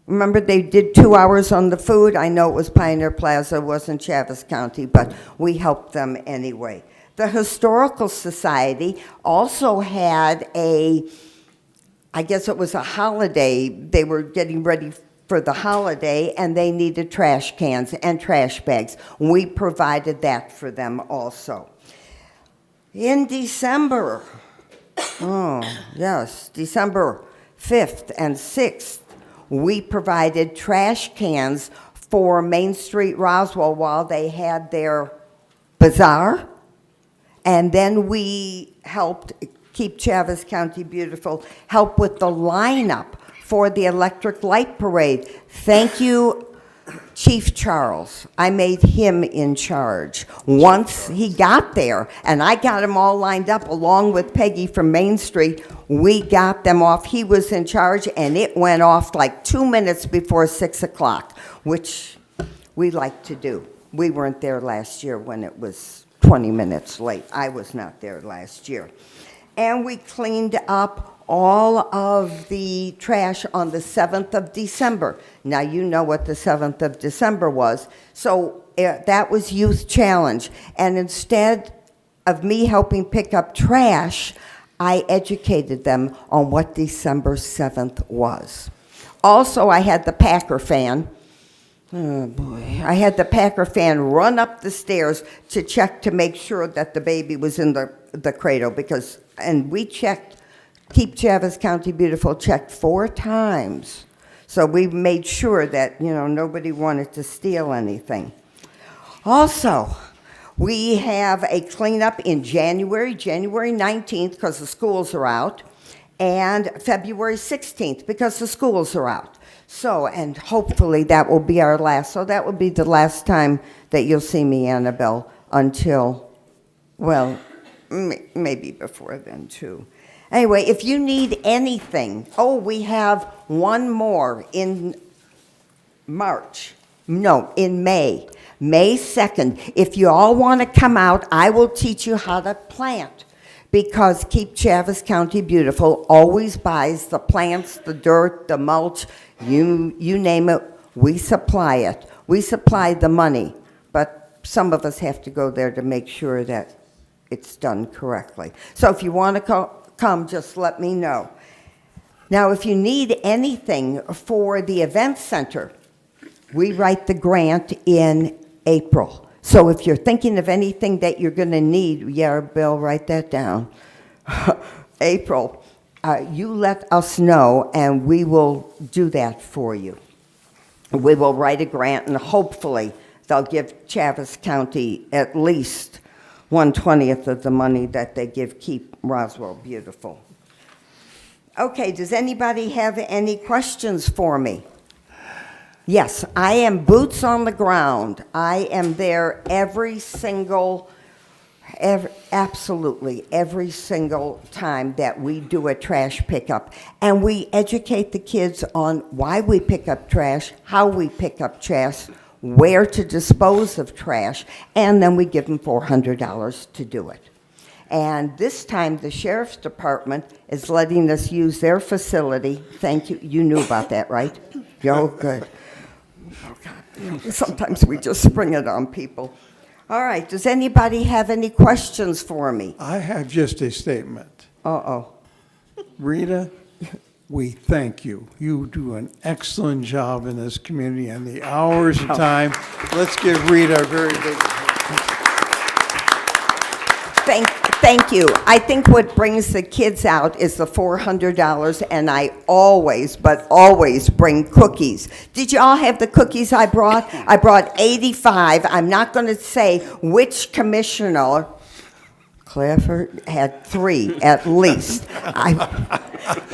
Remember, they did 2 hours on the food. I know it was Pioneer Plaza, it wasn't Chaves County, but we helped them anyway. The Historical Society also had I guess it was a holiday. They were getting ready for the holiday, and they needed trash cans and trash bags. We provided that for them also. In December, December 5th and 6th, we provided trash cans for Main Street Roswell while they had their bazaar. And then we helped keep Chaves County beautiful, help with the lineup for the electric light parade. Thank you, Chief Charles. I made him in charge. Once he got there, and I got them all lined up along with Peggy from Main Street, we got them off. He was in charge, and it went off like 2 minutes before 6 o'clock, which we like to do. We weren't there last year when it was 20 minutes late. I was not there last year. And we cleaned up all of the trash on the 7th of December. Now, you know what the 7th of December was. So that was Youth Challenge. And instead of me helping pick up trash, I educated them on what December 7th was. Also, I had the Packer fan. Oh, boy. I had the Packer fan run up the stairs to check to make sure that the baby was in the cradle and we checked. Keep Chaves County Beautiful checked 4 times. So we made sure that, nobody wanted to steal anything. Also, we have a cleanup in January 19th, because the schools are out, and February 16th, because the schools are out. So, and hopefully that will be our last. So that will be the last time that you'll see me, Annabelle, until, well, maybe before then too. Anyway, if you need anything, oh, we have one more in March. No, in May. May 2nd. If you all want to come out, I will teach you how to plant. Because Keep Chaves County Beautiful always buys the plants, the dirt, the mulch, you name it, we supply it. We supply the money, but some of us have to go there to make sure that it's done correctly. So if you want to come, just let me know. Now, if you need anything for the event center, we write the grant in April. So if you're thinking of anything that you're going to need, yeah, Bill, write that down. April, you let us know, and we will do that for you. We will write a grant, and hopefully they'll give Chaves County at least 1/20 of the money that they give Keep Roswell Beautiful. Okay, does anybody have any questions for me? Yes, I am boots on the ground. I am there absolutely every single time that we do a trash pickup. And we educate the kids on why we pick up trash, how we pick up trash, where to dispose of trash, and then we give them $400 to do it. And this time, the Sheriff's Department is letting us use their facility. Thank you. You knew about that, right? Oh, good. Sometimes we just spring it on people. All right, does anybody have any questions for me? I have just a statement. Uh-oh. Rita, we thank you. You do an excellent job in this community and the hours of time. Let's give Rita a very big... Thank you. I think what brings the kids out is the $400, and I always bring cookies. Did you all have the cookies I brought? I brought 85. I'm not going to say which commissioner. Clifford had 3 at least.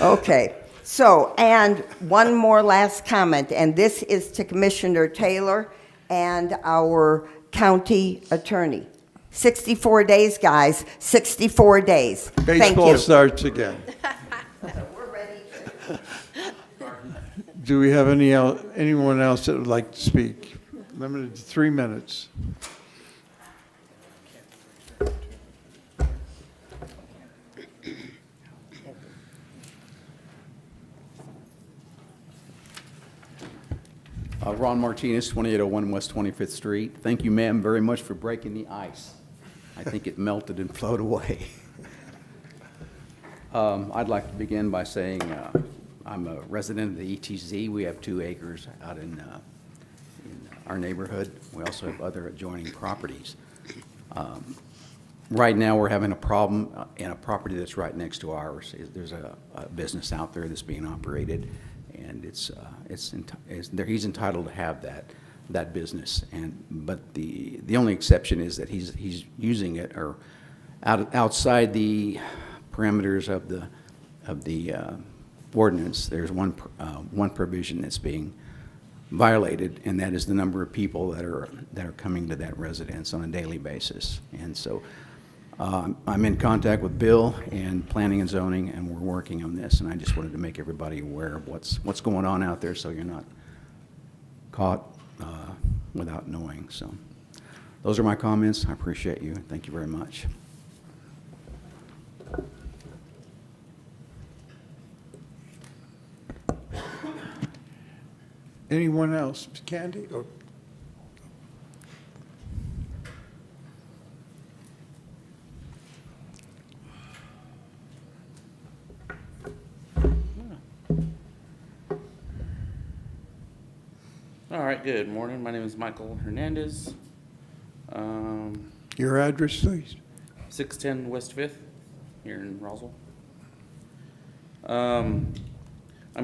Okay. So, and one more last comment, and this is to Commissioner Taylor and our county attorney. 64 days, guys, 64 days. Thank you. Baseball starts again. We're ready. Do we have anyone else that would like to speak? Limited to 3 minutes. Ron Martinez, 2801 West 25th Street. Thank you, ma'am, very much for breaking the ice. I think it melted and flowed away. I'd like to begin by saying I'm a resident of the ETZ. We have 2 acres out in our neighborhood. We also have other adjoining properties. Right now, we're having a problem in a property that's right next to ours. There's a business out there that's being operated, and he's entitled to have that business. But the only exception is that he's using it or outside the parameters of the ordinance. There's one provision that's being violated, and that is the number of people that are coming to that residence on a daily basis. And so I'm in contact with Bill and Planning and Zoning, and we're working on this. And I just wanted to make everybody aware of what's going on out there, so you're not caught without knowing. So those are my comments. I appreciate you. Thank you very much. Anyone else? Candy? Or All right, good morning. My name is Michael Hernandez. Your address, please. 610 West 5th here in Roswell. I'm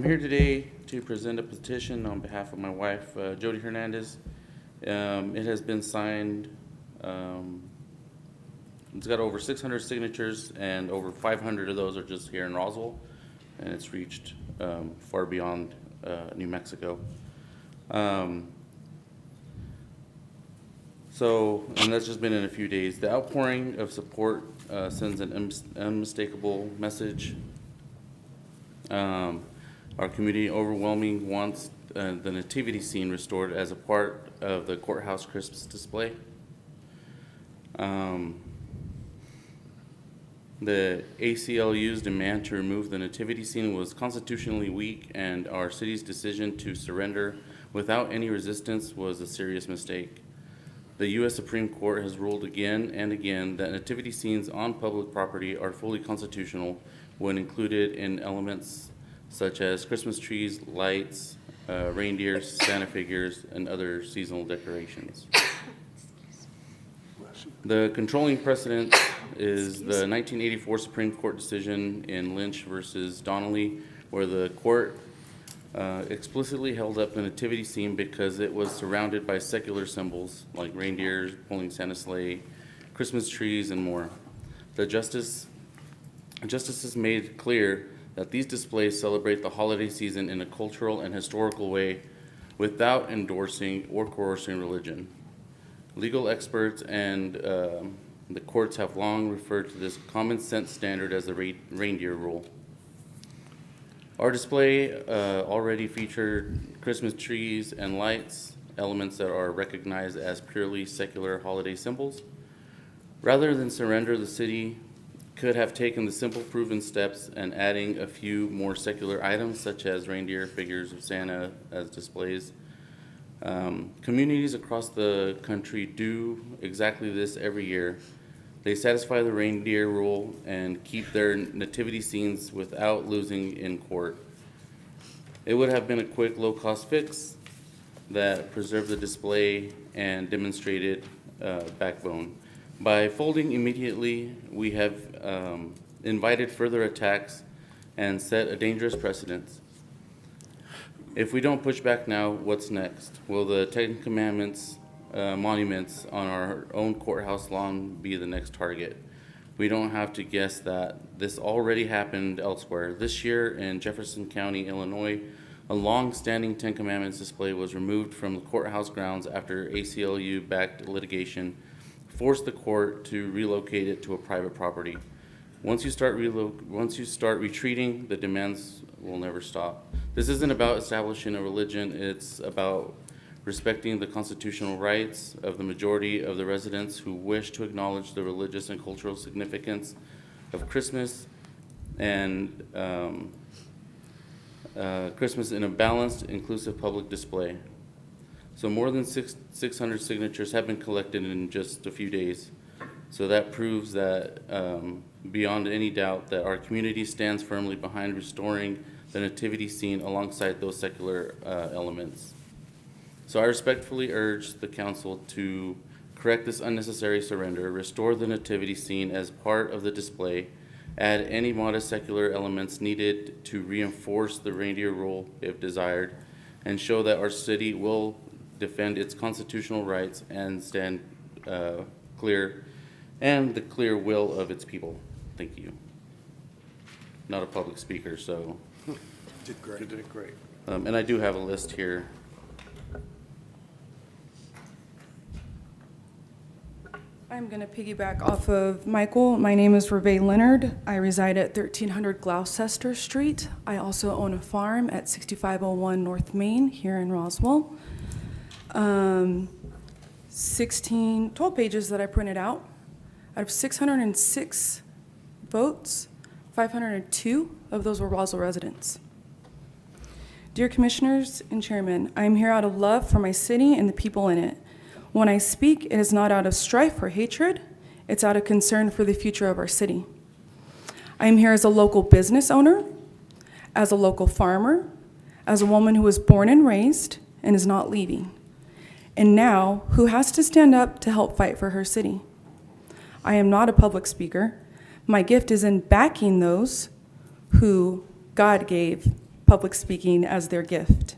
here today to present a petition on behalf of my wife, Jody Hernandez. It has been signed. It's got over 600 signatures, and over 500 of those are just here in Roswell, and it's reached far beyond New Mexico. And that's just been in a few days. The outpouring of support sends an unmistakable message. Our community overwhelming wants the nativity scene restored as a part of the courthouse Christmas display. The ACLU's demand to remove the nativity scene was constitutionally weak, and our city's decision to surrender without any resistance was a serious mistake. The U.S. Supreme Court has ruled again and again that nativity scenes on public property are fully constitutional when included in elements such as Christmas trees, lights, reindeers, Santa figures, and other seasonal decorations. The controlling precedent is the 1984 Supreme Court decision in Lynch versus Donnelly, where the court explicitly held up the nativity scene because it was surrounded by secular symbols like reindeers pulling Santa's sleigh, Christmas trees, and more. The justices made clear that these displays celebrate the holiday season in a cultural and historical way without endorsing or coercing religion. Legal experts and the courts have long referred to this common sense standard as the reindeer rule. Our display already featured Christmas trees and lights, elements that are recognized as purely secular holiday symbols. Rather than surrender, the city could have taken the simple proven steps and adding a few more secular items such as reindeer figures of Santa as displays. Communities across the country do exactly this every year. They satisfy the reindeer rule and keep their nativity scenes without losing in court. It would have been a quick, low-cost fix that preserved the display and demonstrated backbone. By folding immediately, we have invited further attacks and set a dangerous precedent. If we don't push back now, what's next? Will the Ten Commandments monuments on our own courthouse lawn be the next target? We don't have to guess that. This already happened elsewhere. This year in Jefferson County, Illinois, a long-standing Ten Commandments display was removed from the courthouse grounds after ACLU-backed litigation forced the court to relocate it to a private property. Once you start retreating, the demands will never stop. This isn't about establishing a religion, it's about respecting the constitutional rights of the majority of the residents who wish to acknowledge the religious and cultural significance of Christmas and Christmas in a balanced, inclusive public display. So more than 600 signatures have been collected in just a few days. So that proves that beyond any doubt that our community stands firmly behind restoring the nativity scene alongside those secular elements. So I respectfully urge the council to correct this unnecessary surrender, restore the nativity scene as part of the display, add any modest secular elements needed to reinforce the reindeer rule if desired, and show that our city will defend its constitutional rights and stand clear and the clear will of its people. Thank you. Not a public speaker, so. Did great. You did great. And I do have a list here. I'm going to piggyback off of Michael. My name is Reve Leonard. I reside at 1300 Gloucester Street. I also own a farm at 6501 North Main here in Roswell. 12 pages that I printed out. Out of 606 votes, 502 of those were Roswell residents. Dear Commissioners and Chairman, I am here out of love for my city and the people in it. When I speak, it is not out of strife or hatred, it's out of concern for the future of our city. I am here as a local business owner, as a local farmer, as a woman who was born and raised and is not leaving, and now who has to stand up to help fight for her city. I am not a public speaker. My gift is in backing those who God gave public speaking as their gift.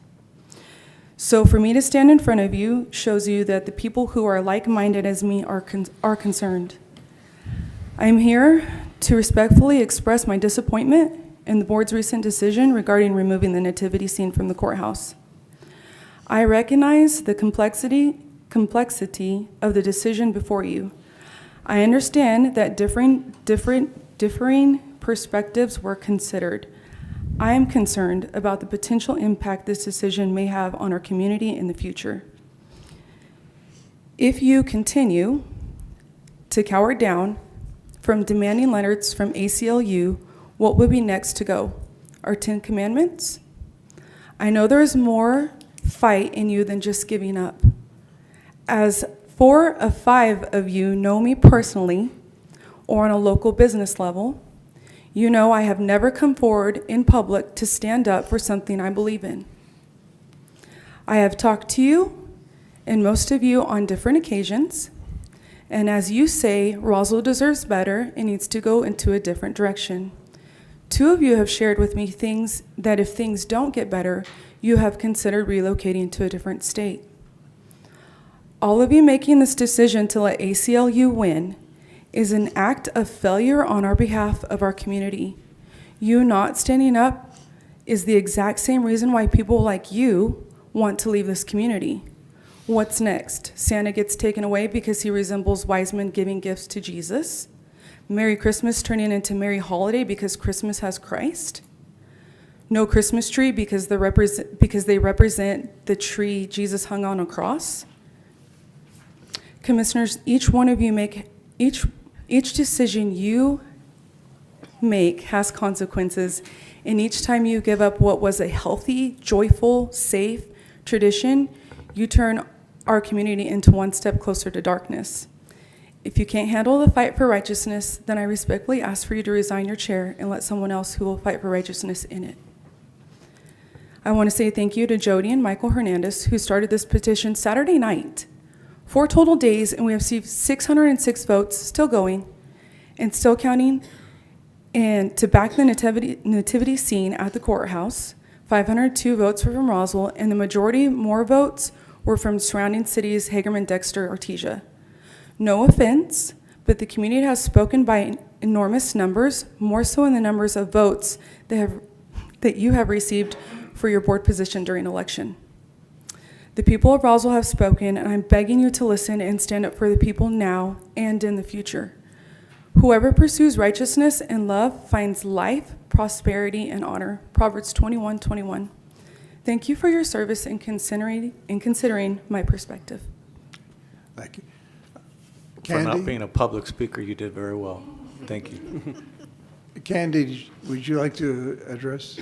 So for me to stand in front of you shows you that the people who are like-minded as me are concerned. I am here to respectfully express my disappointment in the board's recent decision regarding removing the nativity scene from the courthouse. I recognize the complexity of the decision before you. I understand that differing perspectives were considered. I am concerned about the potential impact this decision may have on our community in the future. If you continue to cower down from demanding letters from ACLU, what would be next to go? Our 10 Commandments? I know there is more fight in you than just giving up. As 4 of 5 of you know me personally or on a local business level, you know I have never come forward in public to stand up for something I believe in. I have talked to you and most of you on different occasions, and as you say, Roswell deserves better and needs to go into a different direction. 2 of you have shared with me things that if things don't get better, you have considered relocating to a different state. All of you making this decision to let ACLU win is an act of failure on our behalf of our community. You not standing up is the exact same reason why people like you want to leave this community. What's next? Santa gets taken away because he resembles wise men giving gifts to Jesus? Merry Christmas turning into Merry Holiday because Christmas has Christ? No Christmas tree because they represent the tree Jesus hung on a cross? Commissioners, each one of you make, each decision you make has consequences, and each time you give up what was a healthy, joyful, safe tradition, you turn our community into one step closer to darkness. If you can't handle the fight for righteousness, then I respectfully ask for you to resign your chair and let someone else who will fight for righteousness in it. I want to say thank you to Jody and Michael Hernandez, who started this petition Saturday night. 4 total days, and we have received 606 votes, still going, and still counting, and to back the nativity scene at the courthouse. 502 votes were from Roswell, and the majority more votes were from surrounding cities, Hagerman, Dexter, Artesia. No offense, but the community has spoken by enormous numbers, more so in the numbers of votes that you have received for your board position during election. The people of Roswell have spoken, and I'm begging you to listen and stand up for the people now and in the future. Whoever pursues righteousness and love finds life, prosperity, and honor. Proverbs 21:21. Thank you for your service in considering my perspective. Thank you. For not Candy? being a public speaker, you did very well. Thank you. Candy, would you like to address?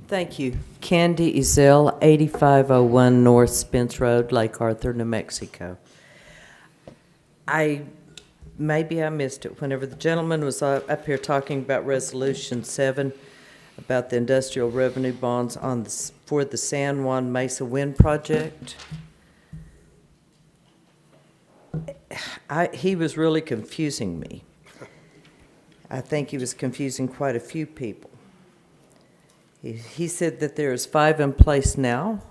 Thank you. Candy Ezell, 8501 North Spence Road, Lake Arthur, New Mexico. Maybe I missed it. Whenever the gentleman was up here talking about Resolution 7, about the industrial revenue bonds for the San Juan Mesa Wind Project, he was really confusing me. I think he was confusing quite a few people. He said that there's 5 in place now,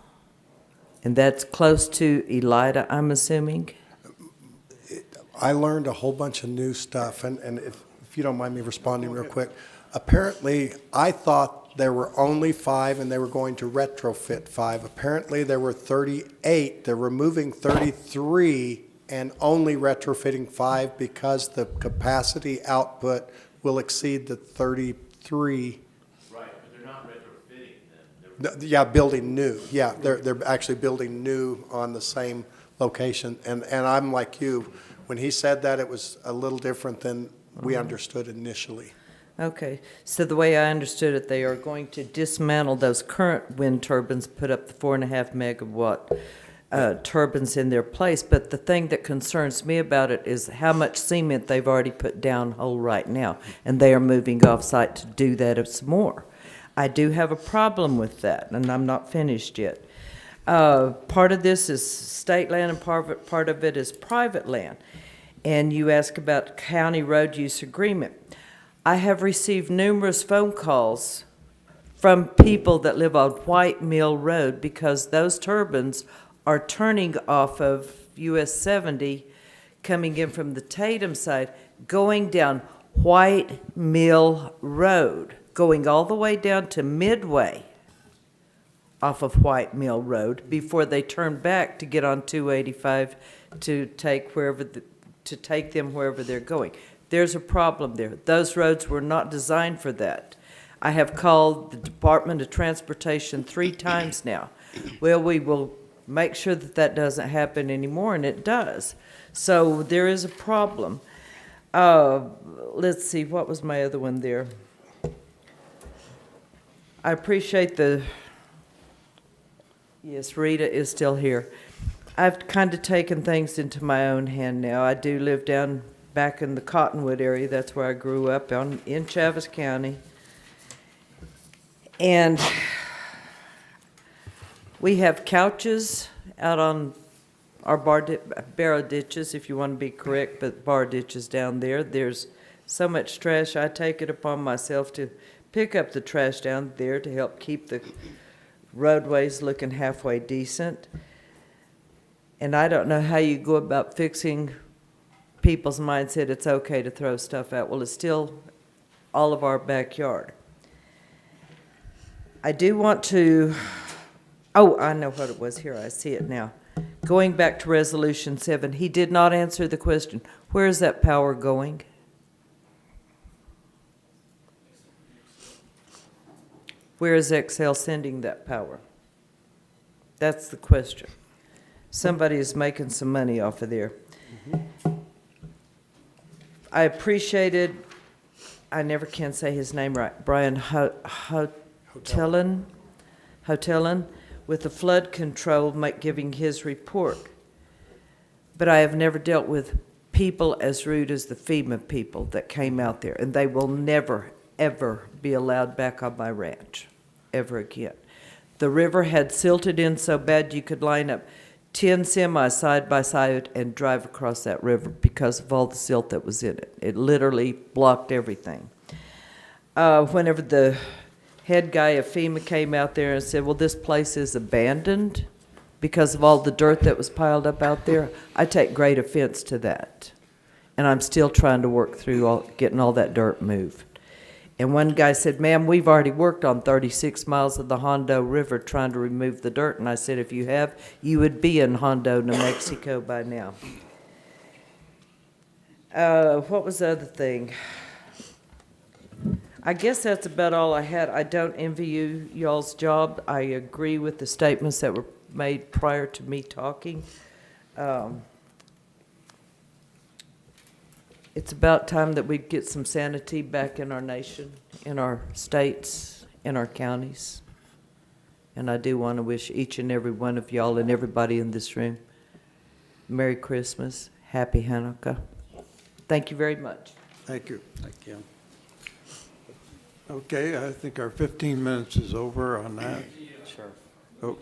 and that's close to Elida, I'm assuming? I learned a whole bunch of new stuff, and if you don't mind me responding real quick. Apparently, I thought there were only 5 and they were going to retrofit 5. Apparently, there were 38. They're removing 33 and only retrofitting 5 because the capacity output will exceed the 33. Right, but they're not retrofitting them. Yeah, building new. Yeah, they're actually building new on the same location. And I'm like you. When he said that, it was a little different than we understood initially. Okay, so the way I understood it, they are going to dismantle those current wind turbines, put up the 4.5 megawatt turbines in their place. But the thing that concerns me about it is how much cement they've already put down hole right now, and they are moving off-site to do that some more. I do have a problem with that, and I'm not finished yet. Part of this is state land and part of it is private land. And you ask about county road use agreement. I have received numerous phone calls from people that live on White Mill Road because those turbines are turning off of US 70 coming in from the Tatum side, going down White Mill Road, going all the way down to Midway off of White Mill Road before they turn back to get on 285 to take them wherever they're going. There's a problem there. Those roads were not designed for that. I have called the Department of Transportation 3 times now. Well, we will make sure that that doesn't happen anymore, and it does. So there is a problem. Let's see, what was my other one there? I appreciate yes, Rita is still here. I've kind of taken things into my own hand now. I do live down back in the Cottonwood area. That's where I grew up in Chaves County. And we have couches out on our barrow ditches, if you want to be correct, but bar ditches down there. There's so much trash. I take it upon myself to pick up the trash down there to help keep the roadways looking halfway decent. And I don't know how you go about fixing people's mindset it's okay to throw stuff out. Well, it's still all of our backyard. I do want to, I know what it was here. I see it now. Going back to Resolution 7, he did not answer the question. Where is that power going? Where is XL sending that power? That's the question. Somebody is making some money off of there. I appreciated, I never can say his name right, Brian Hotelan with the flood control giving his report. But I have never dealt with people as rude as the FEMA people that came out there, and they will never, ever be allowed back on my ranch, ever again. The river had silted in so bad you could line up 10 semis side by side and drive across that river because of all the silt that was in it. It literally blocked everything. Whenever the head guy of FEMA came out there and said, well, this place is abandoned because of all the dirt that was piled up out there, I take great offense to that. And I'm still trying to work through getting all that dirt moved. And one guy said, ma'am, we've already worked on 36 miles of the Hondo River trying to remove the dirt. And I said, if you have, you would be in Hondo, New Mexico by now. What was the other thing? I guess that's about all I had. I don't envy y'all's job. I agree with the statements that were made prior to me talking. It's about time that we get some sanity back in our nation, in our states, in our counties. And I do want to wish each and every one of y'all and everybody in this room Merry Christmas, Happy Hanukkah. Thank you very much. Thank you. Thank you. Okay, I think our 15 minutes is over on that. Sure. Oh.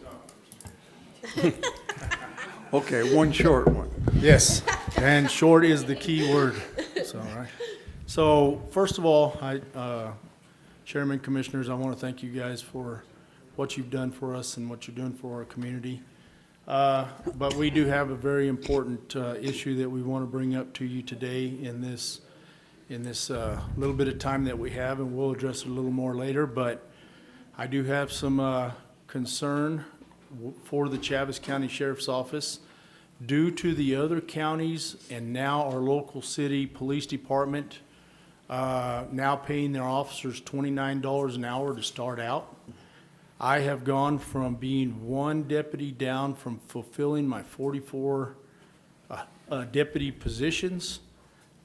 Okay, one short one. Yes, and short is the key word. So, all right. So first of all, Chairman, Commissioners, I want to thank you guys for what you've done for us and what you're doing for our community. But we do have a very important issue that we want to bring up to you today in this little bit of time that we have, and we'll address it a little more later. But I do have some concern for the Chaves County Sheriff's Office due to the other counties and now our local city police department now paying their officers $29 an hour to start out. I have gone from being one deputy down from fulfilling my 44 deputy positions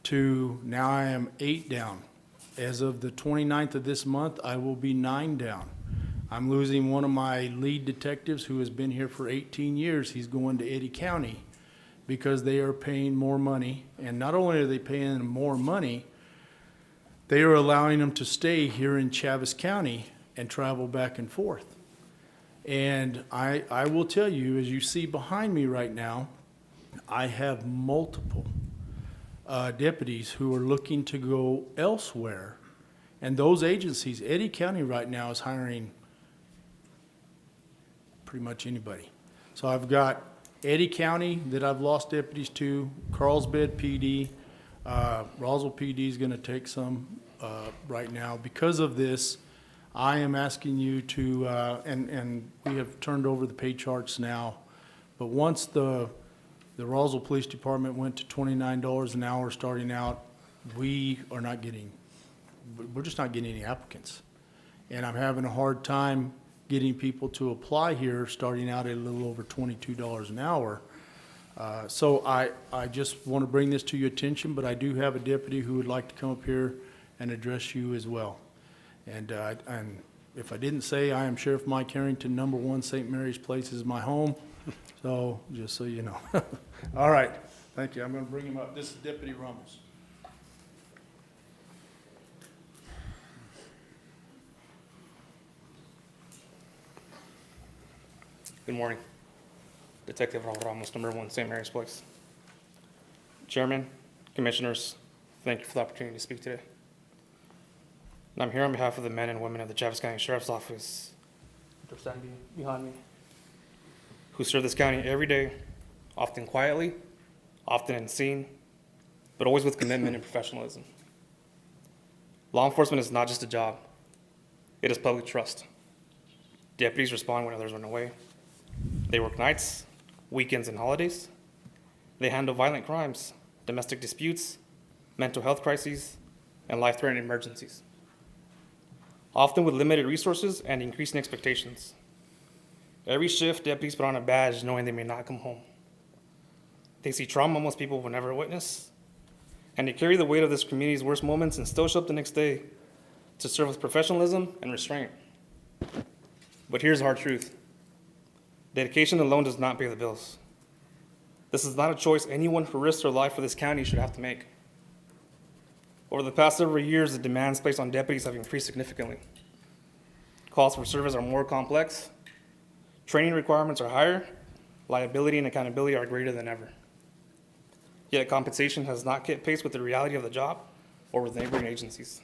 to now I am 8 down. As of the 29th of this month, I will be 9 down. I'm losing one of my lead detectives who has been here for 18 years. He's going to Eddy County because they are paying more money. And not only are they paying him more money, they are allowing him to stay here in Chaves County and travel back and forth. And I will tell you, as you see behind me right now, I have multiple deputies who are looking to go elsewhere. And those agencies, Eddy County right now is hiring pretty much anybody. So I've got Eddy County that I've lost deputies to, Carlsbad PD, Roswell PD is gonna take some, right now. Because of this, I am asking you to, and we have turned over the pay charts now, but once the Roswell Police Department went to $29 an hour starting out, we're just not getting any applicants. And I'm having a hard time getting people to apply here, starting out at a little over $22 an hour. So I just want to bring this to your attention, but I do have a deputy who would like to come up here and address you as well. And if I didn't say, I am Sheriff Mike Harrington, number 1 St. Mary's Place is my home. So, just so you know. All right, thank you. I'm going to bring him up. This is Deputy Ramos. Good morning. Detective Raul Ramos, number 1 St. Mary's Place. Chairman, Commissioners, thank you for the opportunity to speak today. And I'm here on behalf of the men and women of the Chaves County Sheriff's Office, they're standing behind me, who serve this county every day, often quietly, often unseen, but always with commitment and professionalism. Law enforcement is not just a job, it is public trust. Deputies respond when others run away. They work nights, weekends, and holidays. They handle violent crimes, domestic disputes, mental health crises, and life-threatening emergencies, often with limited resources and increasing expectations. Every shift, deputies put on a badge knowing they may not come home. They see trauma most people will never witness, and they carry the weight of this community's worst moments and still show up the next day to serve with professionalism and restraint. But here's the hard truth. Dedication alone does not pay the bills. This is not a choice anyone who risks their life for this county should have to make. Over the past several years, the demands placed on deputies have increased significantly. Calls for service are more complex, training requirements are higher, liability and accountability are greater than ever. Yet compensation has not kept pace with the reality of the job or with neighboring agencies.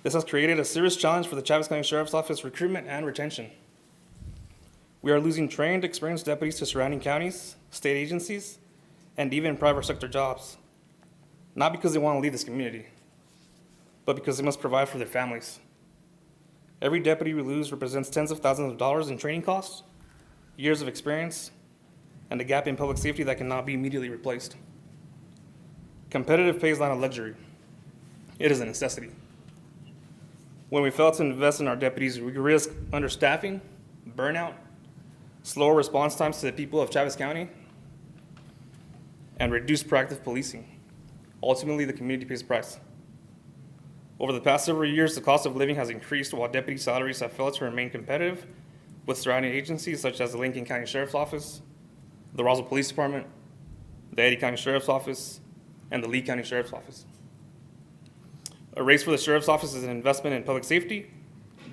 This has created a serious challenge for the Chaves County Sheriff's Office recruitment and retention. We are losing trained, experienced deputies to surrounding counties, state agencies, and even private sector jobs. Not because they want to leave this community, but because they must provide for their families. Every deputy we lose represents tens of thousands of dollars in training costs, years of experience, and a gap in public safety that cannot be immediately replaced. Competitive pay is not a luxury. It is a necessity. When we fail to invest in our deputies, we risk understaffing, burnout, slower response times to the people of Chaves County, and reduced proactive policing. Ultimately, the community pays the price. Over the past several years, the cost of living has increased while deputy salaries have failed to remain competitive with surrounding agencies such as the Lincoln County Sheriff's Office, the Roswell Police Department, the Eddy County Sheriff's Office, and the Lee County Sheriff's Office. A race for the Sheriff's Office is an investment in public safety,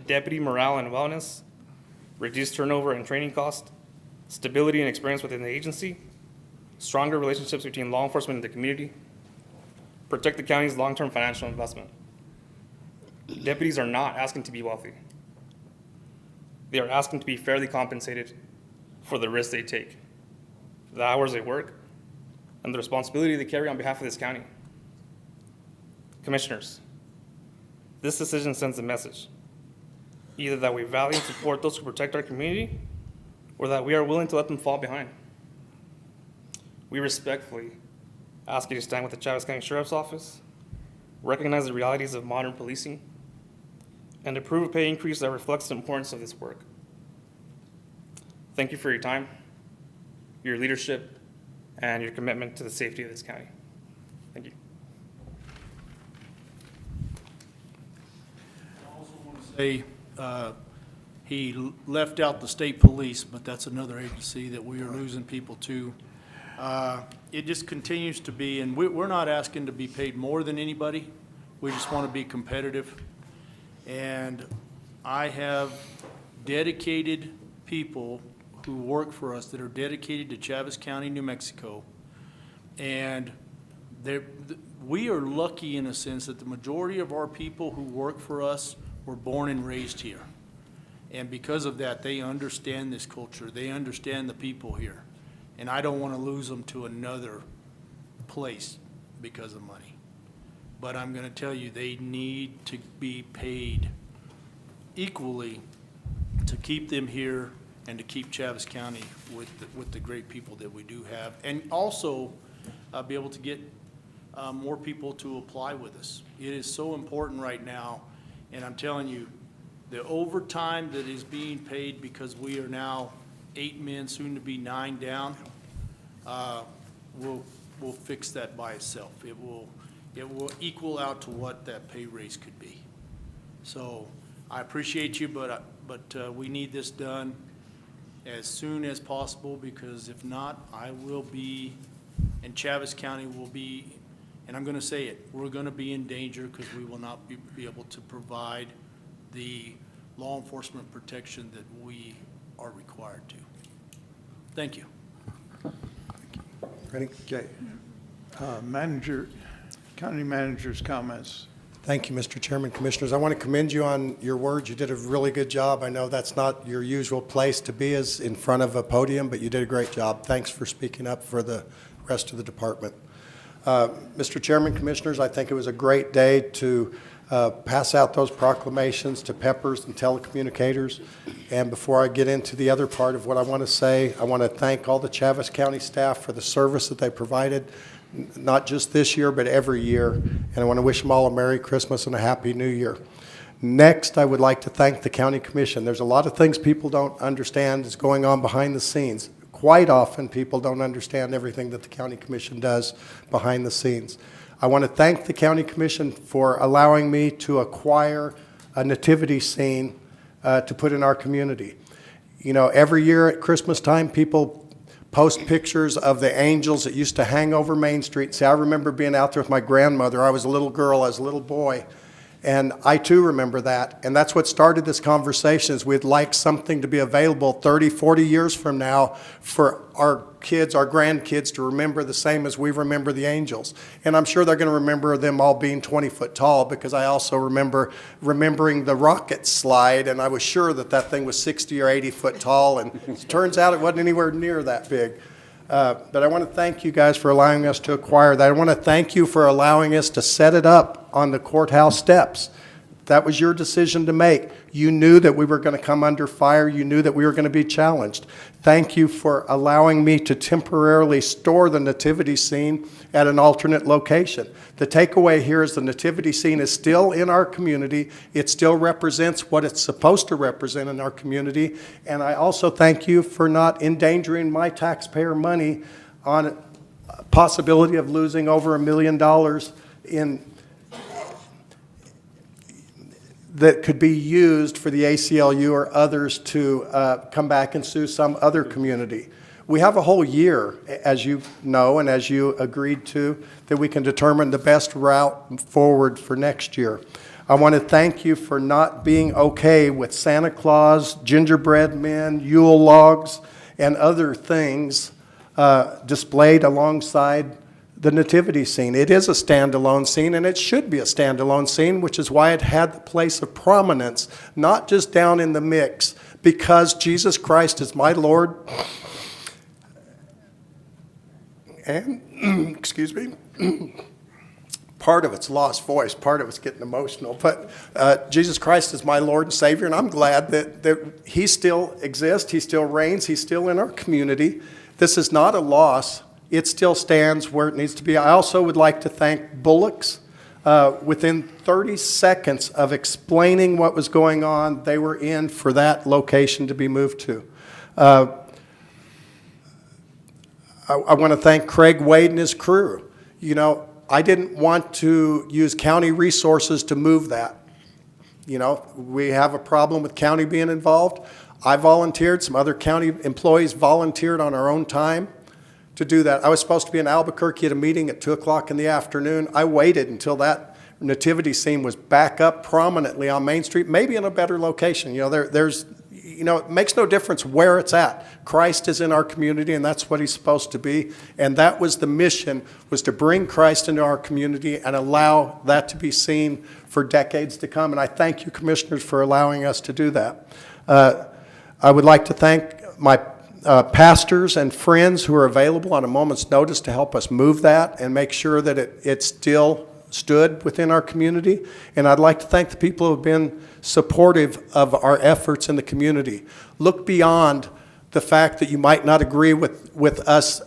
deputy morale and wellness, reduced turnover and training cost, stability and experience within the agency, stronger relationships between law enforcement and the community, protect the county's long-term financial investment. Deputies are not asking to be wealthy. They are asking to be fairly compensated for the risks they take, the hours they work, and the responsibility they carry on behalf of this county. Commissioners, this decision sends a message, either that we value and support those who protect our community, or that we are willing to let them fall behind. We respectfully ask you to stand with the Chaves County Sheriff's Office, recognize the realities of modern policing, and approve a pay increase that reflects the importance of this work. Thank you for your time, your leadership, and your commitment to the safety of this county. Thank you. I also want to say, he left out the state police, but that's another agency that we are losing people to. It just continues to be, and we're not asking to be paid more than anybody. We just want to be competitive. And I have dedicated people who work for us that are dedicated to Chaves County, New Mexico. And we are lucky in a sense that the majority of our people who work for us were born and raised here. And because of that, they understand this culture. They understand the people here. and I don't want to lose them to another place because of money. But I'm going to tell you, they need to be paid equally to keep them here and to keep Chaves County with the great people that we do have. And also be able to get more people to apply with us. It is so important right now, and I'm telling you, the overtime that is being paid because we are now 8 men, soon to be 9 down, will fix that by itself. It will equal out to what that pay raise could be. So I appreciate you, but we need this done as soon as possible, because if not, I will be, and Chaves County will be, and I'm going to say it, we're going to be in danger because we will not be able to provide the law enforcement protection that we are required to. Thank you. Ready? Okay. County manager's comments. Thank you, Mr. Chairman, Commissioners. I want to commend you on your words. You did a really good job. I know that's not your usual place to be, is in front of a podium, but you did a great job. Thanks for speaking up for the rest of the department. Mr. Chairman, Commissioners, I think it was a great day to pass out those proclamations to peppers and telecommunicators. And before I get into the other part of what I want to say, I want to thank all the Chaves County staff for the service that they provided, not just this year, but every year. And I want to wish them all a Merry Christmas and a Happy New Year. Next, I would like to thank the County Commission. There's a lot of things people don't understand is going on behind the scenes. Quite often, people don't understand everything that the County Commission does behind the scenes. I want to thank the County Commission for allowing me to acquire a nativity scene to put in our community. You know, every year at Christmas time, people post pictures of the angels that used to hang over Main Street. See, I remember being out there with my grandmother. I was a little girl, I was a little boy, and I too remember that. And that's what started this conversation, is we'd like something to be available 30, 40 years from now for our kids, our grandkids to remember the same as we remember the angels. And I'm sure they're going to remember them all being 20 foot tall, because I also remember remembering the rocket slide, and I was sure that that thing was 60 or 80 foot tall, and it turns out it wasn't anywhere near that big. But I want to thank you guys for allowing us to acquire that. I want to thank you for allowing us to set it up on the courthouse steps. That was your decision to make. You knew that we were going to come under fire. You knew that we were going to be challenged. Thank you for allowing me to temporarily store the nativity scene at an alternate location. The takeaway here is the nativity scene is still in our community. It still represents what it's supposed to represent in our community. And I also thank you for not endangering my taxpayer money on a possibility of losing over $1 million in that could be used for the ACLU or others to come back and sue some other community. We have a whole year, as you know and as you agreed to, that we can determine the best route forward for next year. I want to thank you for not being okay with Santa Claus, gingerbread men, Yule logs, and other things displayed alongside the nativity scene. It is a standalone scene, and it should be a standalone scene, which is why it had the place of prominence, not just down in the mix, because Jesus Christ is my Lord. And, excuse me, part of it's lost voice, part of it's getting emotional, but Jesus Christ is my Lord and Savior, and I'm glad that He still exists, He still reigns, He's still in our community. This is not a loss. It still stands where it needs to be. I also would like to thank Bullocks. Within 30 seconds of explaining what was going on, they were in for that location to be moved to. I want to thank Craig Wade and his crew. You know, I didn't want to use county resources to move that. You know, we have a problem with county being involved. I volunteered. Some other county employees volunteered on our own time to do that. I was supposed to be in Albuquerque at a meeting at 2 o'clock in the afternoon. I waited until that nativity scene was back up prominently on Main Street, maybe in a better location. You know, it makes no difference where it's at. Christ is in our community, and that's what He's supposed to be. And that was the mission, was to bring Christ into our community and allow that to be seen for decades to come. And I thank you, Commissioners, for allowing us to do that. I would like to thank my pastors and friends who are available on a moment's notice to help us move that and make sure that it still stood within our community. And I'd like to thank the people who have been supportive of our efforts in the community. Look beyond the fact that you might not agree with us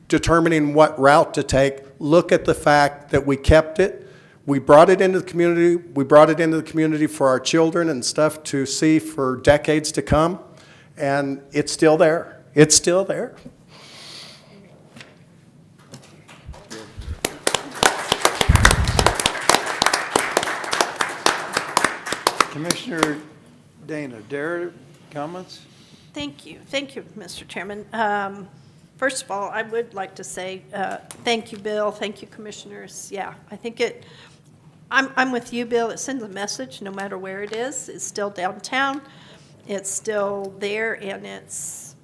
determining what route to take. Look at the fact that we kept it. We brought it into the community. We brought it into the community for our children and stuff to see for decades to come. And it's still there. It's still there. Commissioner Dana, Dare, comments? Thank you, Mr. Chairman. First of all, I would like to say thank you, Bill, thank you, Commissioners. Yeah, I think I'm with you, Bill. It sends a message no matter where it is. It's still downtown. It's still there, and it's,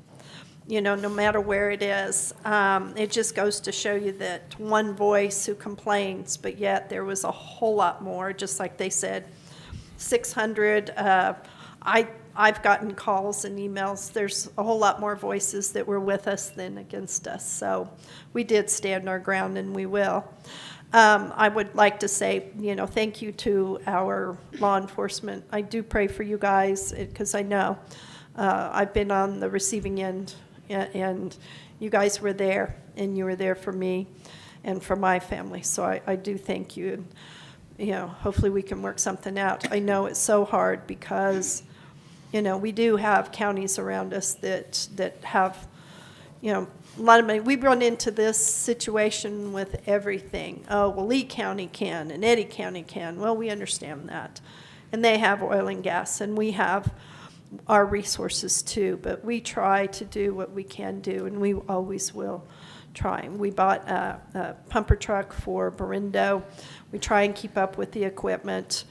no matter where it is. It just goes to show you that one voice who complains, but yet there was a whole lot more, just like they said, 600. I've gotten calls and emails. There's a whole lot more voices that were with us than against us. So we did stand our ground, and we will. I would like to say, thank you to our law enforcement. I do pray for you guys because I know I've been on the receiving end, and you guys were there, and you were there for me and for my family. So I do thank you. And, hopefully we can work something out. I know it's so hard because, we do have counties around us that have, a lot of money. We run into this situation with everything. Oh, well, Lee County can and Eddy County can. Well, we understand that. And they have oil and gas, and we have our resources too. But we try to do what we can do, and we always will try. We bought a pumper truck for Berindo. We try and keep up with the equipment.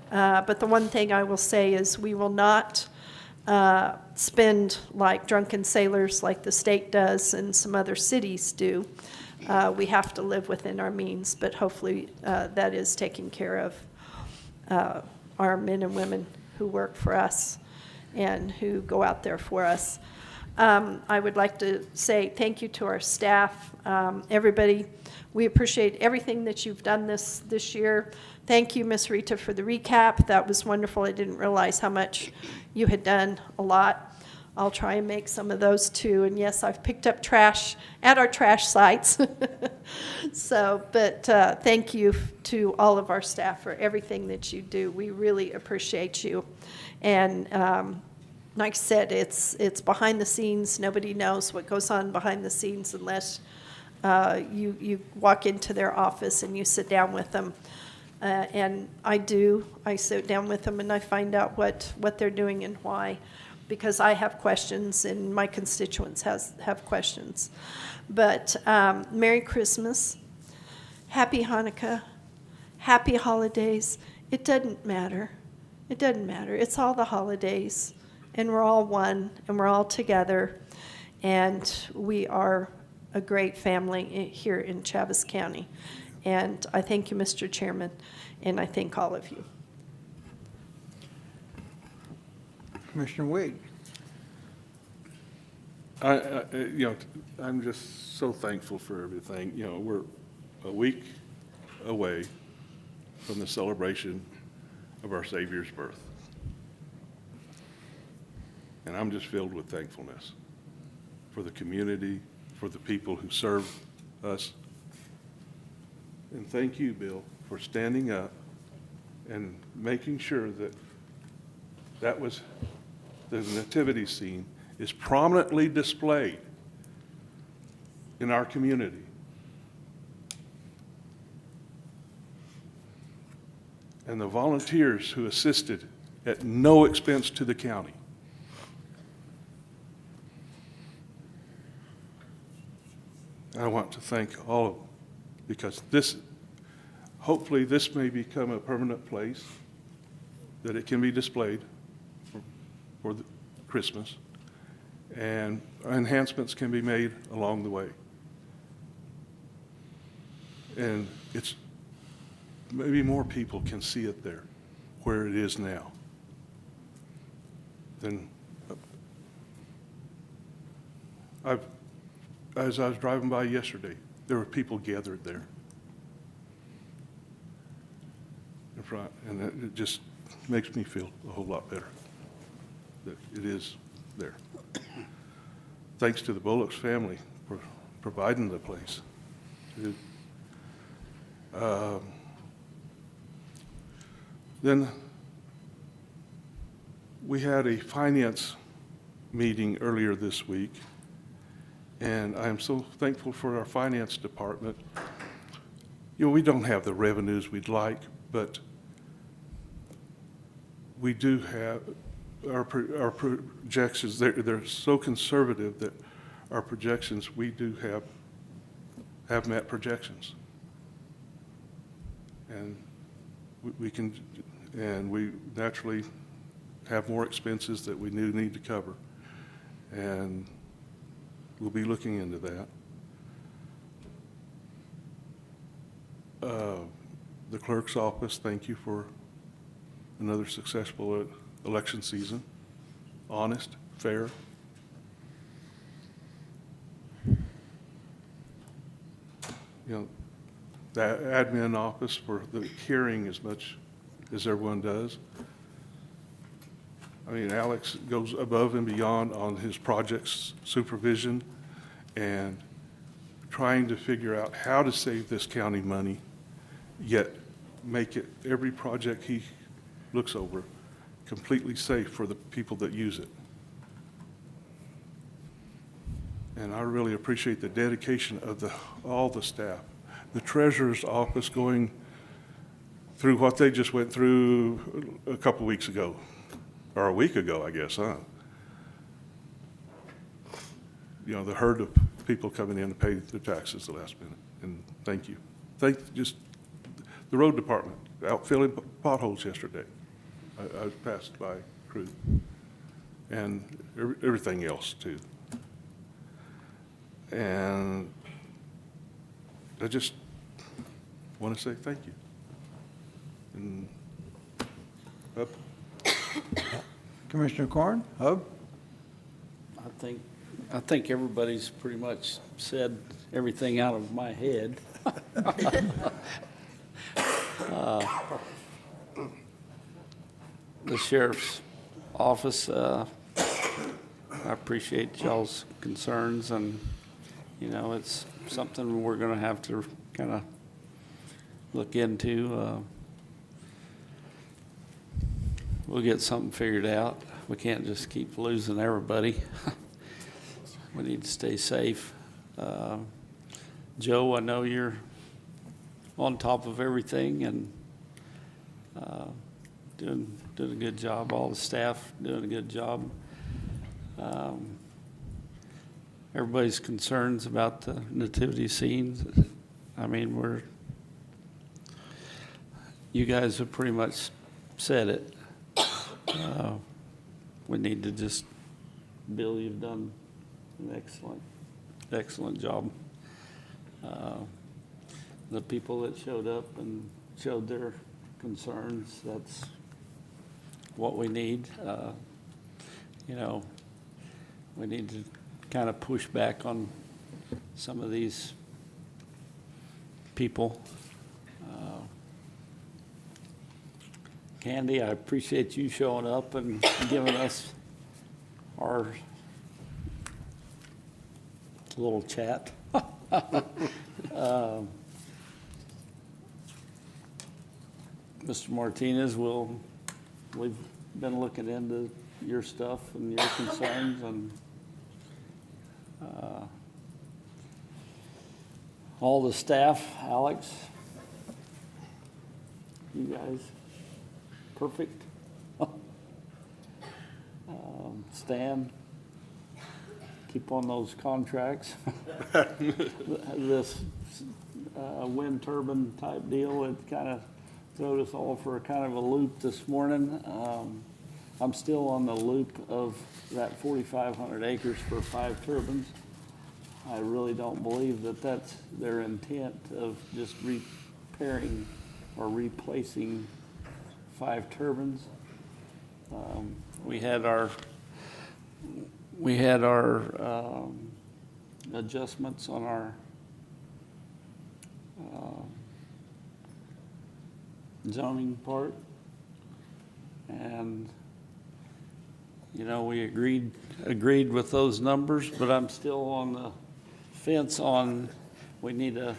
But the one thing I will say is we will not spend like drunken sailors like the state does and some other cities do. We have to live within our means, but hopefully that is taking care of our men and women who work for us and who go out there for us. I would like to say thank you to our staff, everybody. We appreciate everything that you've done this year. Thank you, Ms. Rita, for the recap. That was wonderful. I didn't realize how much you had done, a lot. I'll try and make some of those too. And yes, I've picked up trash at our trash sites. But thank you to all of our staff for everything that you do. We really appreciate you. And like I said, it's behind the scenes. Nobody knows what goes on behind the scenes unless you walk into their office and you sit down with them. And I sit down with them and I find out what they're doing and why, because I have questions and my constituents have questions. But Merry Christmas, Happy Hanukkah, Happy Holidays. It doesn't matter. It doesn't matter. It's all the holidays, and we're all one, and we're all together, and we are a great family here in Chaves County. And I thank you, Mr. Chairman, and I thank all of you. Commissioner Wade. I'm just so thankful for everything. We're a week away from the celebration of our Savior's birth. And I'm just filled with thankfulness for the community, for the people who serve us. And thank you, Bill, for standing up and making sure that was the nativity scene is prominently displayed in our community. And the volunteers who assisted at no expense to the county. I want to thank all of them, because hopefully this may become a permanent place that it can be displayed for the Christmas, and enhancements can be made along the way. And it's maybe more people can see it there where it is now than As I was driving by yesterday, there were people gathered there in front, and it just makes me feel a whole lot better that it is there. Thanks to the Bullocks family for providing the place. Then we had a finance meeting earlier this week, and I am so thankful for our finance department. You know, we don't have the revenues we'd like, but we do have our projections. They're so conservative that our projections, we do have met projections. And we naturally have more expenses that we need to cover. And we'll be looking into that. The clerk's office, thank you for another successful election season. Honest, fair. You know, the admin office for the hearing as much as everyone does. I mean, Alex goes above and beyond on his project's supervision and trying to figure out how to save this county money, yet make it, every project he looks over, completely safe for the people that use it. And I really appreciate the dedication of all the staff. The treasurer's office going through what they just went through a couple weeks ago, or a week ago, I guess, huh? You know, the herd of people coming in to pay their taxes the last minute, and thank you. Just the road department, out filling potholes yesterday. I passed by crew, and everything else too. And I just want to say thank you. And up. Commissioner Corn, Hub? I think everybody's pretty much said everything out of my head. The sheriff's office, I appreciate y'all's concerns, and, you know, it's something we're going to have to kind of look into. We'll get something figured out. We can't just keep losing everybody. We need to stay safe. Joe, I know you're on top of everything and doing a good job. All the staff doing a good job. Everybody's concerns about the nativity scenes. I mean, you guys have pretty much said it. We need to just, Bill, you've done an excellent job. The people that showed up and showed their concerns, that's what we need. You know, we need to kind of push back on some of these people. Candy, I appreciate you showing up and giving us our little chat. Mr. Martinez, we've been looking into your stuff and your concerns, and all the staff, Alex, you guys, perfect. Stan, keep on those contracts. This wind turbine type deal, it kind of threw us all for a kind of a loop this morning. I'm still on the loop of that 4,500 acres for 5 turbines. I really don't believe that that's their intent of just repairing or replacing 5 turbines. We had our adjustments on our zoning part. And, you know, we agreed with those numbers, but I'm still on the fence on, we need a,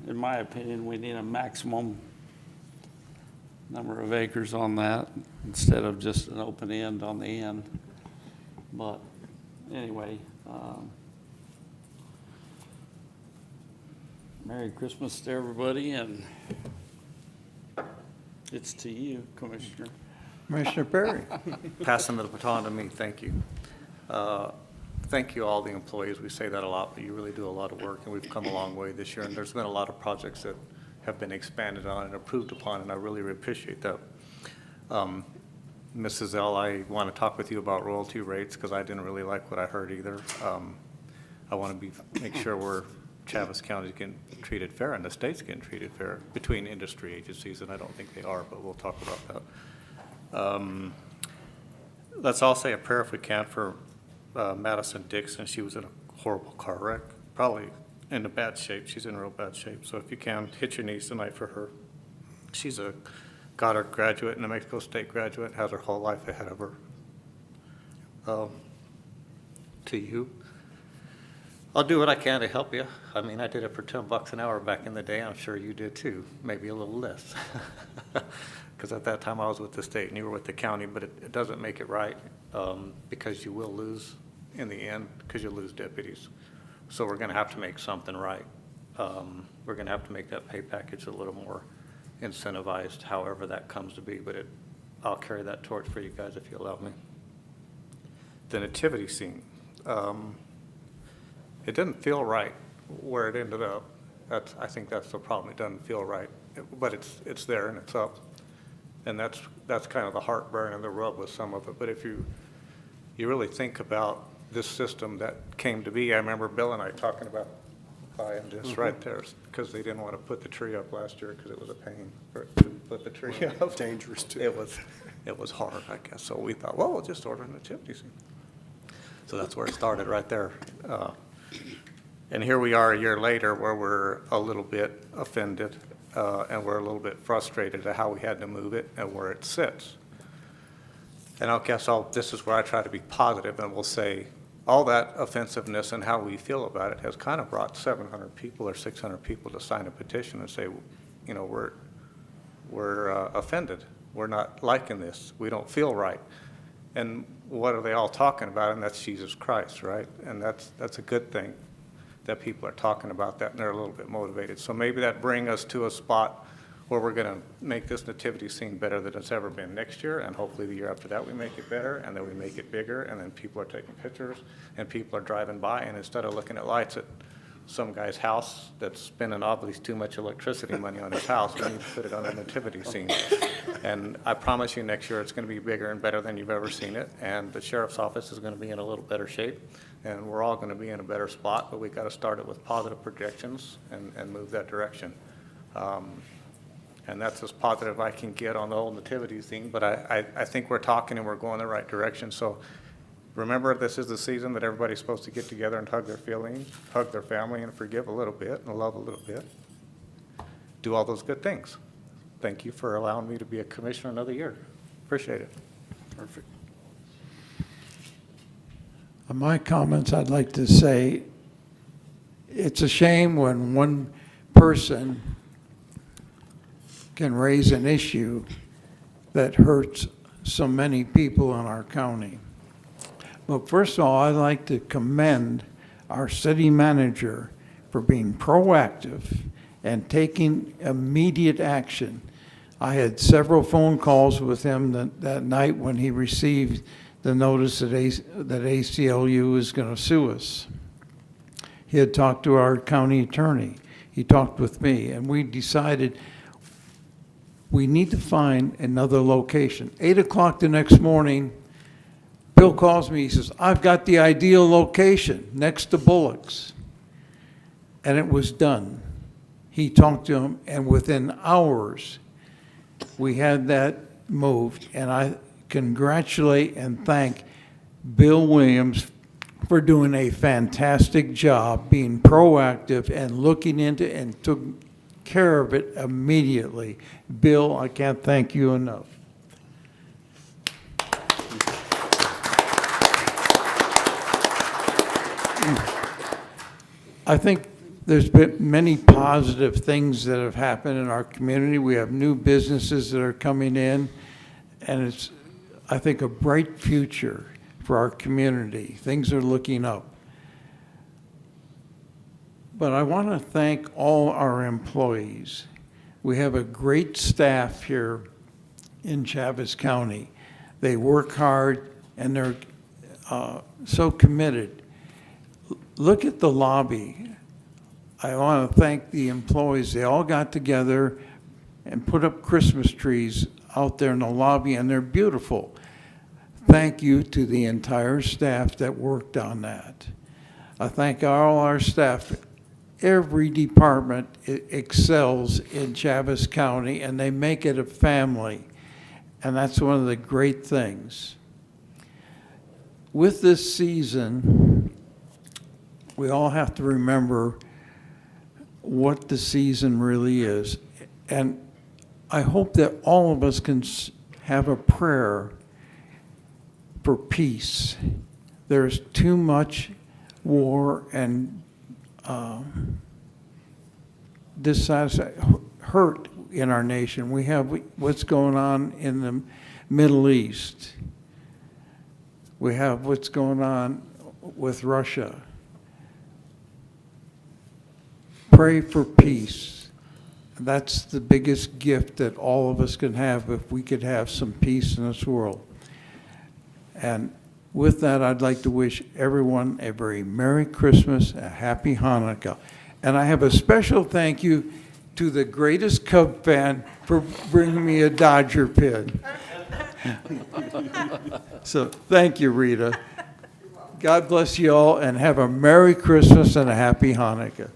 in my opinion, we need a maximum number of acres on that instead of just an open end on the end. But anyway, Merry Christmas to everybody, and it's to you, Commissioner. Commissioner Perry. Passing the baton to me, thank you. Thank you, all the employees. We say that a lot, but you really do a lot of work, and we've come a long way this year. And there's been a lot of projects that have been expanded on and approved upon, and I really appreciate that. Mrs. L., I want to talk with you about royalty rates because I didn't really like what I heard either. I want to make sure Chaves County is getting treated fair and the state's getting treated fair between industry agencies, and I don't think they are, but we'll talk about that. Let's all say a prayer if we can for Madison Dixon. She was in a horrible car wreck, probably in a bad shape. She's in real bad shape. So if you can, hit your knees tonight for her. She's a Goddard graduate, New Mexico State graduate, has her whole life ahead of her. To you, I'll do what I can to help you. I mean, I did it for $10 an hour back in the day. I'm sure you did too, maybe a little less. Because at that time I was with the state and you were with the county, but it doesn't make it right because you will lose in the end because you'll lose deputies. So we're going to have to make something right. We're going to have to make that pay package a little more incentivized, however that comes to be, but I'll carry that torch for you guys if you allow me. The nativity scene. It didn't feel right where it ended up. I think that's the problem. It doesn't feel right, but it's there and it's up. And that's kind of the heartburn and the rub with some of it. But if you really think about this system that came to be, I remember Bill and I talking about buying this right there because they didn't want to put the tree up last year because it was a pain to put the tree up. Dangerous too. It was hard, I guess. So we thought, well, we'll just order a nativity scene. So that's where it started right there. And here we are a year later where we're a little bit offended and we're a little bit frustrated at how we had to move it and where it sits. And I guess this is where I try to be positive and we'll say all that offensiveness and how we feel about it has kind of brought 700 people or 600 people to sign a petition and say, you know, we're offended. We're not liking this. We don't feel right. And what are they all talking about? And that's Jesus Christ, right? And that's a good thing that people are talking about that and they're a little bit motivated. So maybe that brings us to a spot where we're going to make this nativity scene better than it's ever been next year, and hopefully the year after that we make it better, and then we make it bigger, and then people are taking pictures, and people are driving by, and instead of looking at lights at some guy's house that's spending obviously too much electricity money on his house, we need to put it on a nativity scene. And I promise you next year it's going to be bigger and better than you've ever seen it, and the sheriff's office is going to be in a little better shape, and we're all going to be in a better spot, but we got to start it with positive projections and move that direction. And that's as positive I can get on the whole nativity thing, but I think we're talking and we're going the right direction. So remember, this is the season that everybody's supposed to get together and hug their feelings, hug their family, and forgive a little bit and love a little bit. Do all those good things. Thank you for allowing me to be a commissioner another year. Appreciate it. Perfect. On my comments, I'd like to say it's a shame when one person can raise an issue that hurts so many people in our county. But first of all, I'd like to commend our city manager for being proactive and taking immediate action. I had several phone calls with him that night when he received the notice that ACLU is going to sue us. He had talked to our county attorney. He talked with me, and we decided we need to find another location. 8 o'clock the next morning, Bill calls me. He says, I've got the ideal location next to Bullock's. And it was done. He talked to him, and within hours, we had that moved. And I congratulate and thank Bill Williams for doing a fantastic job, being proactive and looking into and took care of it immediately. Bill, I can't thank you enough. I think there's been many positive things that have happened in our community. We have new businesses that are coming in, and it's, I think, a bright future for our community. Things are looking up. But I want to thank all our employees. We have a great staff here in Chaves County. They work hard and they're so committed. Look at the lobby. I want to thank the employees. They all got together and put up Christmas trees out there in the lobby, and they're beautiful. Thank you to the entire staff that worked on that. I thank all our staff. Every department excels in Chaves County, and they make it a family. And that's one of the great things. With this season, we all have to remember what the season really is. And I hope that all of us can have a prayer for peace. There's too much war and hurt in our nation. We have what's going on in the Middle East. We have what's going on with Russia. Pray for peace. That's the biggest gift that all of us can have, if we could have some peace in this world. And with that, I'd like to wish everyone a very Merry Christmas, a Happy Hanukkah. And I have a special thank you to the greatest Cub fan for bringing me a Dodger pin. So thank you, Rita. God bless you all, and have a Merry Christmas and a Happy Hanukkah.